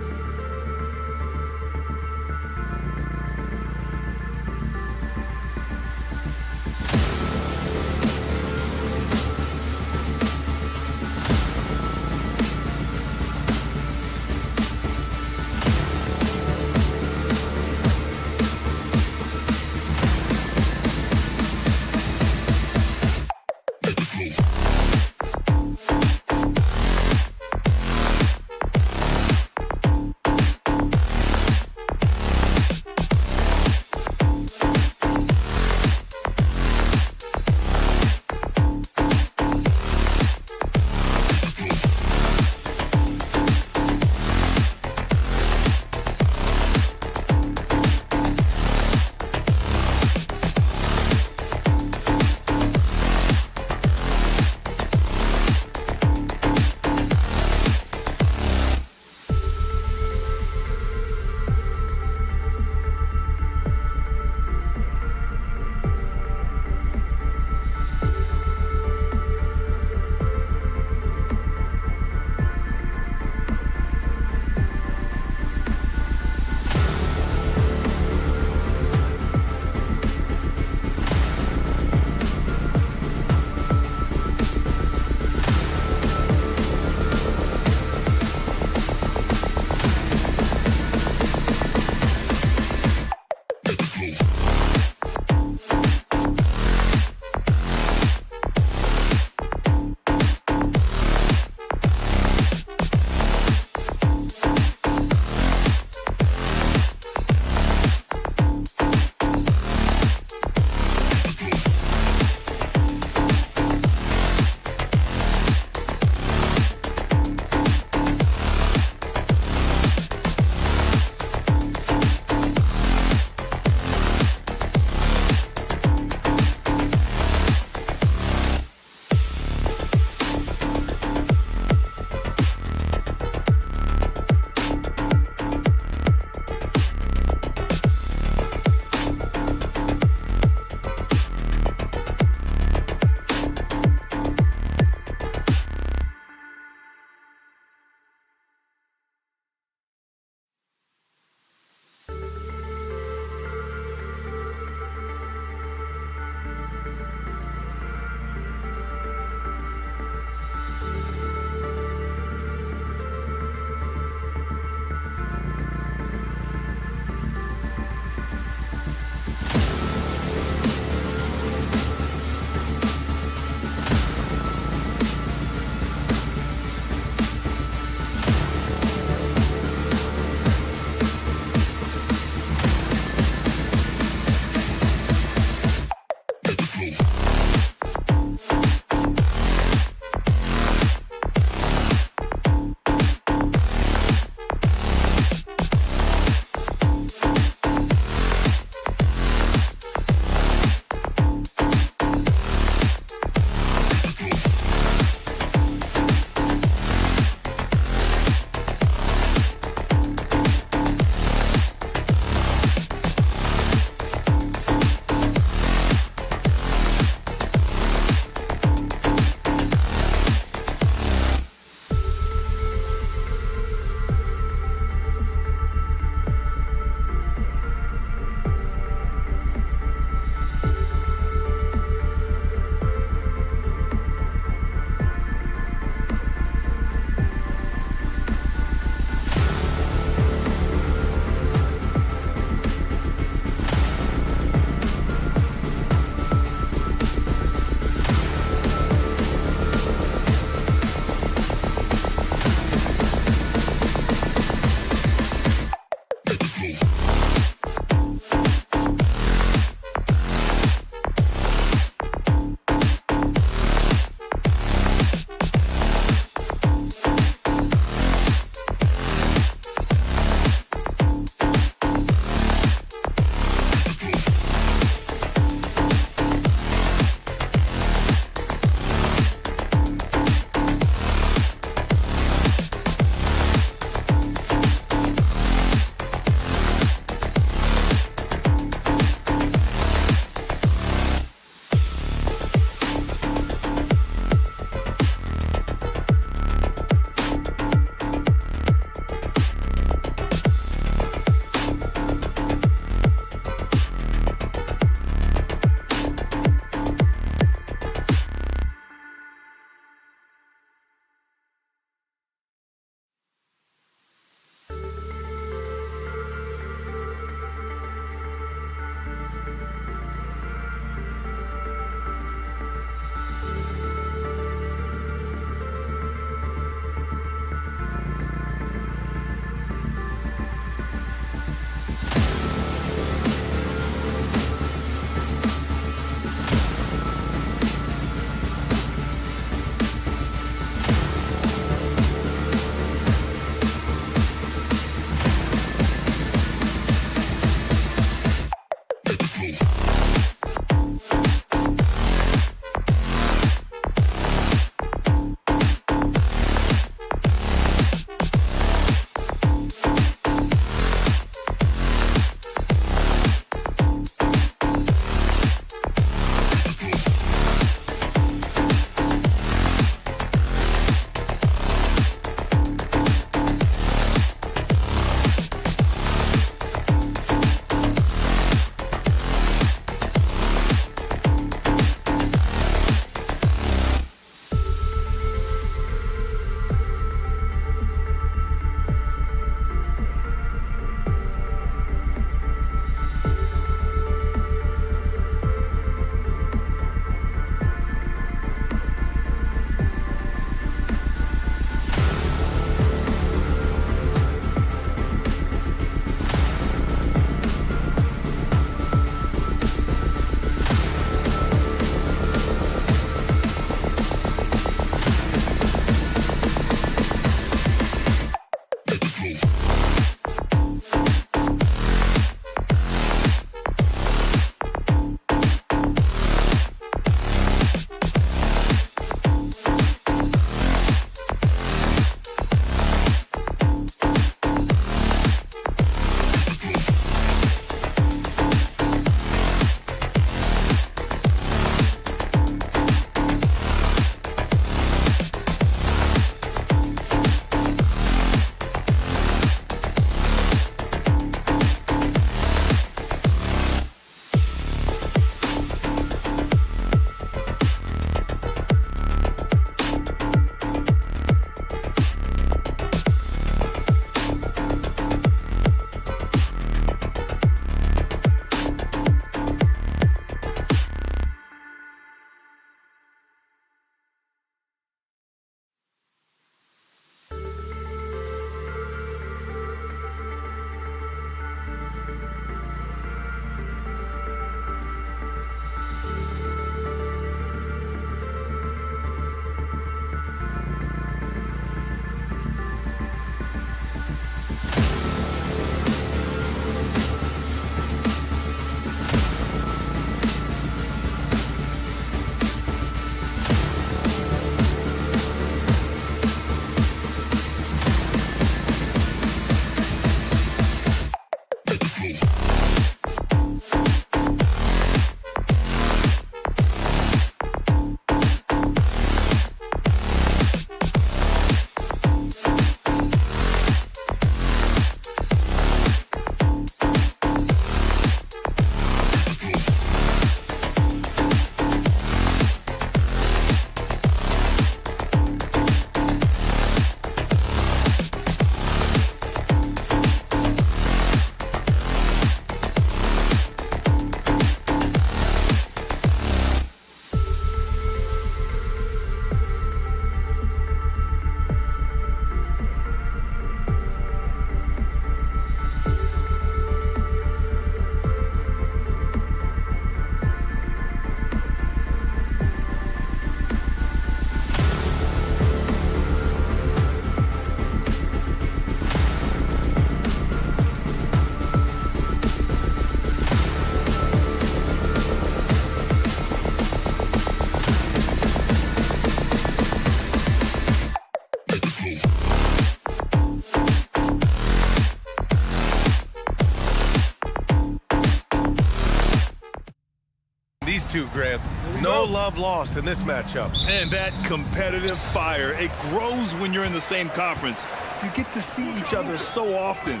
two, Grant. No love lost in this matchup. And that competitive fire, it grows when you're in the same conference. You get to see each other so often.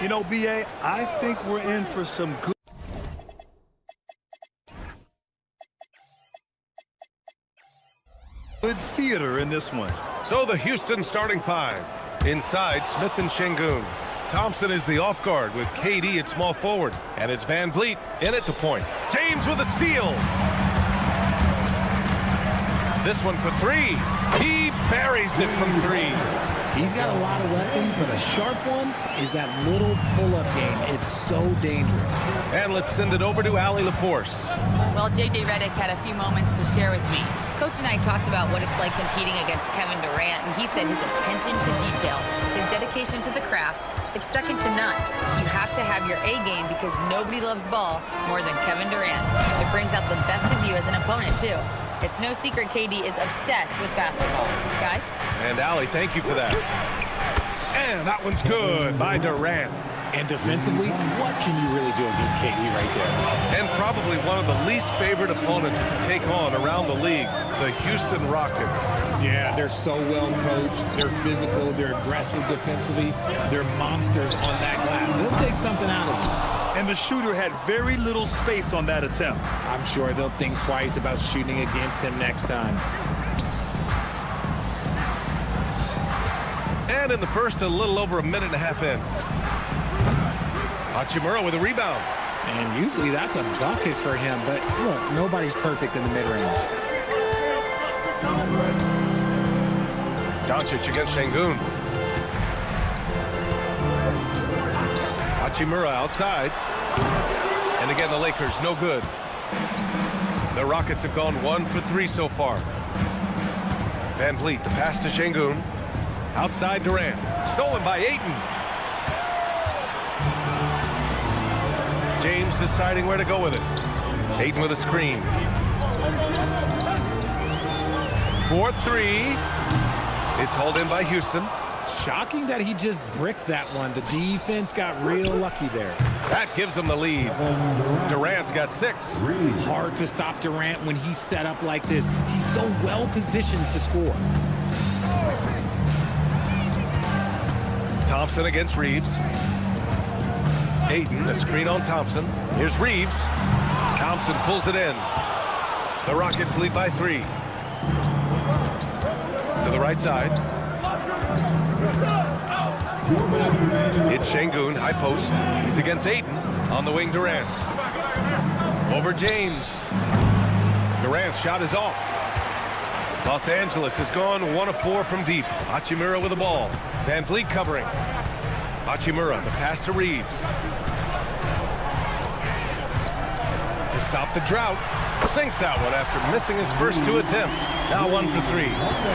You know, BA, I think we're in for some good theater in this one. So the Houston starting five. Inside, Smith and Şengün. Thompson is the off guard with KD at small forward. And it's Van Vliet in at the point. James with a steal. This one for three. He buries it from three. He's got a lot of weapons, but a sharp one is that little pull-up game. It's so dangerous. And let's send it over to Allie LaForce. Well, J.J. Redick had a few moments to share with me. Coach and I talked about what it's like competing against Kevin Durant, and he said his attention to detail, his dedication to the craft, it's second to none. You have to have your A game because nobody loves ball more than Kevin Durant. It brings out the best of you as an opponent, too. It's no secret KD is obsessed with basketball. Guys? And Allie, thank you for that. And that one's good by Durant. And defensively, what can you really do against KD right there? And probably one of the least favorite opponents to take on around the league, the Houston Rockets. Yeah, they're so well coached. They're physical. They're aggressive defensively. They're monsters on that glass. They'll take something out of you. And the shooter had very little space on that attempt. I'm sure they'll think twice about shooting against him next time. And in the first, a little over a minute and a half in. Hachimura with a rebound. And usually that's a bucket for him, but look, nobody's perfect in the mid-range. Doncic against Şengün. Hachimura outside. And again, the Lakers, no good. The Rockets have gone 1 for 3 so far. Van Vliet, the pass to Şengün. Outside Durant. Stolen by Ayton. James deciding where to go with it. Ayton with a screen. 4-3. It's hauled in by Houston. Shocking that he just bricked that one. The defense got real lucky there. That gives them the lead. Durant's got 6. Hard to stop Durant when he's set up like this. He's so well positioned to score. Thompson against Reeves. Ayton, a screen on Thompson. Here's Reeves. Thompson pulls it in. The Rockets lead by 3. To the right side. It's Şengün, high post. He's against Ayton. On the wing, Durant. Over James. Durant's shot is off. Los Angeles has gone 1 of 4 from deep. Hachimura with the ball. Van Vliet covering. Hachimura, the pass to Reeves. To stop the drought. Sinks that one after missing his first 2 attempts. Now 1 for 3.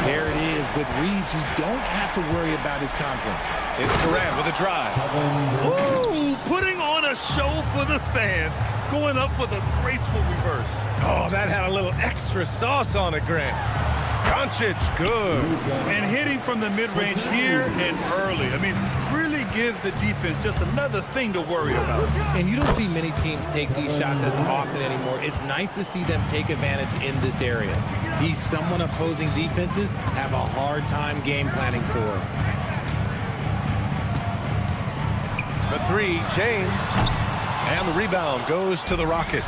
There it is. With Reeves, you don't have to worry about his confidence. It's Durant with a drive. Ooh, putting on a show for the fans. Going up for the graceful reverse. Oh, that had a little extra sauce on it, Grant. Doncic, good. And hitting from the mid-range here and early. I mean, really gives the defense just another thing to worry about. And you don't see many teams take these shots as often anymore. It's nice to see them take advantage in this area. He's someone opposing defenses have a hard time game planning for. For 3, James. And the rebound goes to the Rockets.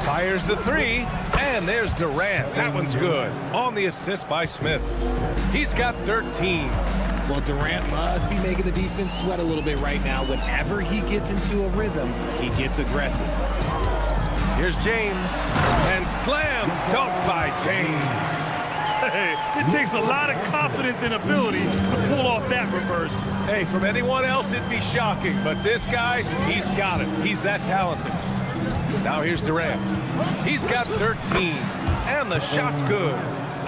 Fires the 3, and there's Durant. That one's good. On the assist by Smith. He's got 13. Well, Durant must be making the defense sweat a little bit right now. Whenever he gets into a rhythm, he gets aggressive. Here's James. And slam dunk by James. Hey, it takes a lot of confidence and ability to pull off that reverse. Hey, from anyone else, it'd be shocking. But this guy, he's got it. He's that talented. Now here's Durant. He's got 13, and the shot's good.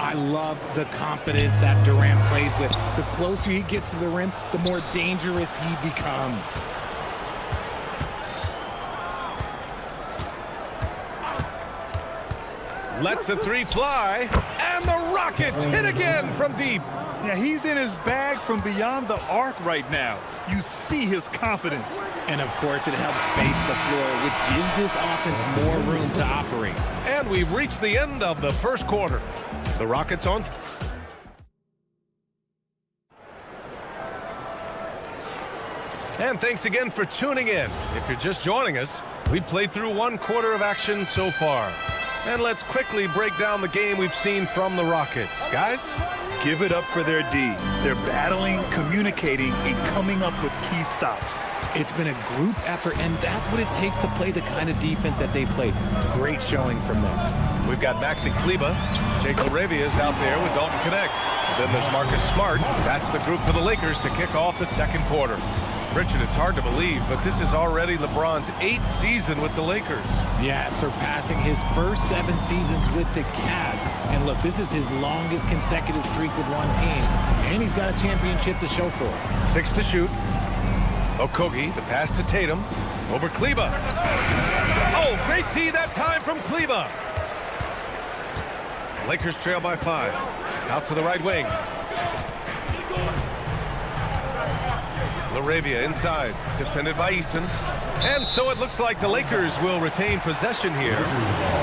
I love the confidence that Durant plays with. The closer he gets to the rim, the more dangerous he becomes. Lets the 3 fly, and the Rockets hit again from deep. Yeah, he's in his bag from beyond the arc right now. You see his confidence. And, of course, it helps space the floor, which gives this offense more room to operate. And we've reached the end of the first quarter. The Rockets on. And thanks again for tuning in. If you're just joining us, we played through one quarter of action so far. And let's quickly break down the game we've seen from the Rockets. Guys? Give it up for their D. They're battling, communicating, and coming up with key stops. It's been a group effort, and that's what it takes to play the kind of defense that they've played. Great showing from them. We've got Maxi Kleber. Jake LaRavia is out there with Dalton Connect. Then there's Marcus Smart. That's the group for the Lakers to kick off the second quarter. Richard, it's hard to believe, but this is already LeBron's 8th season with the Lakers. Yeah, surpassing his first 7 seasons with the Cavs. And look, this is his longest consecutive streak with one team. And he's got a championship to show for it. 6 to shoot. Okogie, the pass to Tatum. Over Kleber. Oh, great D that time from Kleber. Lakers trail by 5. Out to the right wing. LaRavia inside, defended by Eason. And so it looks like the Lakers will retain possession here.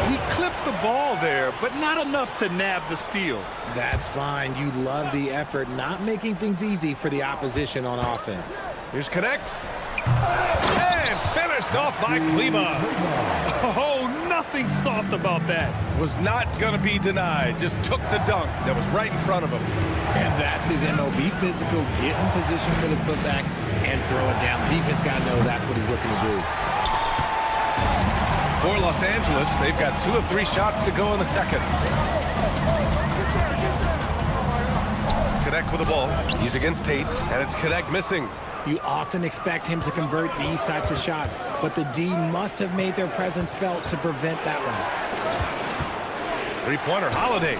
He clipped the ball there, but not enough to nab the steal. That's fine. You love the effort, not making things easy for the opposition on offense. Here's Connect. And finished off by Kleber. Oh, nothing soft about that. Was not going to be denied. Just took the dunk that was right in front of him. And that's his MOB physical, get in position for the putback and throw it down. The defense got to know that's what he's looking to do. For Los Angeles, they've got 2 of 3 shots to go in the second. Connect with the ball. He's against Tate, and it's Connect missing. You often expect him to convert these types of shots, but the D must have made their presence felt to prevent that one. 3-pointer, Holiday.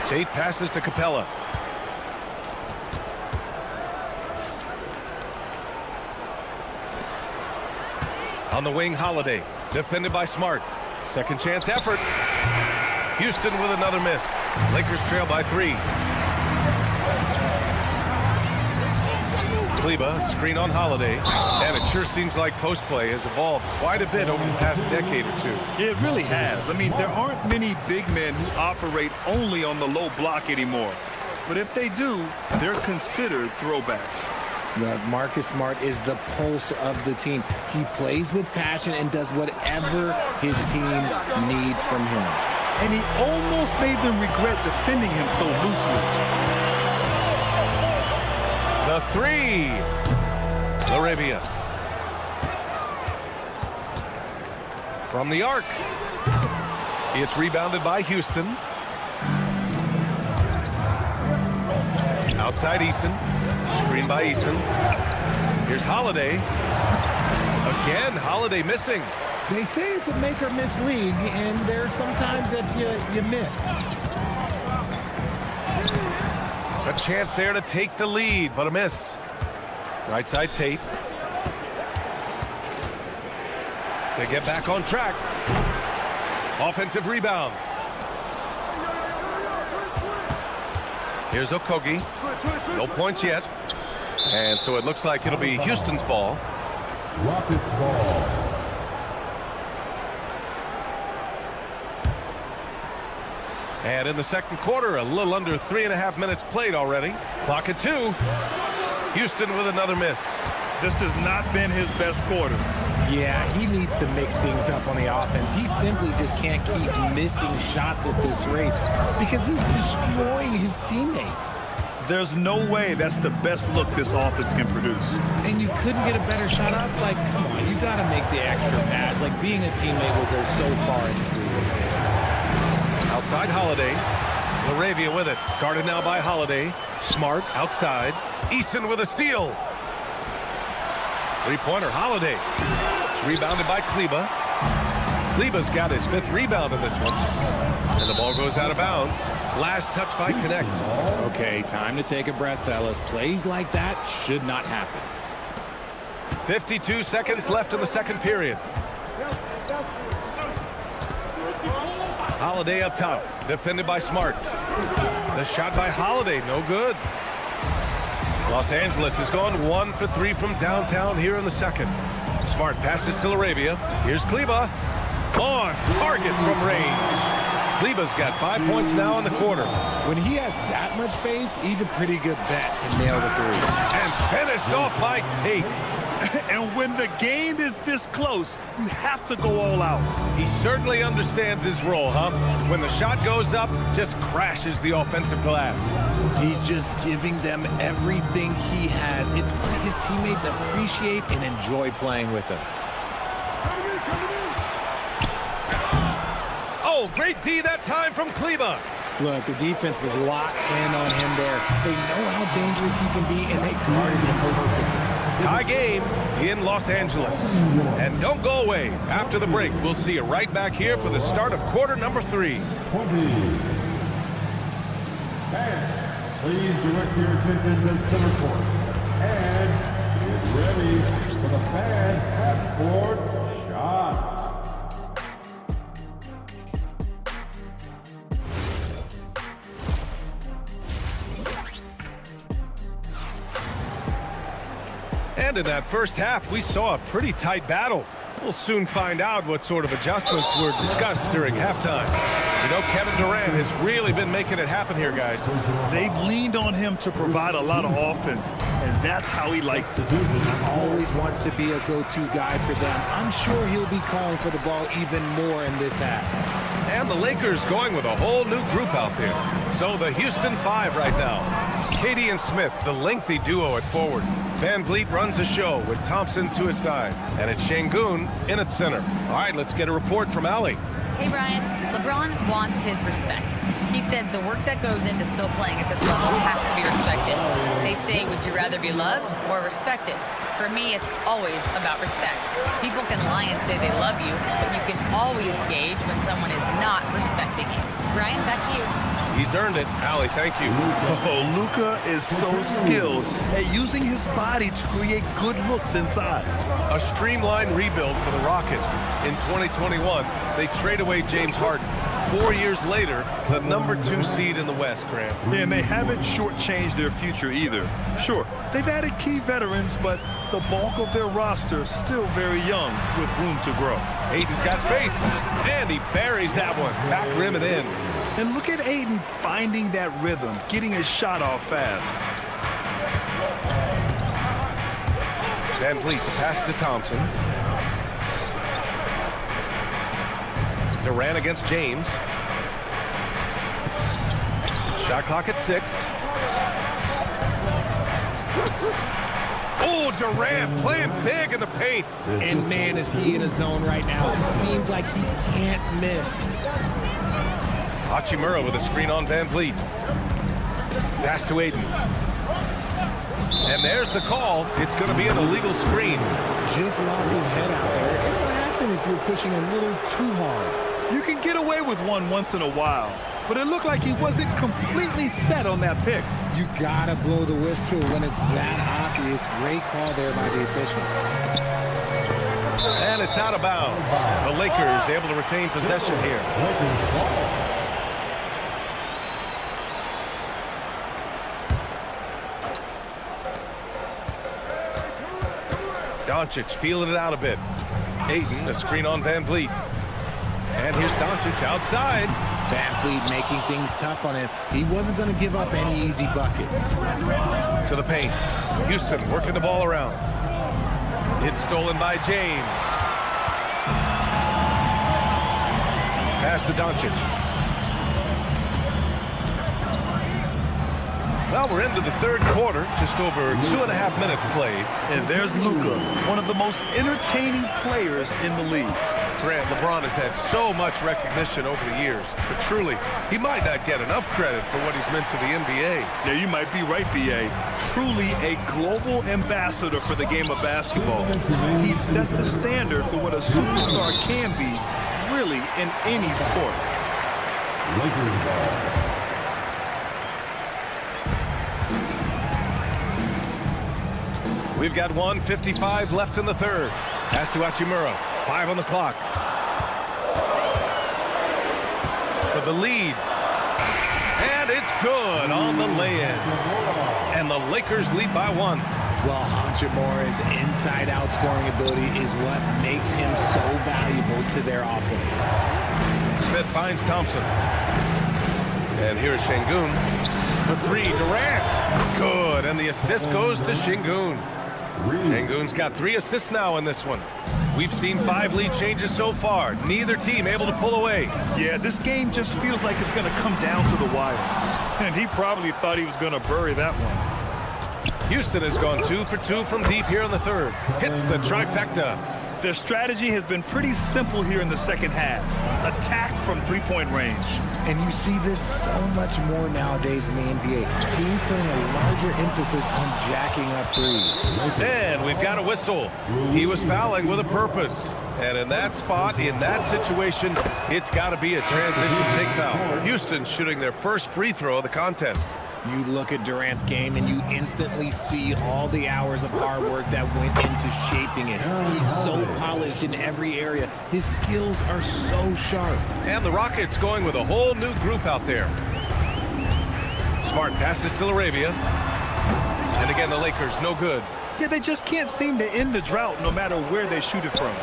Tate passes to Capella. On the wing, Holiday. Defended by Smart. Second chance effort. Houston with another miss. Lakers trail by 3. Kleber, screen on Holiday. And it sure seems like post play has evolved quite a bit over the past decade or 2. It really has. I mean, there aren't many big men who operate only on the low block anymore. But if they do, they're considered throwbacks. Marcus Smart is the pulse of the team. He plays with passion and does whatever his team needs from him. And he almost made them regret defending him so loosely. The 3. LaRavia. From the arc. It's rebounded by Houston. Outside Eason. Screen by Eason. Here's Holiday. Again, Holiday missing. They say it's a make-or-miss league, and there's sometimes that you miss. A chance there to take the lead, but a miss. Right side Tate. To get back on track. Offensive rebound. Here's Okogie. No points yet. And so it looks like it'll be Houston's ball. Rockets ball. And in the second quarter, a little under 3.5 minutes played already. Clock at 2. Houston with another miss. This has not been his best quarter. Yeah, he needs to mix things up on the offense. He simply just can't keep missing shots at this rate because he's destroying his teammates. There's no way that's the best look this offense can produce. And you couldn't get a better shot off? Like, come on, you got to make the extra pass. Like, being a teammate will go so far in this league. Outside Holiday. LaRavia with it. Guarded now by Holiday. Smart outside. Eason with a steal. 3-pointer Holiday. It's rebounded by Kleber. Kleber's got his 5th rebound in this one. And the ball goes out of bounds. Last touch by Connect. Okay, time to take a breath, fellas. Plays like that should not happen. 52 seconds left in the second period. Holiday up top, defended by Smart. The shot by Holiday, no good. Los Angeles has gone 1 for 3 from downtown here in the second. Smart passes to LaRavia. Here's Kleba. On target from range. Kleba's got 5 points now in the quarter. When he has that much space, he's a pretty good bet to nail the three. And finished off by Tate. And when the game is this close, you have to go all out. He certainly understands his role, huh? When the shot goes up, just crashes the offensive glass. He's just giving them everything he has. It's what his teammates appreciate and enjoy playing with him. Oh, great D that time from Kleba. Look, the defense was locked in on him there. They know how dangerous he can be, and they guarded him perfectly. Tie game in Los Angeles. And don't go away. After the break, we'll see you right back here for the start of quarter number 3. 20. Fans, please direct your attention to center court. And get ready for the fan half-court shot. And in that first half, we saw a pretty tight battle. We'll soon find out what sort of adjustments were discussed during halftime. You know, Kevin Durant has really been making it happen here, guys. They've leaned on him to provide a lot of offense, and that's how he likes it. He always wants to be a go-to guy for them. I'm sure he'll be calling for the ball even more in this half. And the Lakers going with a whole new group out there. So the Houston 5 right now. Katie and Smith, the lengthy duo at forward. Van Vliet runs the show with Thompson to his side. And it's Şengün in at center. All right, let's get a report from Allie. Hey, Brian. LeBron wants his respect. He said the work that goes into still playing at this level has to be respected. They say, would you rather be loved or respected? For me, it's always about respect. People can lie and say they love you, but you can always gauge when someone is not respecting you. Brian, back to you. He's earned it. Allie, thank you. Oh, Luka is so skilled at using his body to create good looks inside. A streamlined rebuild for the Rockets. In 2021, they trade away James Harden. 4 years later, the number 2 seed in the West, Grant. Yeah, and they haven't shortchanged their future either. Sure, they've added key veterans, but the bulk of their roster is still very young with room to grow. Aiden's got space, and he buries that one. Back rim and in. And look at Aiden finding that rhythm, getting his shot off fast. Van Vliet, the pass to Thompson. Durant against James. Shot clock at 6. Oh, Durant playing big in the paint. And man, is he in a zone right now. Seems like he can't miss. Hachimura with a screen on Van Vliet. Pass to Aiden. And there's the call. It's going to be an illegal screen. Just lost his head out there. It'll happen if you're pushing a little too hard. You can get away with one once in a while, but it looked like he wasn't completely set on that pick. You gotta blow the whistle when it's that obvious. Great call there by the official. And it's out of bounds. The Lakers able to retain possession here. Doncic feeling it out a bit. Ayton, a screen on Van Vliet. And here's Doncic outside. Van Vliet making things tough on him. He wasn't going to give up any easy bucket. To the paint. Houston working the ball around. It's stolen by James. Pass to Doncic. Well, we're into the third quarter, just over 2.5 minutes played. And there's Luka, one of the most entertaining players in the league. Grant, LeBron has had so much recognition over the years, but truly, he might not get enough credit for what he's meant to the NBA. Yeah, you might be right, B.A. Truly a global ambassador for the game of basketball. He set the standard for what a superstar can be, really, in any sport. Lakers ball. We've got 1:55 left in the third. Pass to Hachimura. 5 on the clock. For the lead. And it's good on the lay-in. And the Lakers lead by 1. Well, Hachimura's inside-out scoring ability is what makes him so valuable to their offense. Smith finds Thompson. And here's Şengün. For 3, Durant. Good, and the assist goes to Şengün. Şengün's got 3 assists now in this one. We've seen 5 lead changes so far. Neither team able to pull away. Yeah, this game just feels like it's going to come down to the wire. And he probably thought he was going to bury that one. Houston has gone 2 for 2 from deep here in the third. Hits the trifecta. Their strategy has been pretty simple here in the second half. Attack from three-point range. And you see this so much more nowadays in the NBA. Teams putting a larger emphasis on jacking up threes. And we've got a whistle. He was fouling with a purpose. And in that spot, in that situation, it's got to be a transition take foul. Houston shooting their first free throw of the contest. You look at Durant's game and you instantly see all the hours of hard work that went into shaping it. He's so polished in every area. His skills are so sharp. And the Rockets going with a whole new group out there. Smart passes to Laravia. And again, the Lakers, no good. Yeah, they just can't seem to end the drought no matter where they shoot it from.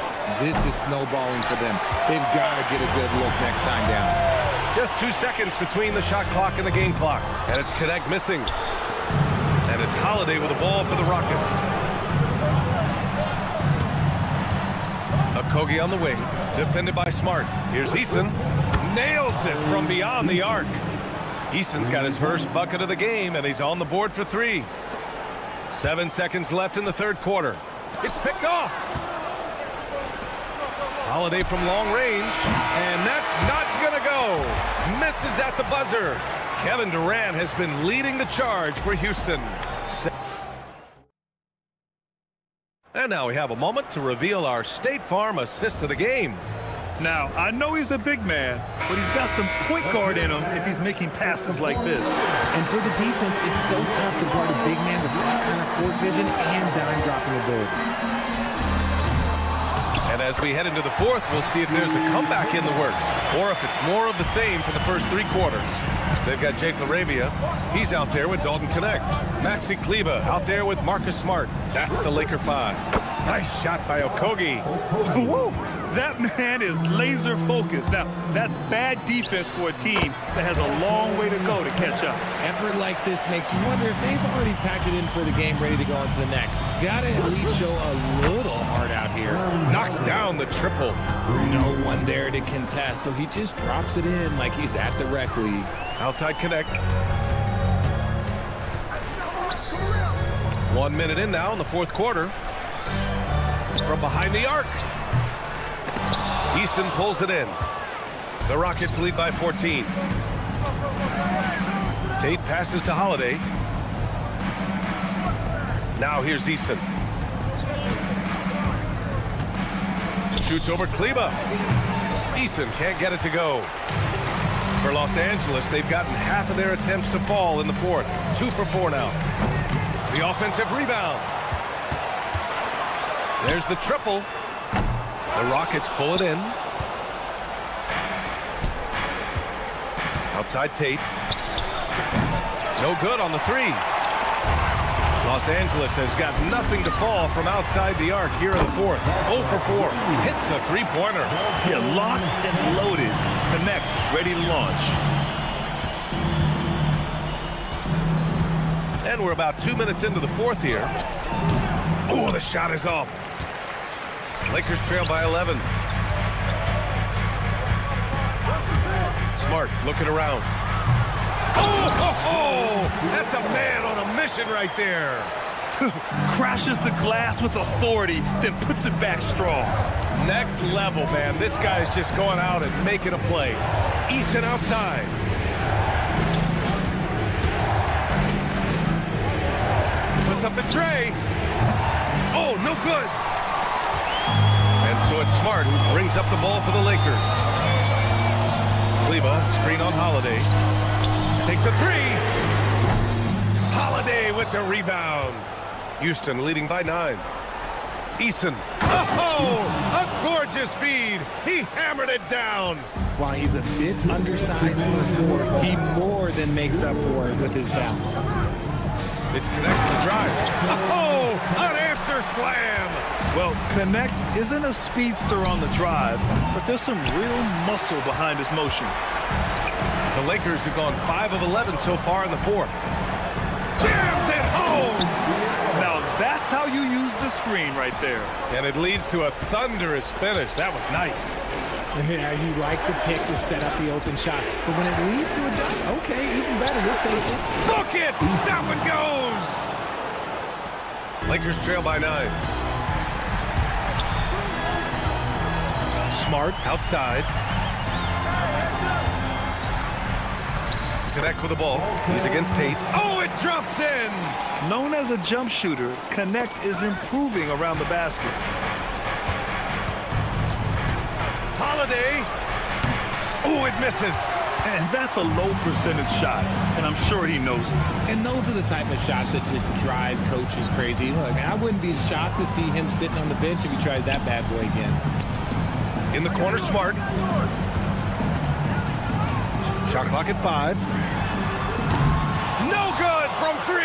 This is snowballing for them. They've got to get a good look next time down. Just 2 seconds between the shot clock and the game clock. And it's Connect missing. And it's Holiday with the ball for the Rockets. Okogie on the wing, defended by Smart. Here's Eason. Nails it from beyond the arc. Eason's got his first bucket of the game, and he's on the board for 3. 7 seconds left in the third quarter. It's picked off. Holiday from long range, and that's not gonna go. Misses at the buzzer. Kevin Durant has been leading the charge for Houston. And now we have a moment to reveal our State Farm assist of the game. Now, I know he's a big man, but he's got some point guard in him if he's making passes like this. And for the defense, it's so tough to guard a big man with that kind of court vision and dime-dropping ability. And as we head into the fourth, we'll see if there's a comeback in the works or if it's more of the same for the first 3 quarters. They've got Jake Laravia. He's out there with Dalton Connect. Maxi Kleber out there with Marcus Smart. That's the Laker 5. Nice shot by Okogie. Whoa, that man is laser focused. Now, that's bad defense for a team that has a long way to go to catch up. Effort like this makes you wonder if they've already packed it in for the game, ready to go on to the next. Gotta at least show a little heart out here. Knocks down the triple. No one there to contest, so he just drops it in like he's at the rec league. Outside Connect. 1 minute in now in the fourth quarter. From behind the arc. Eason pulls it in. The Rockets lead by 14. Tate passes to Holiday. Now here's Eason. Shoots over Kleber. Eason can't get it to go. For Los Angeles, they've gotten half of their attempts to fall in the fourth. 2 for 4 now. The offensive rebound. There's the triple. The Rockets pull it in. Outside Tate. No good on the 3. Los Angeles has got nothing to fall from outside the arc here in the fourth. 0 for 4. Hits a 3-pointer. Yeah, locked and loaded. Connect, ready to launch. And we're about 2 minutes into the fourth here. Oh, the shot is off. Lakers trail by 11. Smart looking around. Oh, that's a man on a mission right there. Crashes the glass with authority, then puts it back strong. Next level, man. This guy's just going out and making a play. Eason outside. Puts up the tray. Oh, no good. And so it's Smart who brings up the ball for the Lakers. Kleber, screen on Holiday. Takes a 3. Holiday with the rebound. Houston leading by 9. Eason. Oh, a gorgeous feed. He hammered it down. While he's a bit undersized for a forward, he more than makes up for it with his bounce. It's connected to drive. Oh, an answer slam. Well, Connect isn't a speedster on the drive, but there's some real muscle behind his motion. The Lakers have gone 5 of 11 so far in the fourth. Jams it home. Now that's how you use the screen right there. And it leads to a thunderous finish. That was nice. Yeah, you like the pick to set up the open shot. But when it leads to a dunk, okay, even better, you'll take it. Book it! That one goes! Lakers trail by 9. Smart outside. Connect with the ball. He's against Tate. Oh, it drops in! Known as a jump shooter, Connect is improving around the basket. Holiday. Oh, it misses. And that's a low percentage shot, and I'm sure he knows it. And those are the type of shots that just drive coaches crazy. Look, I wouldn't be shocked to see him sitting on the bench if he tries that bad boy again. In the corner, Smart. Shot clock at 5. No good from 3.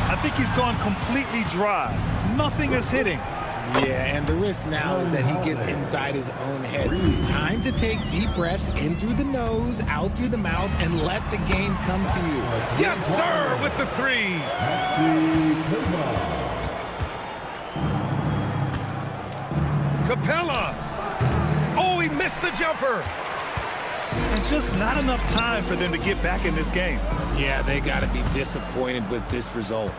I think he's gone completely dry. Nothing is hitting. Yeah, and the risk now is that he gets inside his own head. Time to take deep breaths in through the nose, out through the mouth, and let the game come to you. Yes, sir, with the 3. Capella. Oh, he missed the jumper. And just not enough time for them to get back in this game. Yeah, they got to be disappointed with this result.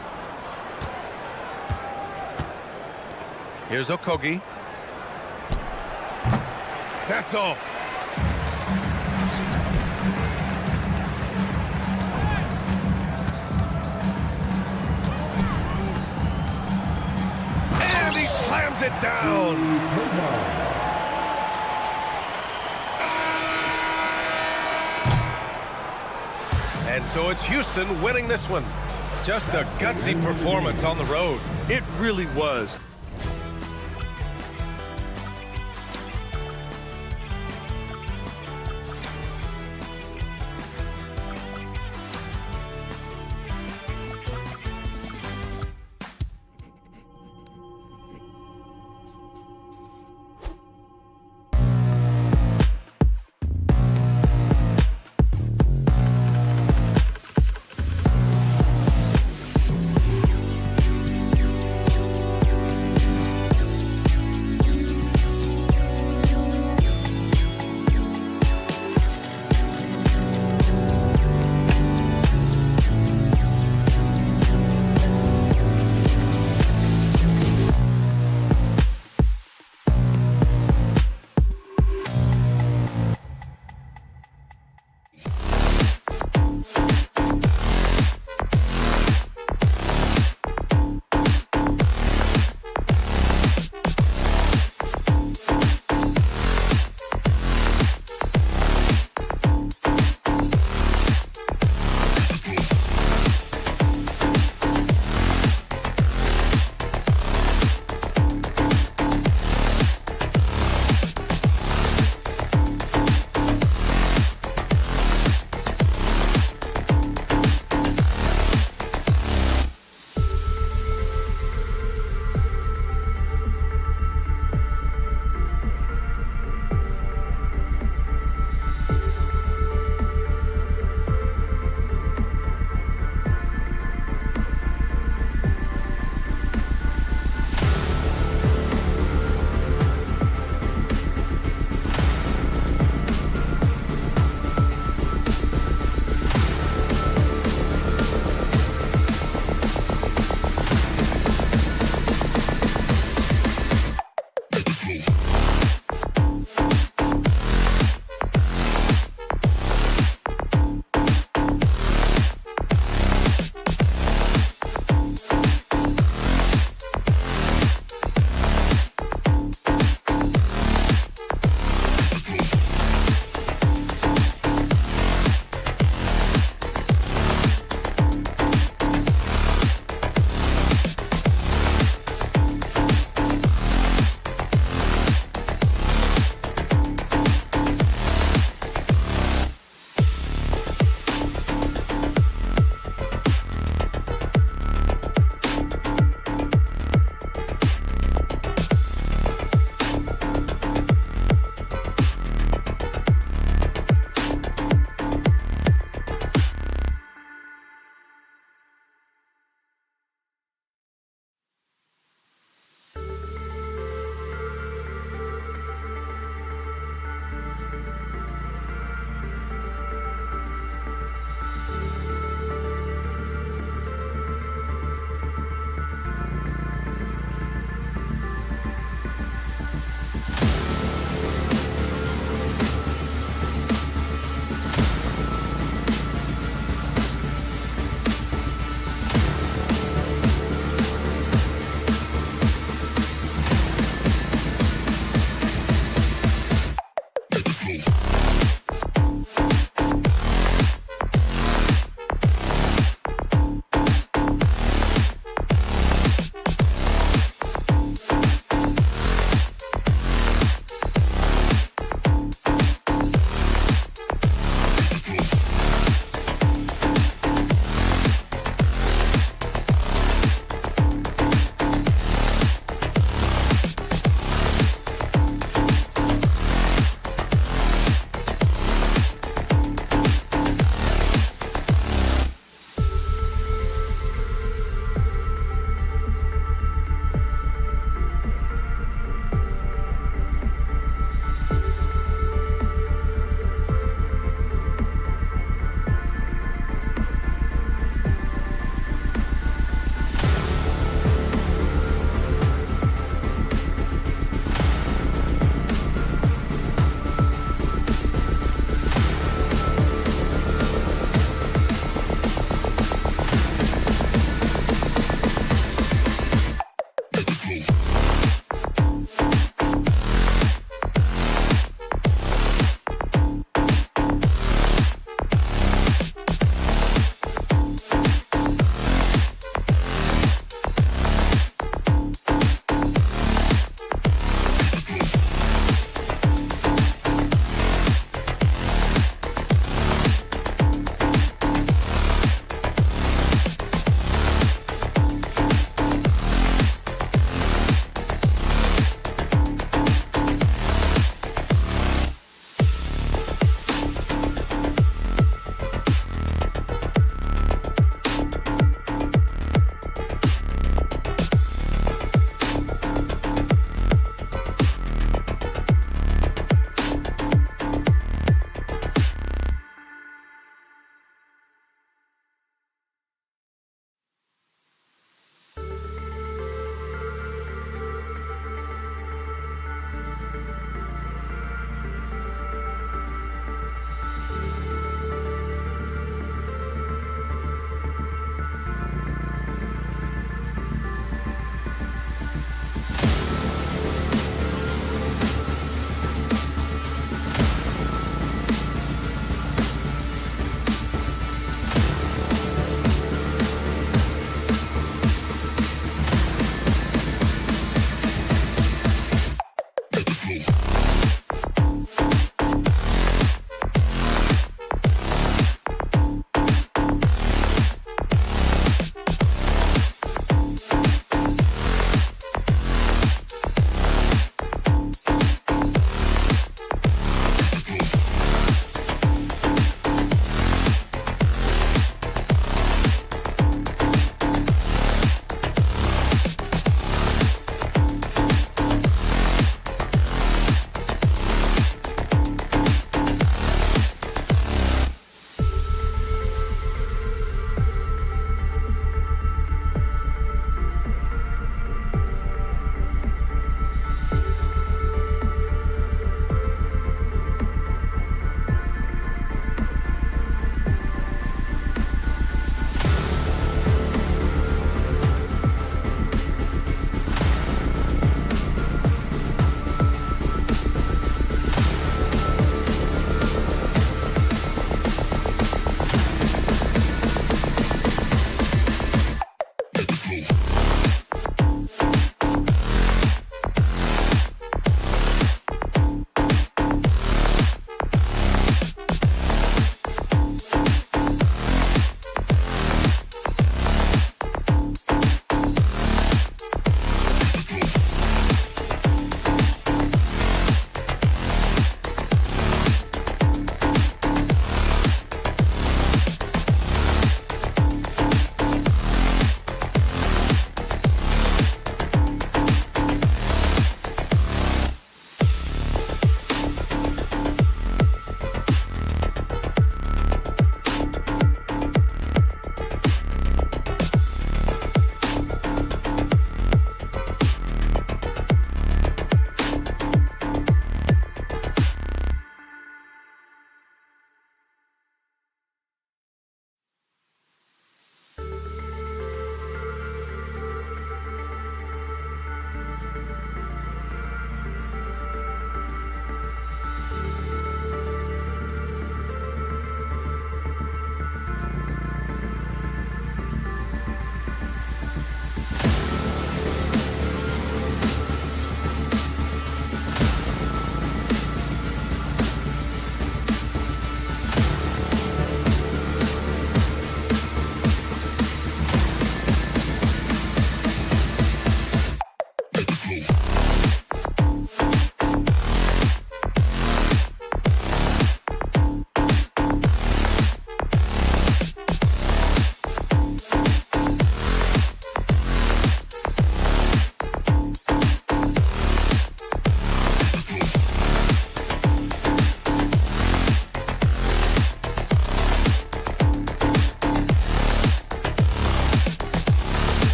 Here's Okogie. That's off. And he slams it down. And so it's Houston winning this one. Just a gutsy performance on the road. It really was.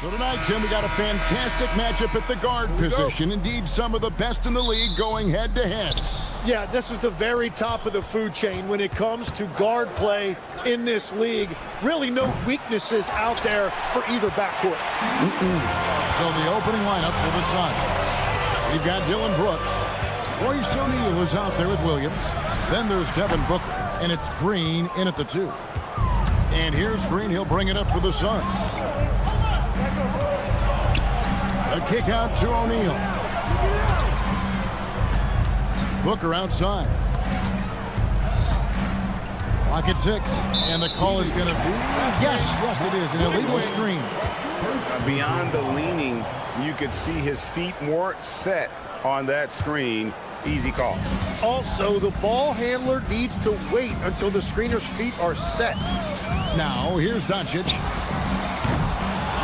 So tonight, Tim, we got a fantastic matchup at the guard position. Indeed, some of the best in the league going head-to-head. Yeah, this is the very top of the food chain when it comes to guard play in this league. Really no weaknesses out there for either backcourt. So the opening lineup for the Suns. We've got Dylan Brooks. Royce O'Neal is out there with Williams. Then there's Devin Booker, and it's Green in at the 2. And here's Green. He'll bring it up for the Suns. A kick out to O'Neal. Booker outside. Clock at 6. And the call is going to be, yes, it is, an illegal screen. Beyond the leaning, you could see his feet weren't set on that screen. Easy call. Also, the ball handler needs to wait until the screener's feet are set. Now, here's Doncic.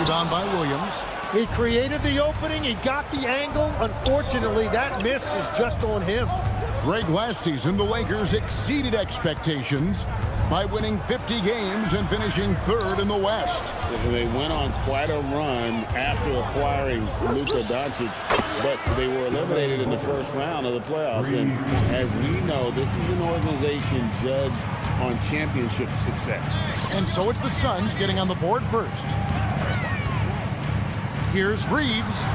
Rebound by Williams. He created the opening. He got the angle. Unfortunately, that miss is just on him. Greg, last season, the Lakers exceeded expectations by winning 50 games and finishing 3rd in the West. They went on quite a run after acquiring Luka Doncic, but they were eliminated in the first round of the playoffs. And as we know, this is an organization judged on championship success. And so it's the Suns getting on the board first. Here's Reeves.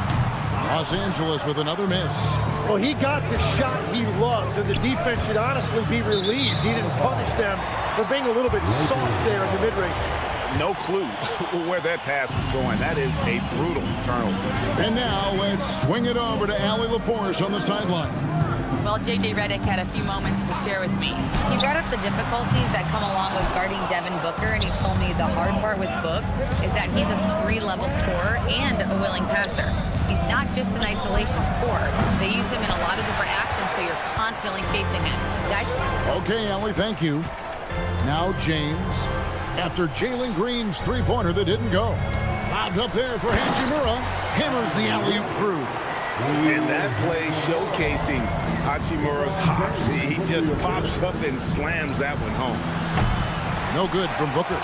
Los Angeles with another miss. Well, he got the shot he loves, and the defense should honestly be relieved. He didn't punish them for being a little bit soft there in the mid-range. No clue where that pass was going. That is a brutal turnover. And now let's swing it over to Allie LaForce on the sideline. Well, J.J. Redick had a few moments to share with me. He brought up the difficulties that come along with guarding Devin Booker, and he told me the hard part with Book is that he's a 3-level scorer and a willing passer. He's not just an isolation scorer. They use him in a lot of different actions, so you're constantly chasing him. Guys? Okay, Allie, thank you. Now James, after Jalen Green's three-pointer that didn't go. Lobbed up there for Hachimura. Hammers the alley-oop through. And that play showcasing Hachimura's hops. He just pops up and slams that one home. No good from Booker.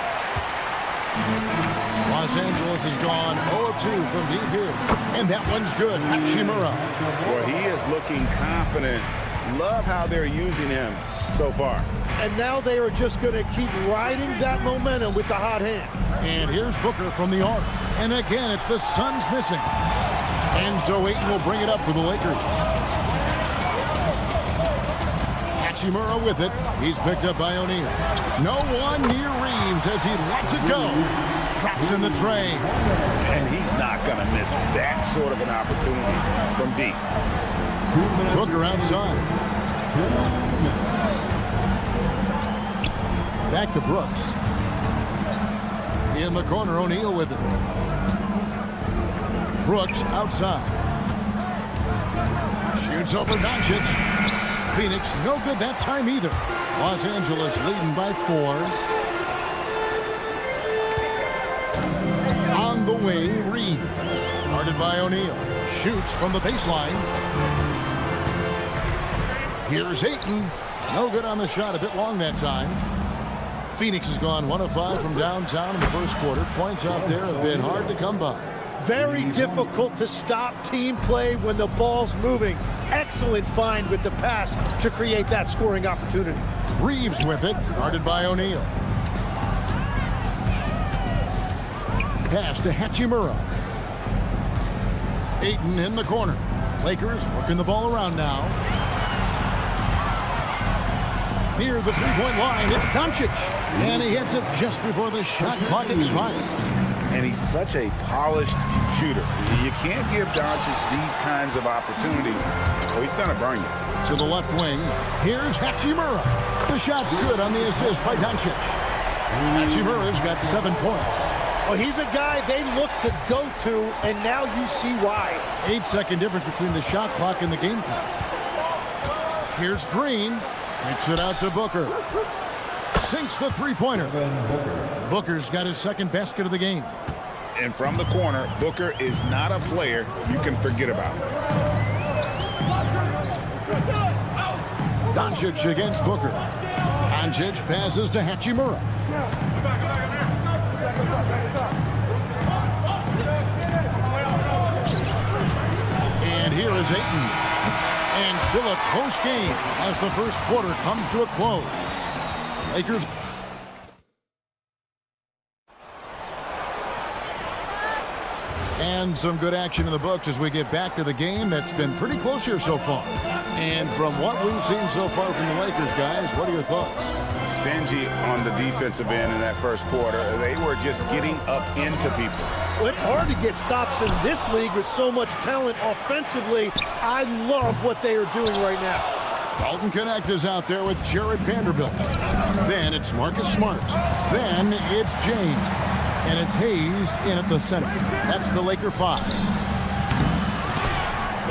Los Angeles has gone 0-2 from deep here. And that one's good. Hachimura. Well, he is looking confident. Love how they're using him so far. And now they are just going to keep riding that momentum with the hot hand. And here's Booker from the arc. And again, it's the Suns missing. And so Ayton will bring it up for the Lakers. Hachimura with it. He's picked up by O'Neal. No one near Reeves as he lets it go. Traps in the tray. And he's not going to miss that sort of an opportunity from deep. Booker outside. Back to Brooks. In the corner, O'Neal with it. Brooks outside. Shoots over Doncic. Phoenix, no good that time either. Los Angeles leading by 4. On the wing, Reed. Guarded by O'Neal. Shoots from the baseline. Here's Ayton. No good on the shot. A bit long that time. Phoenix has gone 1 of 5 from downtown in the first quarter. Points out there have been hard to come by. Very difficult to stop team play when the ball's moving. Excellent find with the pass to create that scoring opportunity. Reeves with it, guarded by O'Neal. Pass to Hachimura. Ayton in the corner. Lakers working the ball around now. Near the three-point line, it's Doncic. And he hits it just before the shot clock expires. And he's such a polished shooter. You can't give Doncic these kinds of opportunities, or he's going to burn you. To the left wing, here's Hachimura. The shot's good on the assist by Doncic. Hachimura's got 7 points. Well, he's a guy they look to go to, and now you see why. 8-second difference between the shot clock and the game clock. Here's Green. Kicks it out to Booker. Sinks the three-pointer. Booker's got his second basket of the game. And from the corner, Booker is not a player you can forget about. Doncic against Booker. Doncic passes to Hachimura. a close game as the first quarter comes to a close. Lakers. And some good action in the books as we get back to the game that's been pretty close here so far. And from what we've seen so far from the Lakers, guys, what are your thoughts? Stingy on the defensive end in that first quarter. They were just getting up into people. Well, it's hard to get stops in this league with so much talent offensively. I love what they are doing right now. Dalton Connect is out there with Jared Vanderbilt. Then it's Marcus Smart. Then it's James. And it's Hayes in at the center. That's the Laker 5.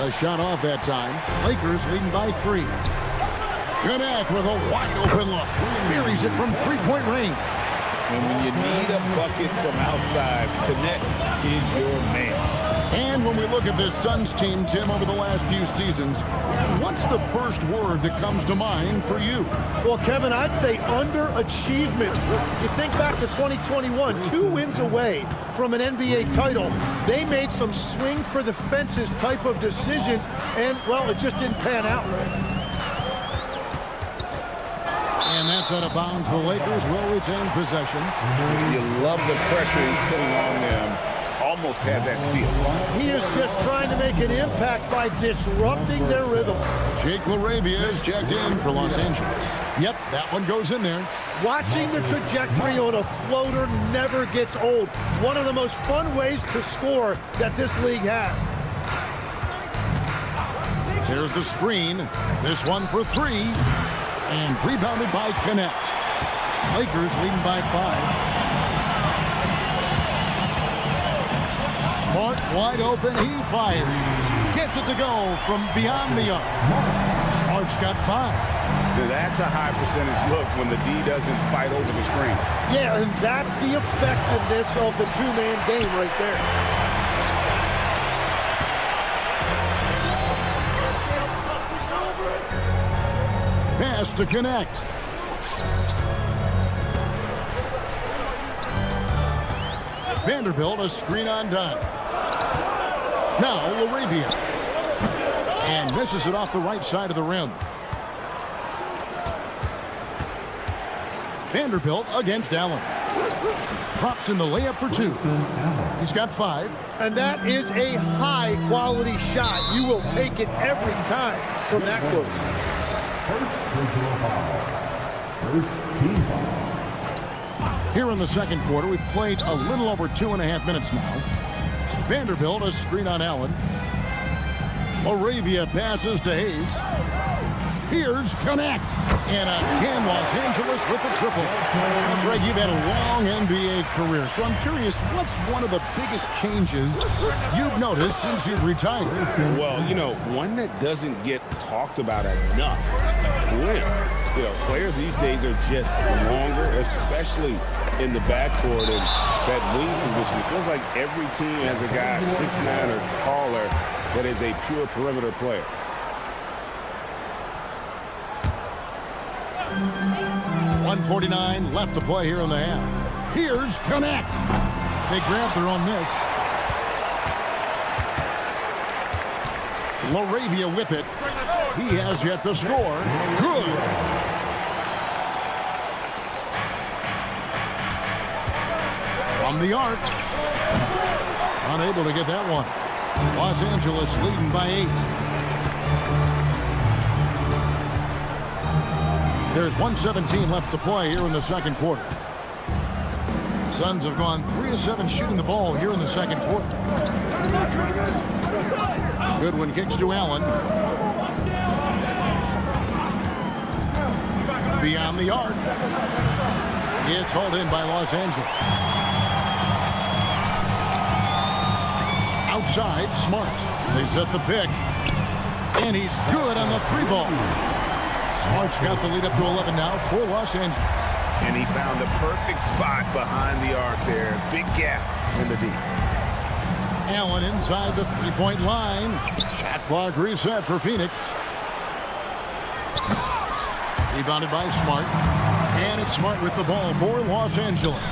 The shot off that time. Lakers leading by 3. Connect with a wide open look. Buries it from three-point range. And when you need a bucket from outside, Connect is your man. And when we look at this Suns team, Tim, over the last few seasons, what's the first word that comes to mind for you? Well, Kevin, I'd say underachievement. You think back to 2021, 2 wins away from an NBA title. They made some swing for the fences type of decisions, and, well, it just didn't pan out. And that's out of bounds. The Lakers will retain possession. You love the pressure he's putting on them. Almost had that steal. He is just trying to make an impact by disrupting their rhythm. Jake LaRavia is checked in for Los Angeles. Yep, that one goes in there. Watching the trajectory on a floater never gets old. One of the most fun ways to score that this league has. There's the screen. This one for 3. And rebounded by Connect. Lakers leading by 5. Smart wide open. He fires. Gets it to go from beyond the arc. Smart's got 5. That's a high percentage look when the D doesn't fight over the screen. Yeah, and that's the effectiveness of the two-man game right there. Pass to Connect. Vanderbilt, a screen on done. Now LaRavia. And misses it off the right side of the rim. Vanderbilt against Allen. Drops in the layup for 2. He's got 5. And that is a high-quality shot. You will take it every time from that close. First team foul. Here in the second quarter, we've played a little over 2.5 minutes now. Vanderbilt, a screen on Allen. LaRavia passes to Hayes. Here's Connect. And again, Los Angeles with the triple. Greg, you've had a long NBA career, so I'm curious, what's one of the biggest changes you've noticed since you've retired? Well, you know, one that doesn't get talked about enough. Length. You know, players these days are just longer, especially in the backcourt, and that wing position. It feels like every team has a guy 6'9" or taller that is a pure perimeter player. .149 left to play here in the half. Here's Connect. They grab their own miss. LaRavia with it. He has yet to score. Good. From the arc. Unable to get that one. Los Angeles leading by 8. There's 1:17 left to play here in the second quarter. Suns have gone 3 of 7 shooting the ball here in the second quarter. Goodwin kicks to Allen. Beyond the arc. It's hauled in by Los Angeles. Outside, Smart. They set the pick. And he's good on the 3-ball. Smart's got the lead up to 11 now for Los Angeles. And he found the perfect spot behind the arc there. Big gap in the D. Allen inside the 3-point line. Shot clock reset for Phoenix. Rebounded by Smart. And it's Smart with the ball for Los Angeles.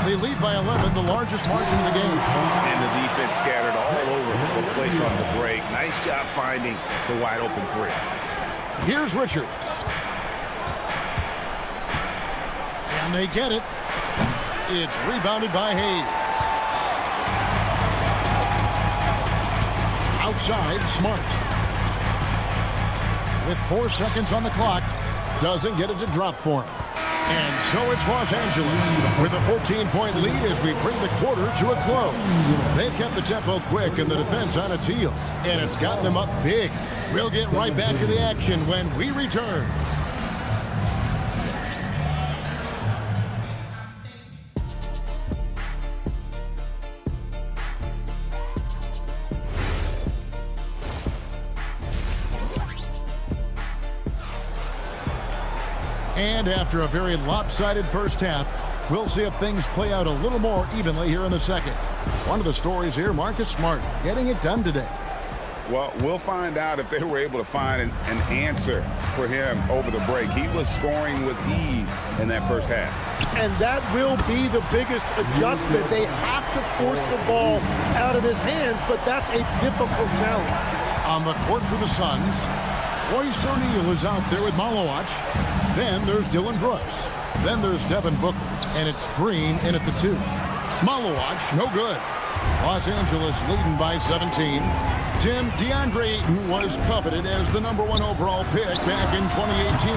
They lead by 11, the largest margin in the game. And the defense scattered all over the place on the break. Nice job finding the wide open 3. Here's Richards. And they get it. It's rebounded by Hayes. Outside, Smart. With 4 seconds on the clock, doesn't get it to drop for him. And so it's Los Angeles with a 14-point lead as we bring the quarter to a close. They've kept the tempo quick and the defense on its heels, and it's gotten them up big. We'll get right back to the action when we return. And after a very lopsided first half, we'll see if things play out a little more evenly here in the second. One of the stories here, Marcus Smart getting it done today. Well, we'll find out if they were able to find an answer for him over the break. He was scoring with ease in that first half. And that will be the biggest adjustment. They have to force the ball out of his hands, but that's a difficult challenge. On the court for the Suns, Royce O'Neal is out there with Malowacz. Then there's Dylan Brooks. Then there's Devin Booker. And it's Green in at the 2. Malowacz, no good. Los Angeles leading by 17. Tim, DeAndre Ayton was coveted as the #1 overall pick back in 2018.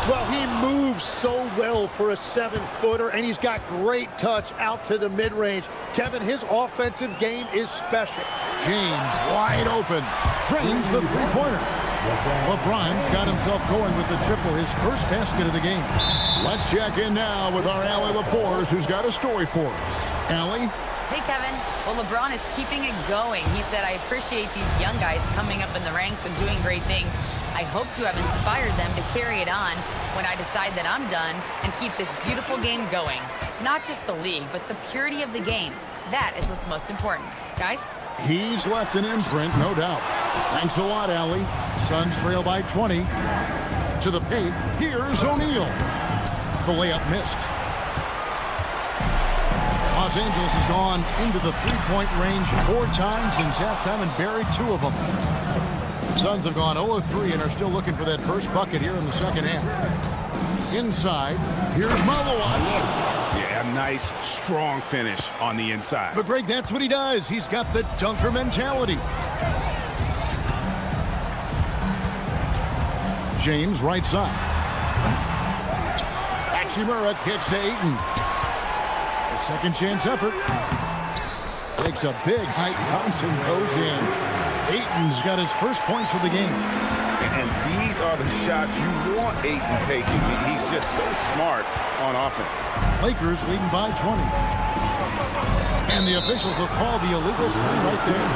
Well, he moves so well for a 7-footer, and he's got great touch out to the mid-range. Kevin, his offensive game is special. James wide open. Drains the three-pointer. LeBron's got himself going with the triple, his first basket of the game. Let's check in now with our Allie LaForce, who's got a story for us. Allie? Hey, Kevin. Well, LeBron is keeping it going. He said, I appreciate these young guys coming up in the ranks and doing great things. I hope to have inspired them to carry it on when I decide that I'm done and keep this beautiful game going. Not just the league, but the purity of the game. That is what's most important. Guys? He's left an imprint, no doubt. Thanks a lot, Allie. Suns trail by 20. To the paint, here's O'Neal. The layup missed. Los Angeles has gone into the three-point range 4 times since halftime and buried 2 of them. The Suns have gone 0 of 3 and are still looking for that first bucket here in the second half. Inside, here's Malowacz. Yeah, a nice, strong finish on the inside. But, Greg, that's what he does. He's got the dunker mentality. James, right side. Hachimura kicks to Ayton. A second chance effort. Takes a big height bounce and goes in. Ayton's got his first points of the game. And these are the shots you want Ayton taking. He's just so smart on offense. Lakers leading by 20. And the officials will call the illegal screen right there.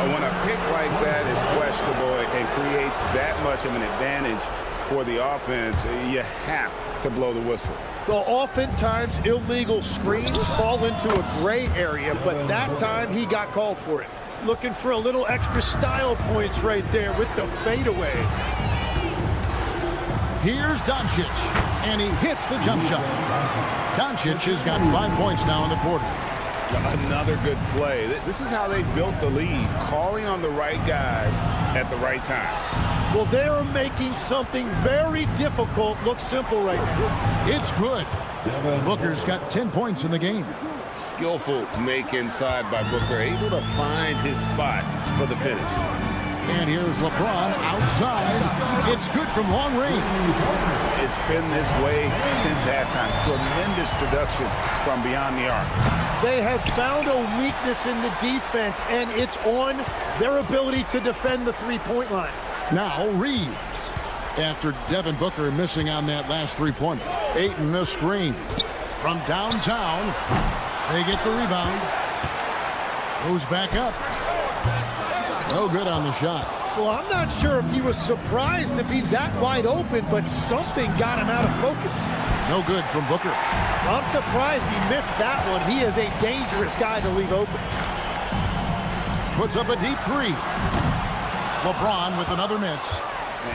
When a pick like that is questionable and creates that much of an advantage for the offense, you have to blow the whistle. Well, oftentimes illegal screens fall into a gray area, but that time he got called for it. Looking for a little extra style points right there with the fadeaway. Here's Doncic, and he hits the jump shot. Doncic has got 5 points now in the quarter. Another good play. This is how they built the lead, calling on the right guys at the right time. Well, they're making something very difficult look simple right now. It's good. Booker's got 10 points in the game. Skillful make inside by Booker, able to find his spot for the finish. And here's LeBron outside. It's good from long range. It's been this way since halftime. Tremendous production from beyond the arc. They have found a weakness in the defense, and it's on their ability to defend the three-point line. Now Reeves. After Devin Booker missing on that last three-pointer. Ayton the screen. From downtown, they get the rebound. Goes back up. No good on the shot. Well, I'm not sure if he was surprised to be that wide open, but something got him out of focus. No good from Booker. I'm surprised he missed that one. He is a dangerous guy to leave open. Puts up a deep 3. LeBron with another miss.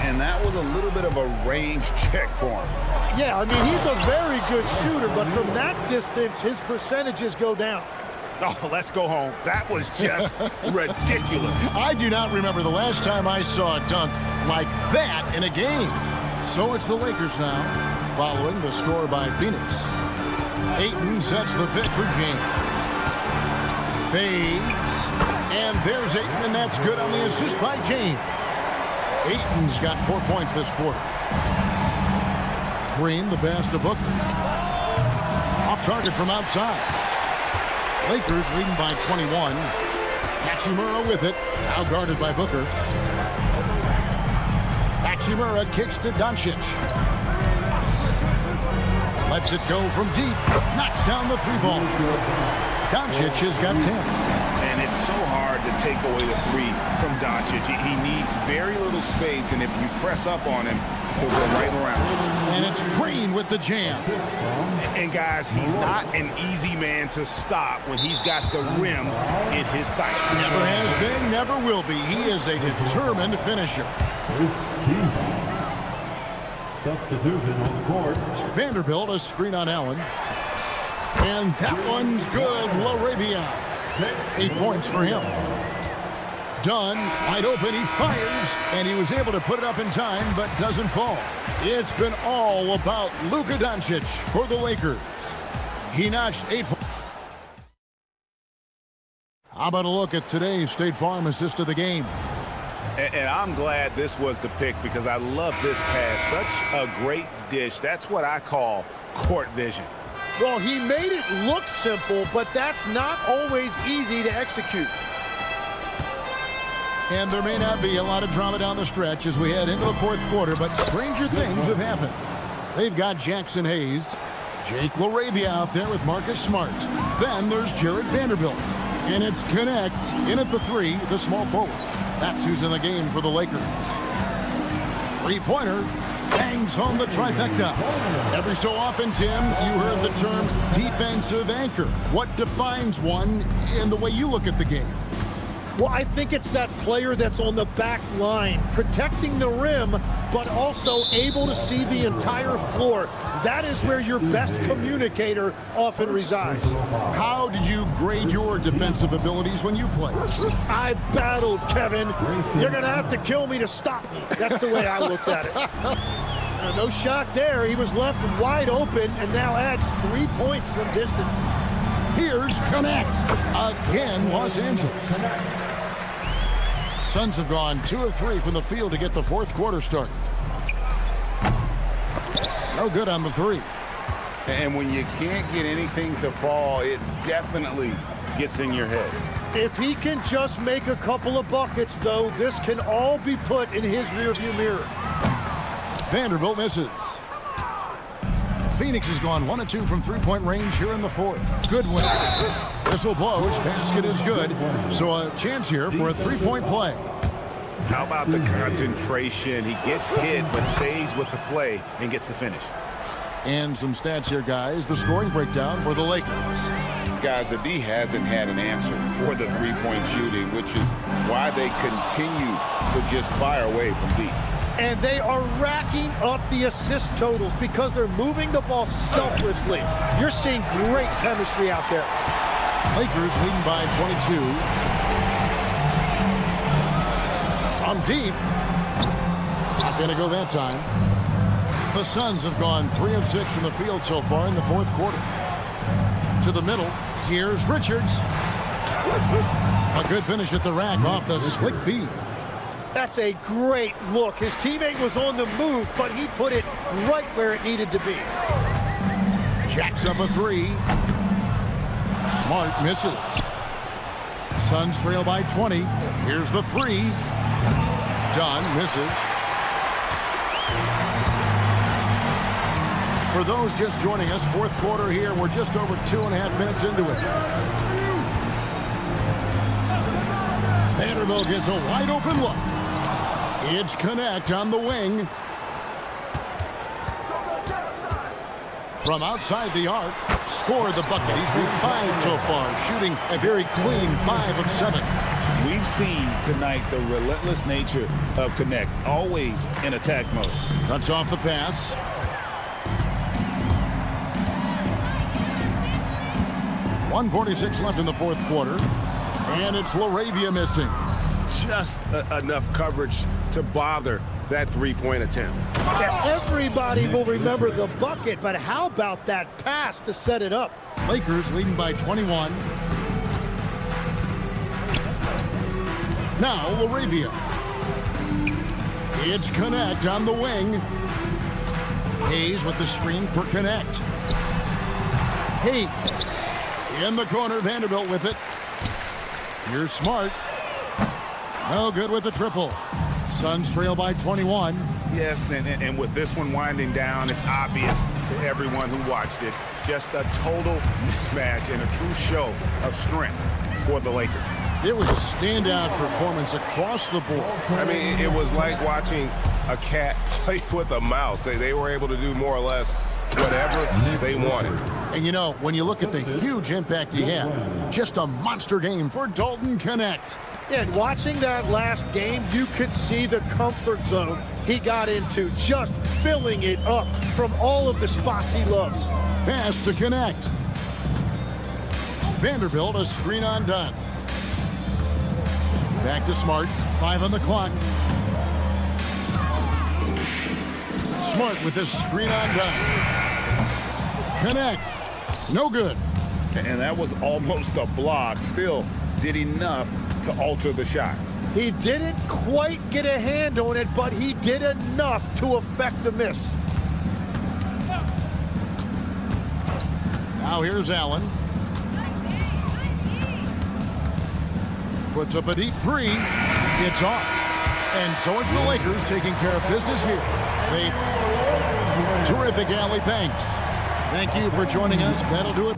And that was a little bit of a range check for him. Yeah, I mean, he's a very good shooter, but from that distance, his percentages go down. Oh, let's go home. That was just ridiculous. I do not remember the last time I saw a dunk like that in a game. So it's the Lakers now, following the score by Phoenix. Ayton sets the pick for James. Fades. And there's Ayton, and that's good on the assist by James. Ayton's got 4 points this quarter. Green, the pass to Booker. Off target from outside. Lakers leading by 21. Hachimura with it. Now guarded by Booker. Hachimura kicks to Doncic. Lets it go from deep. Knocks down the three ball. Doncic has got 10. And it's so hard to take away the three from Doncic. He needs very little space, and if you press up on him, he'll go right around. And it's Green with the jam. And guys, he's not an easy man to stop when he's got the rim in his sight. Never has been, never will be. He is a determined finisher. Substitution on the court. Vanderbilt, a screen on Allen. And that one's good. LaRavia. 8 points for him. Dunn, wide open, he fires, and he was able to put it up in time, but doesn't fall. It's been all about Luka Doncic for the Lakers. He notched 8 points. How about a look at today's State Farm assist of the game? And I'm glad this was the pick because I love this pass. Such a great dish. That's what I call court vision. Well, he made it look simple, but that's not always easy to execute. And there may not be a lot of drama down the stretch as we head into the fourth quarter, but stranger things have happened. They've got Jackson Hayes, Jake LaRavia out there with Marcus Smart. Then there's Jared Vanderbilt. And it's Connect in at the three, the small forward. That's who's in the game for the Lakers. Three-pointer bangs home the trifecta. Every so often, Tim, you heard the term defensive anchor. What defines one in the way you look at the game? Well, I think it's that player that's on the back line, protecting the rim, but also able to see the entire floor. That is where your best communicator often resides. How did you grade your defensive abilities when you played? I battled, Kevin. You're going to have to kill me to stop me. That's the way I looked at it. No shock there. He was left wide open and now adds 3 points from distance. Here's Connect. Again, Los Angeles. Suns have gone 2 of 3 from the field to get the fourth quarter started. No good on the three. And when you can't get anything to fall, it definitely gets in your head. If he can just make a couple of buckets, though, this can all be put in his rearview mirror. Vanderbilt misses. Phoenix has gone 1 of 2 from three-point range here in the fourth. Good win. Whistle blows. Basket is good. So a chance here for a three-point play. How about the concentration? He gets hit but stays with the play and gets the finish. And some stats here, guys. The scoring breakdown for the Lakers. Guys, the D hasn't had an answer for the three-point shooting, which is why they continue to just fire away from deep. And they are racking up the assist totals because they're moving the ball selflessly. You're seeing great chemistry out there. Lakers leading by 22. From deep. Not going to go that time. The Suns have gone 3 of 6 from the field so far in the fourth quarter. To the middle. Here's Richards. A good finish at the rack off the slick feed. That's a great look. His teammate was on the move, but he put it right where it needed to be. Jacks up a three. Smart misses. Suns trail by 20. Here's the three. Dunn misses. For those just joining us, fourth quarter here. We're just over 2.5 minutes into it. Vanderbilt gets a wide open look. It's Connect on the wing. From outside the arc, scored the bucket. He's been 5 so far, shooting a very clean 5 of 7. We've seen tonight the relentless nature of Connect, always in attack mode. Cuts off the pass. .146 left in the fourth quarter. And it's LaRavia missing. Just enough coverage to bother that three-point attempt. Everybody will remember the bucket, but how about that pass to set it up? Lakers leading by 21. Now Laravia. It's Connect on the wing. Hayes with the screen for Connect. Hayes in the corner, Vanderbilt with it. Here's Smart. No good with the triple. Suns trail by 21. Yes, and with this one winding down, it's obvious to everyone who watched it. Just a total mismatch and a true show of strength for the Lakers. It was a standout performance across the board. I mean, it was like watching a cat play with a mouse. They were able to do more or less whatever they wanted. And you know, when you look at the huge impact he had, just a monster game for Dalton Connect. And watching that last game, you could see the comfort zone he got into, just filling it up from all of the spots he loves. Pass to Connect. Vanderbilt, a screen on done. Back to Smart, 5 on the clock. Smart with this screen on done. Connect, no good. And that was almost a block. Still did enough to alter the shot. He didn't quite get a hand on it, but he did enough to affect the miss. Now here's Allen. Puts up a deep three. It's off. And so it's the Lakers taking care of business here. Terrific, Allie. Thanks. Thank you for joining us. That'll do it.